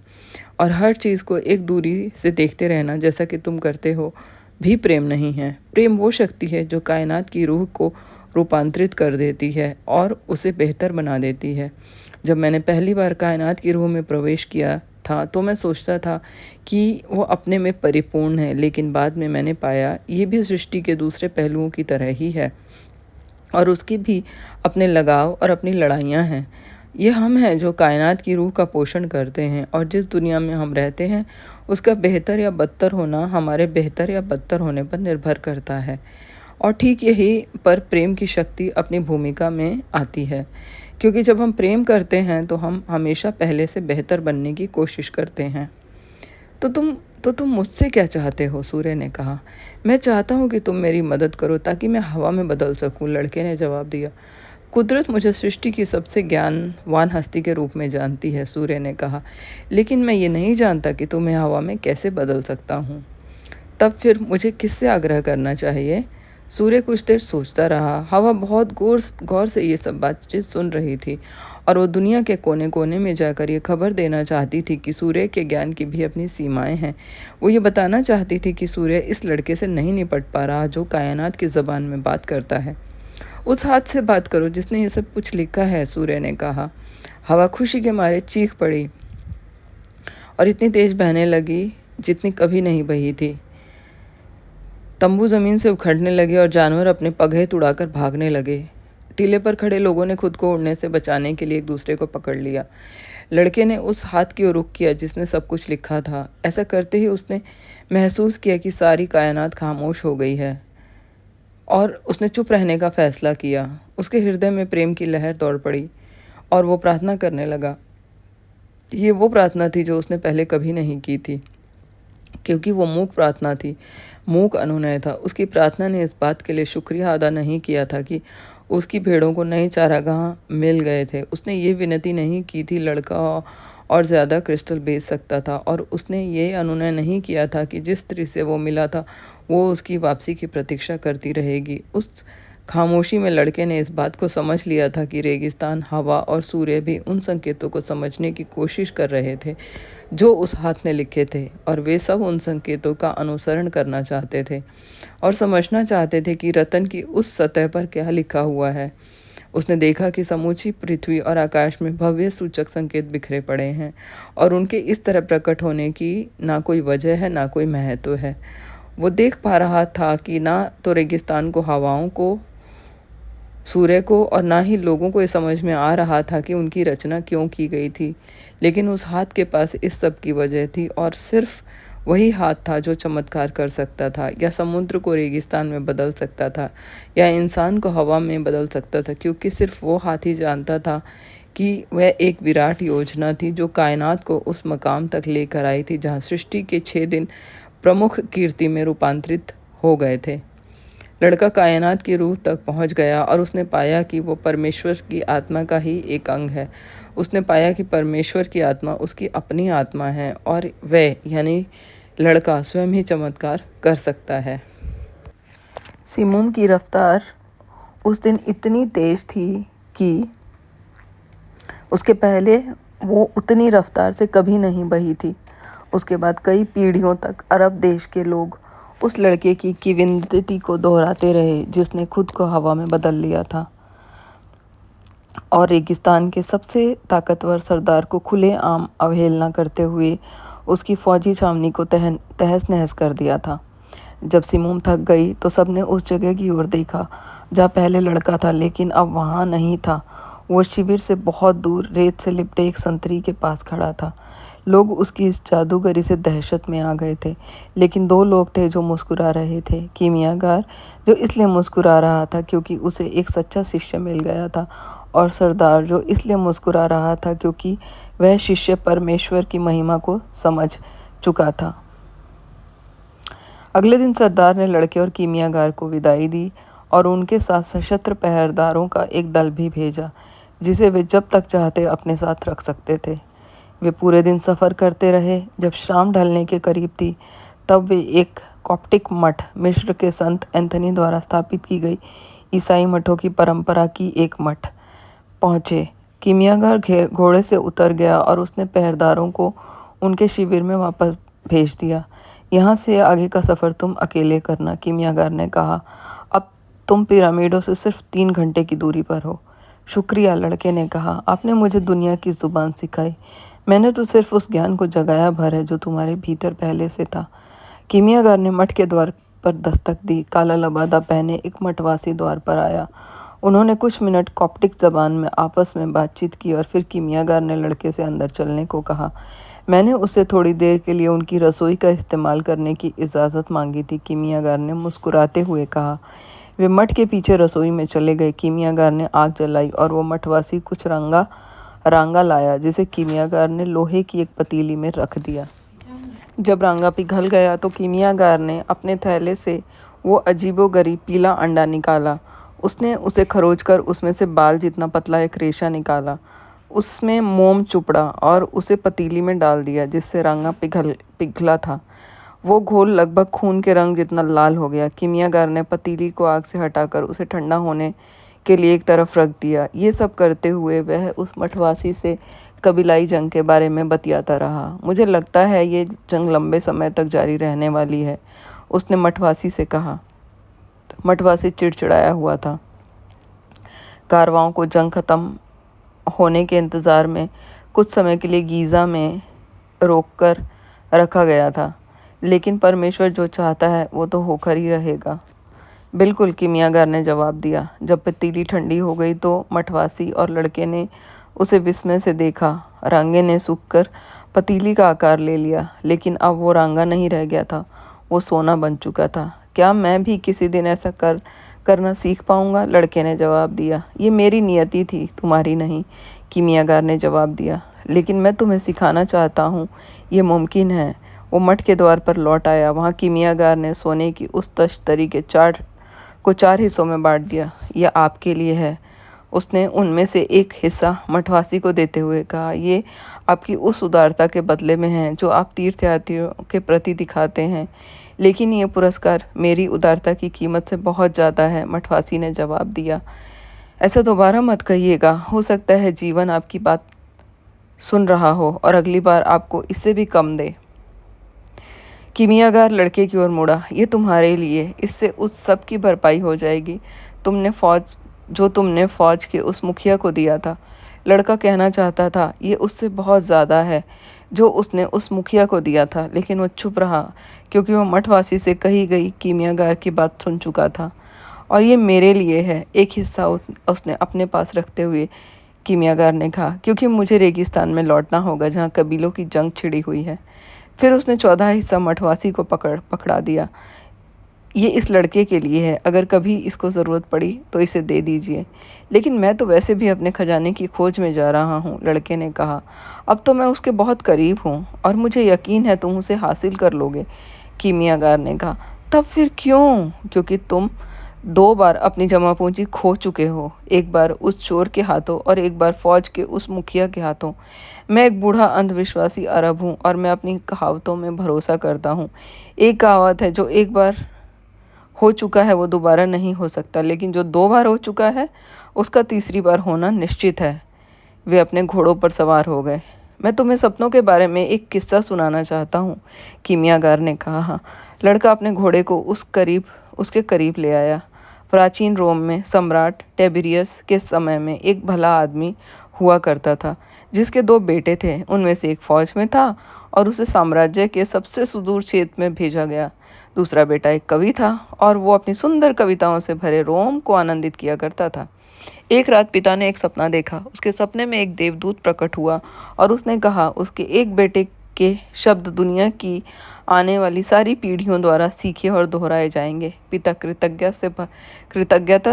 और हर चीज़ को एक दूरी से देखते रहना जैसा कि तुम करते हो भी प्रेम नहीं है। प्रेम वो शक्ति है जो कायनात की रूह को रूपांतरित कर देती है और उसे बेहतर बना देती है। जब मैंने पहली बार कायनात की रूह में प्रवेश किया था तो मैं सोचता था कि वो अपने में परिपूर्ण है, लेकिन बाद में मैंने पाया ये भी सृष्टि के दूसरे पहलुओं की तरह ही है, और उसकी भी अपने लगाव और अपनी लड़ाइयाँ हैं। ये हम हैं जो कायनात की रूह का पोषण करते हैं, और जिस दुनिया में हम रहते हैं उसका बेहतर या बदतर होना हमारे बेहतर या बदतर होने पर निर्भर करता है। और ठीक यही पर प्रेम की शक्ति अपनी भूमिका में आती है, क्योंकि जब हम प्रेम करते हैं तो हम हमेशा पहले से बेहतर बनने की कोशिश करते हैं। तो तुम मुझसे क्या चाहते हो? सूर्य ने कहा। मैं चाहता हूँ कि तुम मेरी मदद करो ताकि मैं हवा में बदल सकूं, लड़के ने जवाब दिया। कुदरत मुझे सृष्टि की सबसे ज्ञानवान हस्ती के रूप में जानती है, सूर्य ने कहा, लेकिन मैं ये नहीं जानता कि तुम्हें हवा में कैसे बदल सकता हूँ। तब फिर मुझे किससे आग्रह करना चाहिए? सूर्य कुछ देर सोचता रहा। हवा बहुत गौर से ये सब बातचीत सुन रही थी, और वो दुनिया के कोने कोने में जाकर ये खबर देना चाहती थी कि सूर्य के ज्ञान की भी अपनी सीमाएं हैं। वो ये बताना चाहती थी कि सूर्य इस लड़के से नहीं निपट पा रहा जो कायनात की ज़बान में बात करता है। उस हाथ से बात करो जिसने ये सब कुछ लिखा है, सूर्य ने कहा। हवा खुशी के मारे चीख पड़ी और इतनी तेज बहने लगी जितनी कभी नहीं बही थी। तंबू ज़मीन से उखड़ने लगे और जानवर अपने पगहेत उड़ाकर भागने लगे। टीले पर खड़े लोगों ने खुद को उड़ने से बचाने के लिए एक दूसरे को पकड़ लिया। लड़के ने उस हाथ की ओर रुख किया जिसने सब कुछ लिखा था। ऐसा करते ही उसने महसूस किया कि सारी कायनात खामोश हो गई है, और उसने चुप रहने का फैसला किया। उसके हृदय में प्रेम की लहर दौड़ पड़ी और वो प्रार्थना करने लगा। ये वो प्रार्थना थी जो उसने पहले कभी नहीं की थी, क्योंकि वो मूक प्रार्थना थी, मूक अनुनय था। उसकी प्रार्थना ने इस बात के लिए शुक्रिया अदा नहीं किया था कि उसकी भेड़ों को नए चारागाह मिल गए थे। उसने ये विनती नहीं की थी लड़का और ज़्यादा क्रिस्टल बेच सकता था, और उसने ये अनुनय नहीं किया था कि जिस स्त्री से वो मिला था वो उसकी वापसी की प्रतीक्षा करती रहेगी। उस खामोशी में लड़के ने इस बात को समझ लिया था कि रेगिस्तान, हवा और सूर्य भी उन संकेतों को समझने की कोशिश कर रहे थे जो उस हाथ ने लिखे थे, और वे सब उन संकेतों का अनुसरण करना चाहते थे और समझना चाहते थे कि रतन की उस सतह पर क्या लिखा हुआ है। उसने देखा कि समूची पृथ्वी और आकाश में भव्य सूचक संकेत बिखरे पड़े हैं, और उनके इस तरह प्रकट होने की ना कोई वजह है ना कोई महत्व है। वो देख पा रहा था कि ना तो रेगिस्तान को, हवाओं को, सूर्य को, और ना ही लोगों को ये समझ में आ रहा था कि उनकी रचना क्यों की गई थी, लेकिन उस हाथ के पास इस सब की वजह थी, और सिर्फ वही हाथ था जो चमत्कार कर सकता था, या समुद्र को रेगिस्तान में बदल सकता था, या इंसान को हवा में बदल सकता था, क्योंकि सिर्फ वो हाथ ही जानता था कि वह एक विराट योजना थी जो कायनात को उस मकाम तक लेकर आई थी जहाँ सृष्टि के 6 दिन प्रमुख कीर्ति में रूपांतरित हो गए थे। लड़का कायनात की रूह तक पहुंच गया और उसने पाया कि वो परमेश्वर की आत्मा का ही एक अंग है। उसने पाया कि परमेश्वर की आत्मा उसकी अपनी आत्मा है, और वह यानी लड़का स्वयं ही चमत्कार कर सकता है। सिमुम की रफ्तार उस दिन इतनी तेज थी कि उसके पहले वो उतनी रफ्तार से कभी नहीं बही थी। उसके बाद कई पीढ़ियों तक अरब देश के लोग उस लड़के की किंवदंती को दोहराते रहे जिसने खुद को हवा में बदल लिया था, और रेगिस्तान के सबसे ताकतवर सरदार को खुलेआम अवहेलना करते हुए उसकी फौजी छावनी को तहस नहस कर दिया था। जब सिमोन थक गई तो सबने उस जगह की ओर देखा जहाँ पहले लड़का था, लेकिन अब वहाँ नहीं था। वो शिविर से बहुत दूर रेत से लिपटे एक संतरी के पास खड़ा था। लोग उसकी इस जादूगरी से दहशत में आ गए थे, लेकिन दो लोग थे जो मुस्कुरा रहे थे। कीमियागार, जो इसलिए मुस्कुरा रहा था क्योंकि उसे एक सच्चा शिष्य मिल गया था, और सरदार, जो इसलिए मुस्कुरा रहा था क्योंकि वह शिष्य परमेश्वर की महिमा को समझ चुका था। अगले दिन सरदार ने लड़के और कीमियागार को विदाई दी और उनके साथ सशस्त्र पहरेदारों का एक दल भी भेजा, जिसे वे जब तक चाहते अपने साथ रख सकते थे। वे पूरे दिन सफ़र करते रहे। जब शाम ढलने के करीब थी, तब वे एक कॉप्टिक मठ, मिस्र के संत एंथनी द्वारा स्थापित की गई ईसाई मठों की परंपरा की एक मठ पहुँचे। कीमियागार घोड़े से उतर गया और उसने पहरेदारों को उनके शिविर में वापस भेज दिया। यहाँ से आगे का सफ़र तुम अकेले करना, कीमियागार ने कहा। अब तुम पिरामिडों से सिर्फ 3 घंटे की दूरी पर हो। शुक्रिया, लड़के ने कहा। आपने मुझे दुनिया की ज़ुबान सिखाई। मैंने तो सिर्फ उस ज्ञान को जगाया भर है जो तुम्हारे भीतर पहले से था। कीमियागार ने मठ के द्वार पर दस्तक दी। काला लबादा पहने एक मठवासी द्वार पर आया। उन्होंने कुछ मिनट कॉप्टिक ज़बान में आपस में बातचीत की और फिर कीमियागार ने लड़के से अंदर चलने को कहा। मैंने उससे थोड़ी देर के लिए उनकी रसोई का इस्तेमाल करने की इजाज़त मांगी थी, कीमियागार ने मुस्कुराते हुए कहा। वे मठ के पीछे रसोई में चले गए। कीमियागार ने आग जलाई और वो मठवासी कुछ रांगा लाया, जिसे कीमियागार ने लोहे की एक पतीली में रख दिया। जब रांगा पिघल गया तो कीमियागार ने अपने थैले से वो अजीबोगरीब पीला अंडा निकाला। उसने उसे खरोच कर उसमें से बाल जितना पतला एक रेशा निकाला, उसमें मोम चुपड़ा और उसे पतीली में डाल दिया जिससे रांगा पिघला था। वो घोल लगभग खून के रंग जितना लाल हो गया। कीमियागार ने पतीली को आग से हटाकर उसे ठंडा होने के लिए एक तरफ रख दिया। ये सब करते हुए वह उस मठवासी से कबीलाई जंग के बारे में बतियाता रहा। मुझे लगता है ये जंग लंबे समय तक जारी रहने वाली है, उसने मठवासी से कहा। मठवासी चिड़चिड़ाया हुआ था। कारवाओं को जंग खत्म होने के इंतज़ार में कुछ समय के लिए गीज़ा में रोककर रखा गया था, लेकिन परमेश्वर जो चाहता है वो तो होकर ही रहेगा। बिल्कुल, कीमियागार ने जवाब दिया। जब पतीली ठंडी हो गई तो मठवासी और लड़के ने उसे विस्मय से देखा। रांगे ने सूखकर पतीली का आकार ले लिया, लेकिन अब वो रांगा नहीं रह गया था, वो सोना बन चुका था। क्या मैं भी किसी दिन ऐसा करना सीख पाऊंगा? लड़के ने जवाब दिया। ये मेरी नियति थी, तुम्हारी नहीं, कीमियागार ने जवाब दिया। लेकिन मैं तुम्हें सिखाना चाहता हूँ, ये मुमकिन है। वो मठ के द्वार पर लौट आया। वहाँ कीमियागार ने सोने की उस तश्तरी के 4 हिस्सों में बांट दिया। यह आपके लिए है, उसने उनमें से एक हिस्सा मठवासी को देते हुए कहा। ये आपकी उस उदारता के बदले में है जो आप तीर्थयात्रियों के प्रति दिखाते हैं, लेकिन ये पुरस्कार मेरी उदारता की कीमत से बहुत ज़्यादा है, मठवासी ने जवाब दिया। ऐसा दोबारा मत कहिएगा। हो सकता है जीवन आपकी बात सुन रहा हो और अगली बार आपको इससे भी कम दे। कीमियागार लड़के की ओर मुड़ा। ये तुम्हारे लिए, इससे उस सब की भरपाई हो जाएगी तुमने फौज के उस मुखिया को दिया था। लड़का कहना चाहता था ये उससे बहुत ज़्यादा है जो उसने उस मुखिया को दिया था, लेकिन वो चुप रहा क्योंकि वह मठवासी से कही गई कीमियागार की बात सुन चुका था। और ये मेरे लिए है, एक हिस्सा उसने अपने पास रखते हुए कीमियागार ने कहा, क्योंकि मुझे रेगिस्तान में लौटना होगा जहाँ कबीलों की जंग छिड़ी हुई है। फिर उसने 14 हिस्सा मठवासी को पकड़ा दिया। ये इस लड़के के लिए है, अगर कभी इसको ज़रूरत पड़ी तो इसे दे दीजिए। लेकिन मैं तो वैसे भी अपने खजाने की खोज में जा रहा हूँ, लड़के ने कहा। अब तो मैं उसके बहुत करीब हूँ और मुझे यकीन है तुम उसे हासिल कर लोगे, कीमियागार ने कहा। तब फिर क्यों? क्योंकि तुम 2 बार अपनी जमा पूंजी खो चुके हो, एक बार उस चोर के हाथों और एक बार फौज के उस मुखिया के हाथों। मैं एक बूढ़ा अंधविश्वासी अरब हूँ और मैं अपनी कहावतों में भरोसा करता हूँ। एक कहावत है, जो एक बार हो चुका है वो दोबारा नहीं हो सकता, लेकिन जो 2 बार हो चुका है उसका तीसरी बार होना निश्चित है। वे अपने घोड़ों पर सवार हो गए। मैं तुम्हें सपनों के बारे में एक किस्सा सुनाना चाहता हूँ, कीमियागार ने कहा। लड़का अपने घोड़े को उसके करीब ले आया। प्राचीन रोम में सम्राट टेबेरियस के समय में एक भला आदमी हुआ करता था जिसके 2 बेटे थे। उनमें से एक फौज में था और उसे साम्राज्य के सबसे सुदूर क्षेत्र में भेजा गया। दूसरा बेटा एक कवि था और वो अपनी सुंदर कविताओं से भरे रोम को आनंदित किया करता था। एक रात पिता ने एक सपना देखा। उसके सपने में एक देवदूत प्रकट हुआ और उसने कहा उसके एक बेटे के शब्द दुनिया की आने वाली सारी पीढ़ियों द्वारा सीखे और दोहराए जाएंगे। पिता कृतज्ञता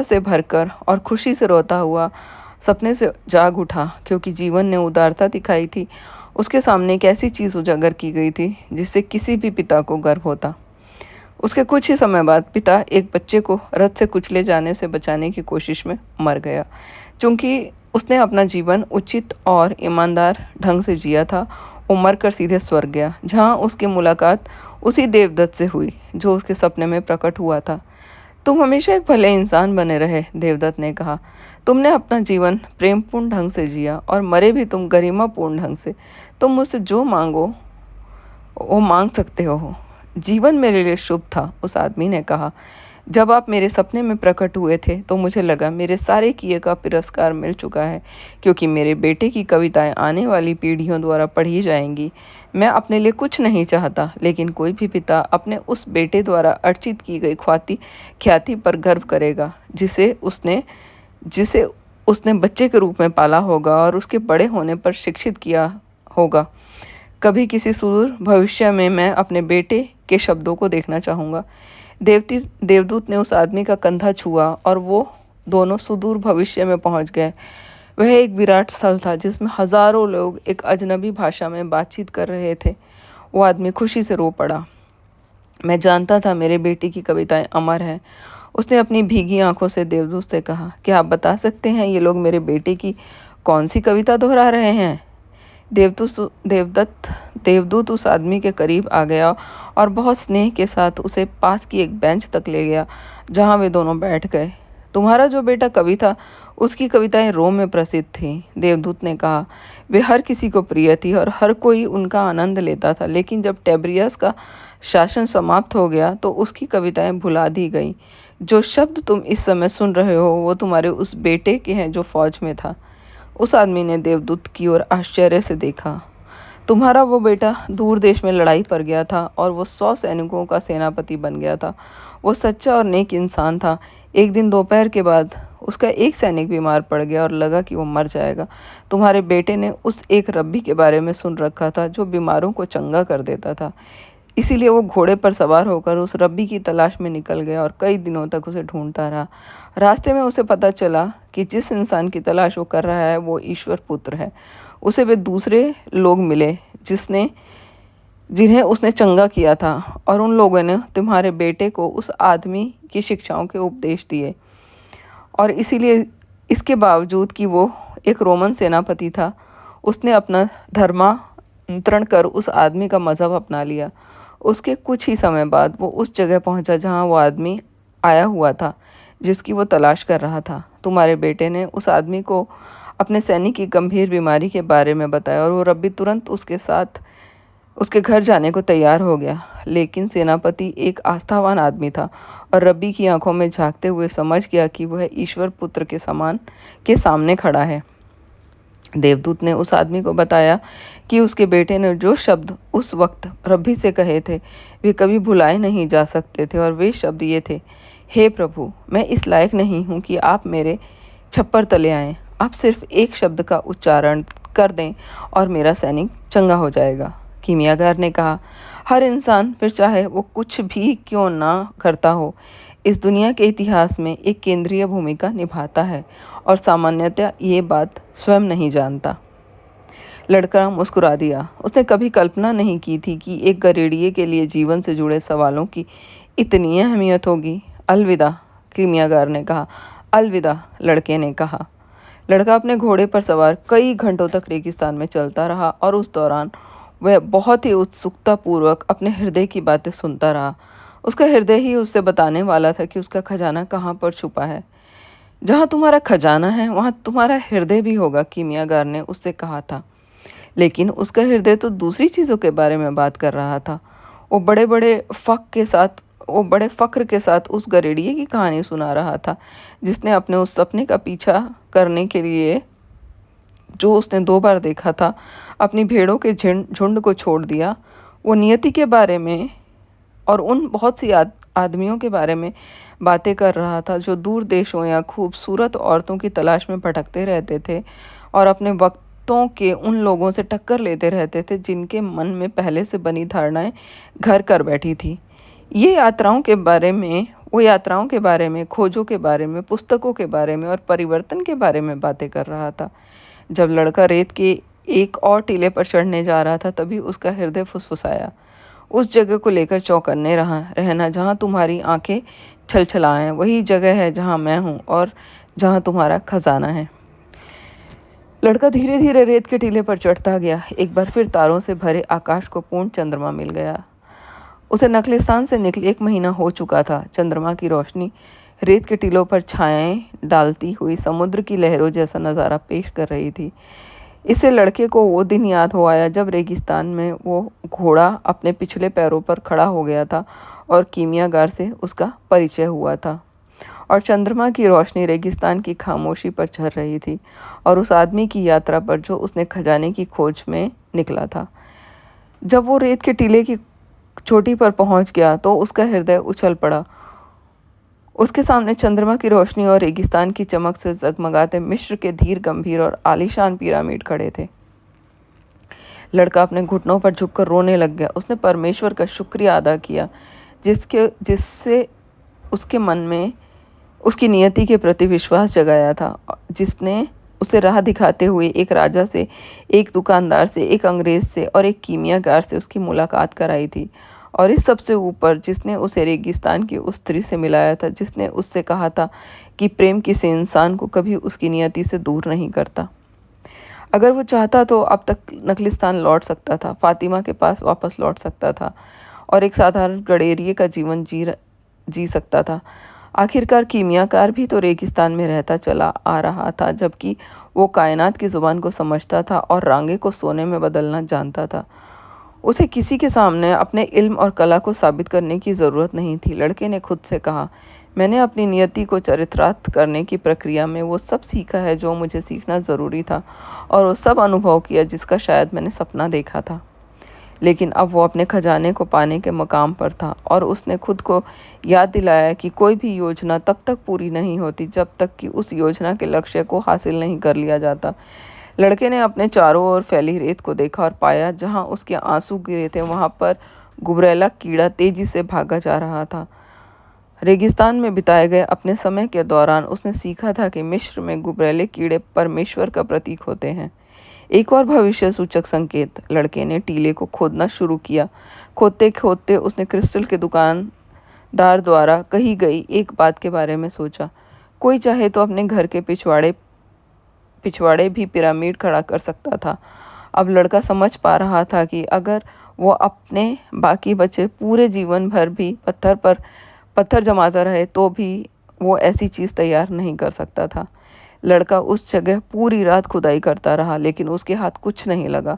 से भरकर और खुशी से रोता हुआ सपने से जाग उठा, क्योंकि जीवन ने उदारता दिखाई थी। उसके सामने एक ऐसी चीज़ उजागर की गई थी जिससे किसी भी पिता को गर्व होता। उसके कुछ ही समय बाद पिता एक बच्चे को रथ से कुचले जाने से बचाने की कोशिश में मर गया। चूंकि उसने अपना जीवन उचित और ईमानदार ढंग से जिया था, वो मरकर सीधे स्वर्ग गया, जहाँ उसकी मुलाकात उसी देवदत्त से हुई जो उसके सपने में प्रकट हुआ था। तुम हमेशा एक भले इंसान बने रहे, देवदत्त ने कहा। तुमने अपना जीवन प्रेमपूर्ण ढंग से जिया और मरे भी तुम गरिमापूर्ण ढंग से। तुम मुझसे जो मांगो वो मांग सकते हो। जीवन मेरे लिए शुभ था, उस आदमी ने कहा। जब आप मेरे सपने में प्रकट हुए थे तो मुझे लगा मेरे सारे किए का पुरस्कार मिल चुका है, क्योंकि मेरे बेटे की कविताएं आने वाली पीढ़ियों द्वारा पढ़ी जाएंगी। मैं अपने लिए कुछ नहीं चाहता, लेकिन कोई भी पिता अपने उस बेटे द्वारा अर्जित की गई ख्याति पर गर्व करेगा, जिसे उसने बच्चे के रूप में पाला होगा और उसके बड़े होने पर शिक्षित किया होगा। कभी किसी सुदूर भविष्य में मैं अपने बेटे के शब्दों को देखना चाहूँगा। देवदूत ने उस आदमी का कंधा छुआ और वो दोनों सुदूर भविष्य में पहुंच गए। वह एक विराट स्थल था जिसमें हजारों लोग एक अजनबी भाषा में बातचीत कर रहे थे। वो आदमी खुशी से रो पड़ा। मैं जानता था मेरे बेटे की कविताएं अमर हैं। उसने अपनी भीगी आंखों से देवदूत से कहा, क्या आप बता सकते हैं ये लोग मेरे बेटे की कौन सी कविता दोहरा रहे हैं? देवदूत उस आदमी के करीब आ गया और बहुत स्नेह के साथ उसे पास की एक बेंच तक ले गया, जहां वे दोनों बैठ गए। तुम्हारा जो बेटा कवि था, उसकी कविताएं रोम में प्रसिद्ध थीं, देवदूत ने कहा। वे हर किसी को प्रिय थी और हर कोई उनका आनंद लेता था। लेकिन जब टेब्रियस का शासन समाप्त हो गया तो उसकी कविताएं भुला दी गईं। जो शब्द तुम इस समय सुन रहे हो वो तुम्हारे उस बेटे के हैं जो फौज में था। उस आदमी ने देवदूत की ओर आश्चर्य से देखा। तुम्हारा वो बेटा दूर देश में लड़ाई पर गया था और वो 100 सैनिकों का सेनापति बन गया था। वो सच्चा और नेक इंसान था। एक दिन दोपहर के बाद उसका एक सैनिक बीमार पड़ गया और लगा कि वो मर जाएगा। तुम्हारे बेटे ने उस एक रब्बी के बारे में सुन रखा था जो बीमारों को चंगा कर देता था। इसीलिए वो घोड़े पर सवार होकर उस रब्बी की तलाश में निकल गया और कई दिनों तक उसे ढूंढता रहा। रास्ते में उसे पता चला कि जिस इंसान की तलाश वो कर रहा है वो ईश्वर पुत्र है। उसे वे दूसरे लोग मिले जिन्हें उसने चंगा किया था, और उन लोगों ने तुम्हारे बेटे को उस आदमी की शिक्षाओं के उपदेश दिए। और इसीलिए इसके बावजूद कि वो एक रोमन सेनापति था, उसने अपना धर्मांतरण कर उस आदमी का मज़हब अपना लिया। उसके कुछ ही समय बाद वो उस जगह पहुंचा जहां वो आदमी आया हुआ था जिसकी वो तलाश कर रहा था। तुम्हारे बेटे ने उस आदमी को अपने सैनिक की गंभीर बीमारी के बारे में बताया और वो रब्बी तुरंत उसके साथ उसके घर जाने को तैयार हो गया। लेकिन सेनापति एक आस्थावान आदमी था और रब्बी की आंखों में झांकते हुए समझ गया कि वह ईश्वर पुत्र के सामने खड़ा है। देवदूत ने उस आदमी को बताया कि उसके बेटे ने जो शब्द उस वक्त रब्बी से कहे थे वे कभी भुलाए नहीं जा सकते थे, और वे शब्द ये थे, हे प्रभु, मैं इस लायक नहीं हूँ कि आप मेरे छप्पर तले आएं। आप सिर्फ एक शब्द का उच्चारण कर दें और मेरा सैनिक चंगा हो जाएगा। कीमियागर ने कहा, हर इंसान, फिर चाहे वो कुछ भी क्यों ना करता हो, इस दुनिया के इतिहास में एक केंद्रीय भूमिका निभाता है और सामान्यतः ये बात स्वयं नहीं जानता। लड़का मुस्कुरा दिया। उसने कभी कल्पना नहीं की थी कि एक गरेड़िए के लिए जीवन से जुड़े सवालों की इतनी अहमियत होगी। अलविदा, कीमियागर ने कहा। अलविदा, लड़के ने कहा। लड़का अपने घोड़े पर सवार कई घंटों तक रेगिस्तान में चलता रहा और उस दौरान वह बहुत ही उत्सुकतापूर्वक अपने हृदय की बातें सुनता रहा। उसका हृदय ही उससे बताने वाला था कि उसका खजाना कहाँ पर छुपा है। जहाँ तुम्हारा खजाना है वहाँ तुम्हारा हृदय भी होगा, कीमियागर ने उससे कहा था। लेकिन उसका हृदय तो दूसरी चीज़ों के बारे में बात कर रहा था। वो बड़े फक्र के साथ उस गरेड़िए की कहानी सुना रहा था जिसने अपने उस सपने का पीछा करने के लिए, जो उसने 2 बार देखा था, अपनी भेड़ों के झुंड को छोड़ दिया। वो नियति के बारे में और उन बहुत सी आदमियों के बारे में बातें कर रहा था जो दूर देशों या खूबसूरत औरतों की तलाश में भटकते रहते थे और अपने वक्तों के उन लोगों से टक्कर लेते रहते थे जिनके मन में पहले से बनी धारणाएं घर कर बैठी थी। ये यात्राओं के बारे में वो यात्राओं के बारे में, खोजों के बारे में, पुस्तकों के बारे में और परिवर्तन के बारे में बातें कर रहा था। जब लड़का रेत के एक और टीले पर चढ़ने जा रहा था तभी उसका हृदय फुसफुसाया, उस जगह को लेकर चौकन्ने रहना जहाँ तुम्हारी आंखें छलछलाएं, वही जगह है जहाँ मैं हूँ और जहाँ तुम्हारा खजाना है। लड़का धीरे धीरे रेत के टीले पर चढ़ता गया। एक बार फिर तारों से भरे आकाश को पूर्ण चंद्रमा मिल गया। उसे नखलिस्तान से निकले 1 महीना हो चुका था। चंद्रमा की रोशनी रेत के टीलों पर छायाएं डालती हुई समुद्र की लहरों जैसा नज़ारा पेश कर रही थी। इससे लड़के को वो दिन याद हो आया जब रेगिस्तान में वो घोड़ा अपने पिछले पैरों पर खड़ा हो गया था और कीमियागार से उसका परिचय हुआ था। और चंद्रमा की रोशनी रेगिस्तान की खामोशी पर झर रही थी और उस आदमी की यात्रा पर जो उसने खजाने की खोज में निकला था। जब वो रेत के टीले की चोटी पर पहुंच गया तो उसका हृदय उछल पड़ा। उसके सामने चंद्रमा की रोशनी और रेगिस्तान की चमक से जगमगाते मिस्र के धीर गंभीर और आलीशान पिरामिड खड़े थे। लड़का अपने घुटनों पर झुककर रोने लग गया। उसने परमेश्वर का शुक्रिया अदा किया जिससे उसके मन में उसकी नियति के प्रति विश्वास जगाया था, जिसने उसे राह दिखाते हुए एक राजा से, एक दुकानदार से, एक अंग्रेज से और एक कीमियागार से उसकी मुलाकात कराई थी। और इस सबसे ऊपर जिसने उसे रेगिस्तान की उस स्त्री से मिलाया था जिसने उससे कहा था कि प्रेम किसी इंसान को कभी उसकी नियति से दूर नहीं करता। अगर वो चाहता तो अब तक नखलिस्तान लौट सकता था, फातिमा के पास वापस लौट सकता था और एक साधारण गडेरिये का जीवन जी सकता था। आखिरकार कीमियाकार भी तो रेगिस्तान में रहता चला आ रहा था, जबकि वो कायनात की ज़ुबान को समझता था और रांगे को सोने में बदलना जानता था। उसे किसी के सामने अपने इल्म और कला को साबित करने की ज़रूरत नहीं थी। लड़के ने खुद से कहा, मैंने अपनी नियति को चरितार्थ करने की प्रक्रिया में वो सब सीखा है जो मुझे सीखना ज़रूरी था और वो सब अनुभव किया जिसका शायद मैंने सपना देखा था। लेकिन अब वो अपने खजाने को पाने के मकाम पर था और उसने खुद को याद दिलाया कि कोई भी योजना तब तक पूरी नहीं होती जब तक कि उस योजना के लक्ष्य को हासिल नहीं कर लिया जाता। लड़के ने अपने चारों ओर फैली रेत को देखा और पाया जहाँ उसके आंसू गिरे थे वहाँ पर गुबरैला कीड़ा तेजी से भागा जा रहा था। रेगिस्तान में बिताए गए अपने समय के दौरान उसने सीखा था कि मिस्र में गुबरैले कीड़े परमेश्वर का प्रतीक होते हैं। एक और भविष्य सूचक संकेत। लड़के ने टीले को खोदना शुरू किया। खोदते खोदते उसने क्रिस्टल के दुकानदार द्वारा कही गई एक बात के बारे में सोचा, कोई चाहे तो अपने घर के पिछवाड़े भी पिरामिड खड़ा कर सकता था। अब लड़का समझ पा रहा था कि अगर वो अपने बाकी बचे पूरे जीवन भर भी पत्थर जमाता रहे तो भी वो ऐसी चीज़ तैयार नहीं कर सकता था। लड़का उस जगह पूरी रात खुदाई करता रहा लेकिन उसके हाथ कुछ नहीं लगा।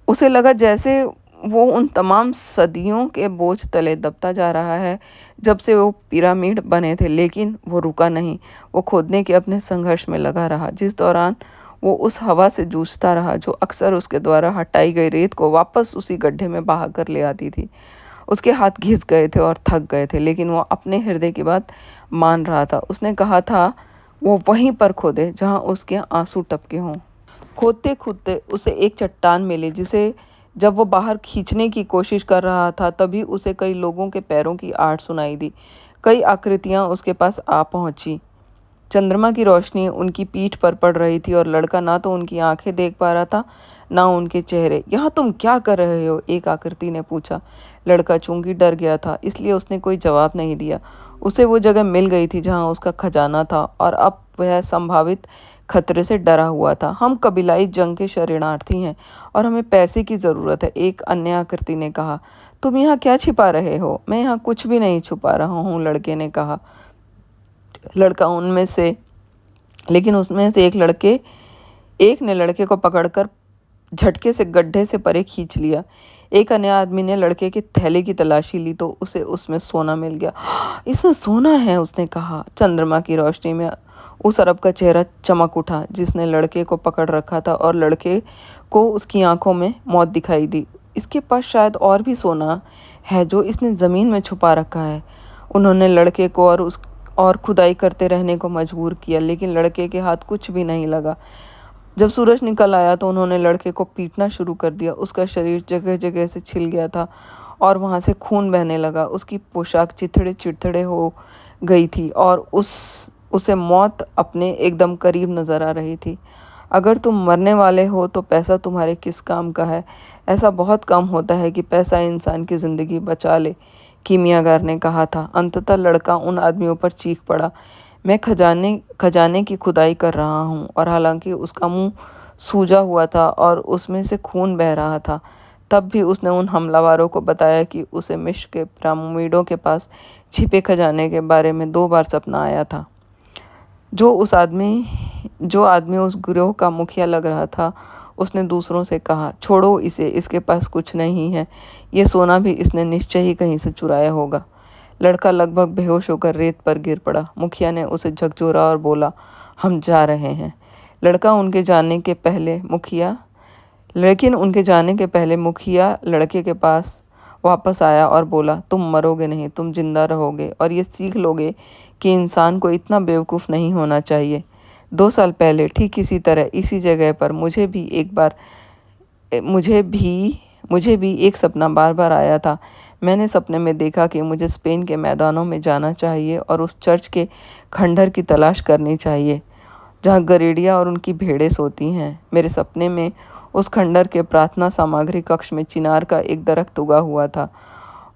उसे लगा जैसे वो उन तमाम सदियों के बोझ तले दबता जा रहा है जब से वो पिरामिड बने थे, लेकिन वो रुका नहीं। वो खोदने के अपने संघर्ष में लगा रहा, जिस दौरान वो उस हवा से जूझता रहा जो अक्सर उसके द्वारा हटाई गई रेत को वापस उसी गड्ढे में बहा कर ले आती थी। उसके हाथ घिस गए थे और थक गए थे, लेकिन वो अपने हृदय की बात मान रहा था। उसने कहा था वो वहीं पर खोदे जहाँ उसके आंसू टपके हों। खोदते खोदते उसे एक चट्टान मिली जिसे जब वो बाहर खींचने की कोशिश कर रहा था तभी उसे कई लोगों के पैरों की आहट सुनाई दी। कई आकृतियाँ उसके पास आ पहुँची। चंद्रमा की रोशनी उनकी पीठ पर पड़ रही थी और लड़का ना तो उनकी आंखें देख पा रहा था ना उनके चेहरे। यहाँ तुम क्या कर रहे हो? एक आकृति ने पूछा। लड़का चूंकि डर गया था इसलिए उसने कोई जवाब नहीं दिया। उसे वो जगह मिल गई थी जहाँ उसका खजाना था और अब वह संभावित खतरे से डरा हुआ था। हम कबीलाई जंग के शरणार्थी हैं और हमें पैसे की ज़रूरत है, एक अन्य आकृति ने कहा। तुम यहाँ क्या छिपा रहे हो? मैं यहाँ कुछ भी नहीं छुपा रहा हूँ, लड़के ने कहा। लड़का उनमें से लेकिन उसमें से एक ने लड़के को पकड़कर झटके से गड्ढे से परे खींच लिया। एक अन्य आदमी ने लड़के के थैले की तलाशी ली तो उसे उसमें सोना मिल गया। इसमें सोना है, उसने कहा। चंद्रमा की रोशनी में उस अरब का चेहरा चमक उठा जिसने लड़के को पकड़ रखा था और लड़के को उसकी आंखों में मौत दिखाई दी। इसके पास शायद और भी सोना है जो इसने ज़मीन में छुपा रखा है। उन्होंने लड़के को और खुदाई करते रहने को मजबूर किया, लेकिन लड़के के हाथ कुछ भी नहीं लगा। जब सूरज निकल आया तो उन्होंने लड़के को पीटना शुरू कर दिया। उसका शरीर जगह जगह से छिल गया था और वहाँ से खून बहने लगा। उसकी पोशाक चिथड़े चिथड़े हो गई थी और उसे मौत अपने एकदम करीब नज़र आ रही थी। अगर तुम मरने वाले हो तो पैसा तुम्हारे किस काम का है? ऐसा बहुत कम होता है कि पैसा इंसान की ज़िंदगी बचा ले, कीमियागर ने कहा था। अंततः लड़का उन आदमियों पर चीख पड़ा, मैं खजाने की खुदाई कर रहा हूँ। और हालांकि उसका मुंह सूजा हुआ था और उसमें से खून बह रहा था, तब भी उसने उन हमलावरों को बताया कि उसे मिस्र के पिरामिडों के पास छिपे खजाने के बारे में 2 बार सपना आया था। जो आदमी उस गिरोह का मुखिया लग रहा था, उसने दूसरों से कहा, छोड़ो इसे, इसके पास कुछ नहीं है। ये सोना भी इसने निश्चय ही कहीं से चुराया होगा। लड़का लगभग बेहोश होकर रेत पर गिर पड़ा। मुखिया ने उसे झकझोरा और बोला, हम जा रहे हैं। लड़का उनके जाने के पहले मुखिया लेकिन उनके जाने के पहले मुखिया लड़के के पास वापस आया और बोला, तुम मरोगे नहीं, तुम जिंदा रहोगे और ये सीख लोगे कि इंसान को इतना बेवकूफ़ नहीं होना चाहिए। 2 साल पहले ठीक इसी तरह इसी जगह पर मुझे भी एक सपना बार बार आया था। मैंने सपने में देखा कि मुझे स्पेन के मैदानों में जाना चाहिए और उस चर्च के खंडहर की तलाश करनी चाहिए जहाँ गरेडिया और उनकी भेड़ें सोती हैं। मेरे सपने में उस खंडहर के प्रार्थना सामग्री कक्ष में चिनार का एक दरख्त उगा हुआ था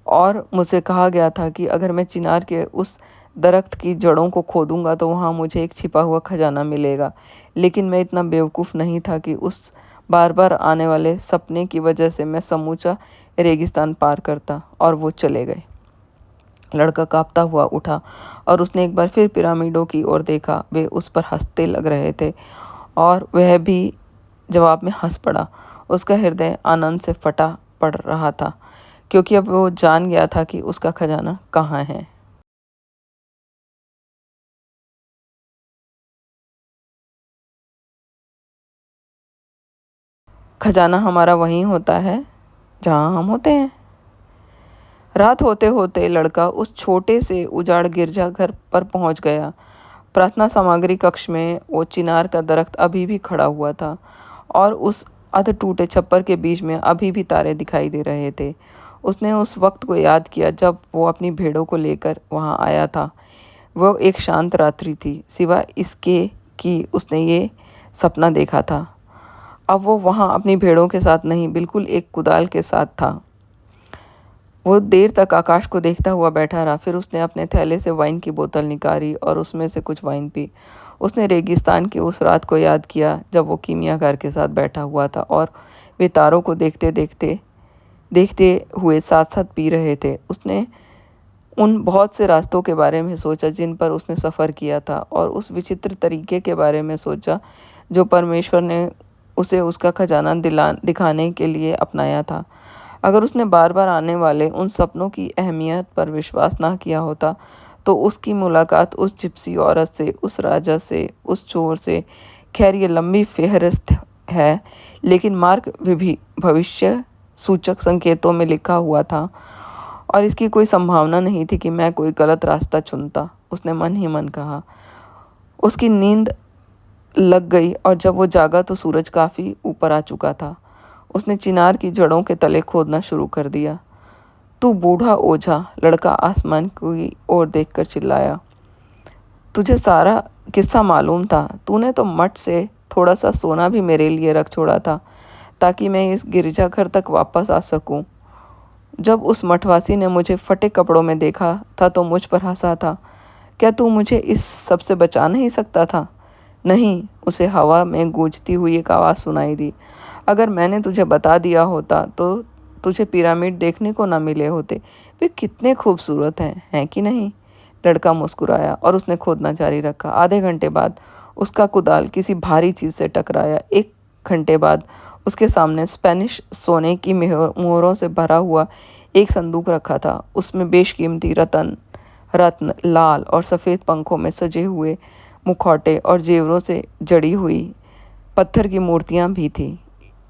और मुझसे कहा गया था कि अगर मैं चिनार के उस दरख्त की जड़ों को खोदूंगा तो वहाँ मुझे एक छिपा हुआ खजाना मिलेगा। लेकिन मैं इतना बेवकूफ़ नहीं था कि उस बार बार आने वाले सपने की वजह से मैं समूचा रेगिस्तान पार करता। और वो चले गए। लड़का कांपता हुआ उठा और उसने एक बार फिर पिरामिडों की ओर देखा। वे उस पर हंसते लग रहे थे और वह भी जवाब में हंस पड़ा। उसका हृदय आनंद से फटा पड़ रहा था, क्योंकि अब वो जान गया था कि उसका खजाना कहाँ है। खजाना हमारा वहीं होता है जहाँ हम होते हैं। रात होते होते लड़का उस छोटे से उजाड़ गिरजाघर पर पहुंच गया। प्रार्थना सामग्री कक्ष में वो चिनार का दरख्त अभी भी खड़ा हुआ था और उस अध टूटे छप्पर के बीच में अभी भी तारे दिखाई दे रहे थे। उसने उस वक्त को याद किया जब वो अपनी भेड़ों को लेकर वहाँ आया था। वो एक शांत रात्रि थी, सिवाय इसके कि उसने ये सपना देखा था। अब वो वहाँ अपनी भेड़ों के साथ नहीं, बिल्कुल एक कुदाल के साथ था। वो देर तक आकाश को देखता हुआ बैठा रहा। फिर उसने अपने थैले से वाइन की बोतल निकाली और उसमें से कुछ वाइन पी। उसने रेगिस्तान की उस रात को याद किया जब वो कीमियागर के साथ बैठा हुआ था और वे तारों को देखते हुए साथ साथ पी रहे थे। उसने उन बहुत से रास्तों के बारे में सोचा जिन पर उसने सफ़र किया था और उस विचित्र तरीके के बारे में सोचा जो परमेश्वर ने उसे उसका खजाना दिखाने के लिए अपनाया था। अगर उसने बार बार आने वाले उन सपनों की अहमियत पर विश्वास ना किया होता तो उसकी मुलाकात उस जिप्सी औरत से, उस राजा से, उस चोर से, खैर ये लंबी फेहरिस्त है, लेकिन मार्ग भविष्य सूचक संकेतों में लिखा हुआ था और इसकी कोई संभावना नहीं थी कि मैं कोई गलत रास्ता चुनता। उसने मन ही मन कहा। उसकी नींद लग गई और जब वो जागा तो सूरज काफ़ी ऊपर आ चुका था। उसने चिनार की जड़ों के तले खोदना शुरू कर दिया। तू बूढ़ा ओझा, लड़का आसमान की ओर देखकर चिल्लाया। तुझे सारा किस्सा मालूम था। तूने तो मठ से थोड़ा सा सोना भी मेरे लिए रख छोड़ा था ताकि मैं इस गिरजाघर तक वापस आ सकूं। जब उस मठवासी ने मुझे फटे कपड़ों में देखा था तो मुझ पर हंसा था। क्या तू मुझे इस सब से बचा नहीं सकता था? नहीं, उसे हवा में गूंजती हुई एक आवाज़ सुनाई दी। अगर मैंने तुझे बता दिया होता तो तुझे पिरामिड देखने को ना मिले होते। वे कितने खूबसूरत हैं कि नहीं? लड़का मुस्कुराया और उसने खोदना जारी रखा। आधे घंटे बाद उसका कुदाल किसी भारी चीज़ से टकराया। 1 घंटे बाद उसके सामने स्पेनिश सोने की मोहरों से भरा हुआ एक संदूक रखा था। उसमें बेशकीमती रत्न लाल और सफ़ेद पंखों में सजे हुए मुखौटे और जेवरों से जड़ी हुई पत्थर की मूर्तियां भी थीं।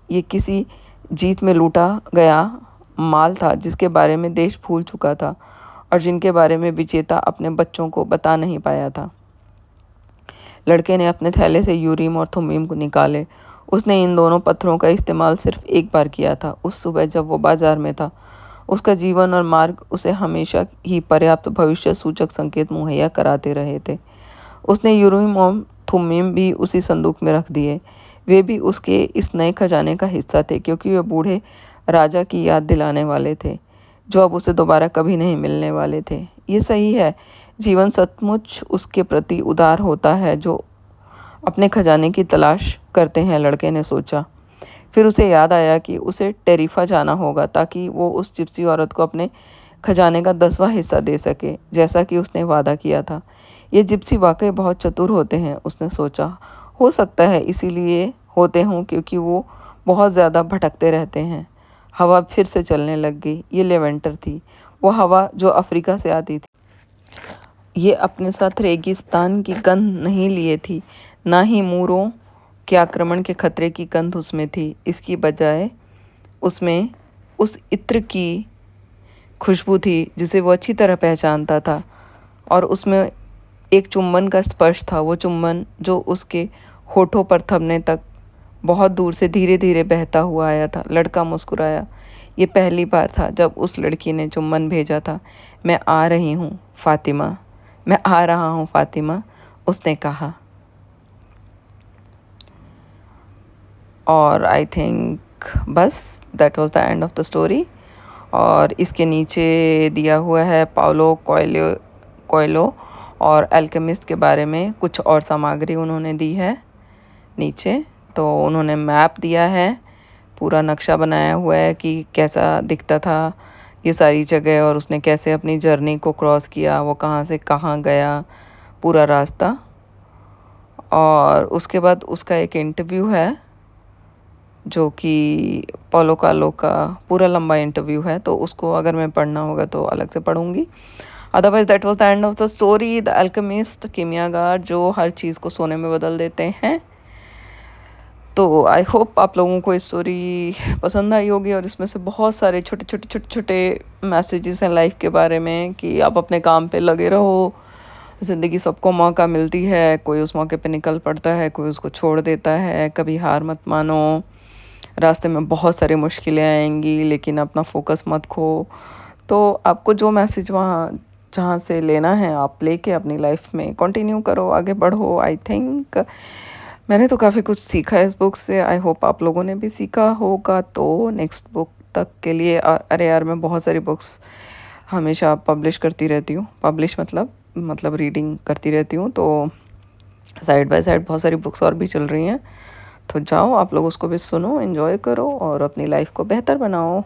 ये किसी जीत में लूटा गया माल था जिसके बारे में देश भूल चुका था और जिनके बारे में विजेता अपने बच्चों को बता नहीं पाया था। लड़के ने अपने थैले से यूरीम और थुमीम को निकाले। उसने इन दोनों पत्थरों का इस्तेमाल सिर्फ एक बार किया था, उस सुबह जब वो बाजार में था। उसका जीवन और मार्ग उसे हमेशा ही पर्याप्त भविष्य सूचक संकेत मुहैया कराते रहे थे। उसने यूरीम और थुमीम भी उसी संदूक में रख दिए। वे भी उसके इस नए खजाने का हिस्सा थे, क्योंकि वे बूढ़े राजा की याद दिलाने वाले थे, जो अब उसे दोबारा कभी नहीं मिलने वाले थे। ये सही है, जीवन सचमुच उसके प्रति उदार होता है जो अपने खजाने की तलाश करते हैं, लड़के ने सोचा। फिर उसे याद आया कि उसे टेरिफा जाना होगा ताकि वो उस जिप्सी औरत को अपने खजाने का 10वां हिस्सा दे सके, जैसा कि उसने वादा किया था। ये जिप्सी वाकई बहुत चतुर होते हैं, उसने सोचा। हो सकता है इसीलिए होते हों क्योंकि वो बहुत ज़्यादा भटकते रहते हैं। हवा फिर से चलने लग गई। ये लेवेंटर थी, वो हवा जो अफ्रीका से आती थी। ये अपने साथ रेगिस्तान की गंध नहीं लिए थी, ना ही मूरों के आक्रमण के खतरे की गंध उसमें थी। इसकी बजाय उसमें उस इत्र की खुशबू थी जिसे वो अच्छी तरह पहचानता था, और उसमें एक चुम्बन का स्पर्श था, वो चुम्बन जो उसके होठों पर थमने तक बहुत दूर से धीरे धीरे बहता हुआ आया था। लड़का मुस्कुराया। ये पहली बार था जब उस लड़की ने चुम्बन भेजा था। मैं आ रही हूँ फातिमा, मैं आ रहा हूँ फातिमा, उसने कहा। और आई थिंक बस that was the end of the story. और इसके नीचे दिया हुआ है पाउलो कोएल्हो और अल्केमिस्ट के बारे में कुछ और सामग्री उन्होंने दी है नीचे। तो उन्होंने मैप दिया है, पूरा नक्शा बनाया हुआ है कि कैसा दिखता था ये सारी जगह, और उसने कैसे अपनी जर्नी को क्रॉस किया, वो कहाँ से कहाँ गया, पूरा रास्ता। और उसके बाद उसका एक इंटरव्यू है जो कि पोलो कालो का पूरा लंबा इंटरव्यू है, तो उसको अगर मैं पढ़ना होगा तो अलग से पढ़ूंगी। Otherwise that was the end of the story, the alchemist, कीमियागार जो हर चीज़ को सोने में बदल देते हैं। तो आई होप आप लोगों को स्टोरी पसंद आई होगी, और इसमें से बहुत सारे छोटे छोटे छोटे छोटे मैसेजेस हैं लाइफ के बारे में कि आप अपने काम पे लगे रहो। ज़िंदगी सबको मौका मिलती है, कोई उस मौके पे निकल पड़ता है, कोई उसको छोड़ देता है। कभी हार मत मानो, रास्ते में बहुत सारी मुश्किलें आएंगी, लेकिन अपना फोकस मत खो। तो आपको जो मैसेज वहाँ जहाँ से लेना है आप लेके अपनी लाइफ में कंटिन्यू करो, आगे बढ़ो। आई थिंक मैंने तो काफ़ी कुछ सीखा है इस बुक से। आई होप आप लोगों ने भी सीखा होगा। तो नेक्स्ट बुक तक के लिए अरे यार, मैं बहुत सारी बुक्स हमेशा पब्लिश करती रहती हूँ। पब्लिश मतलब रीडिंग करती रहती हूँ, तो साइड बाय साइड बहुत सारी बुक्स और भी चल रही हैं। तो जाओ आप लोग उसको भी सुनो, एंजॉय करो और अपनी लाइफ को बेहतर बनाओ।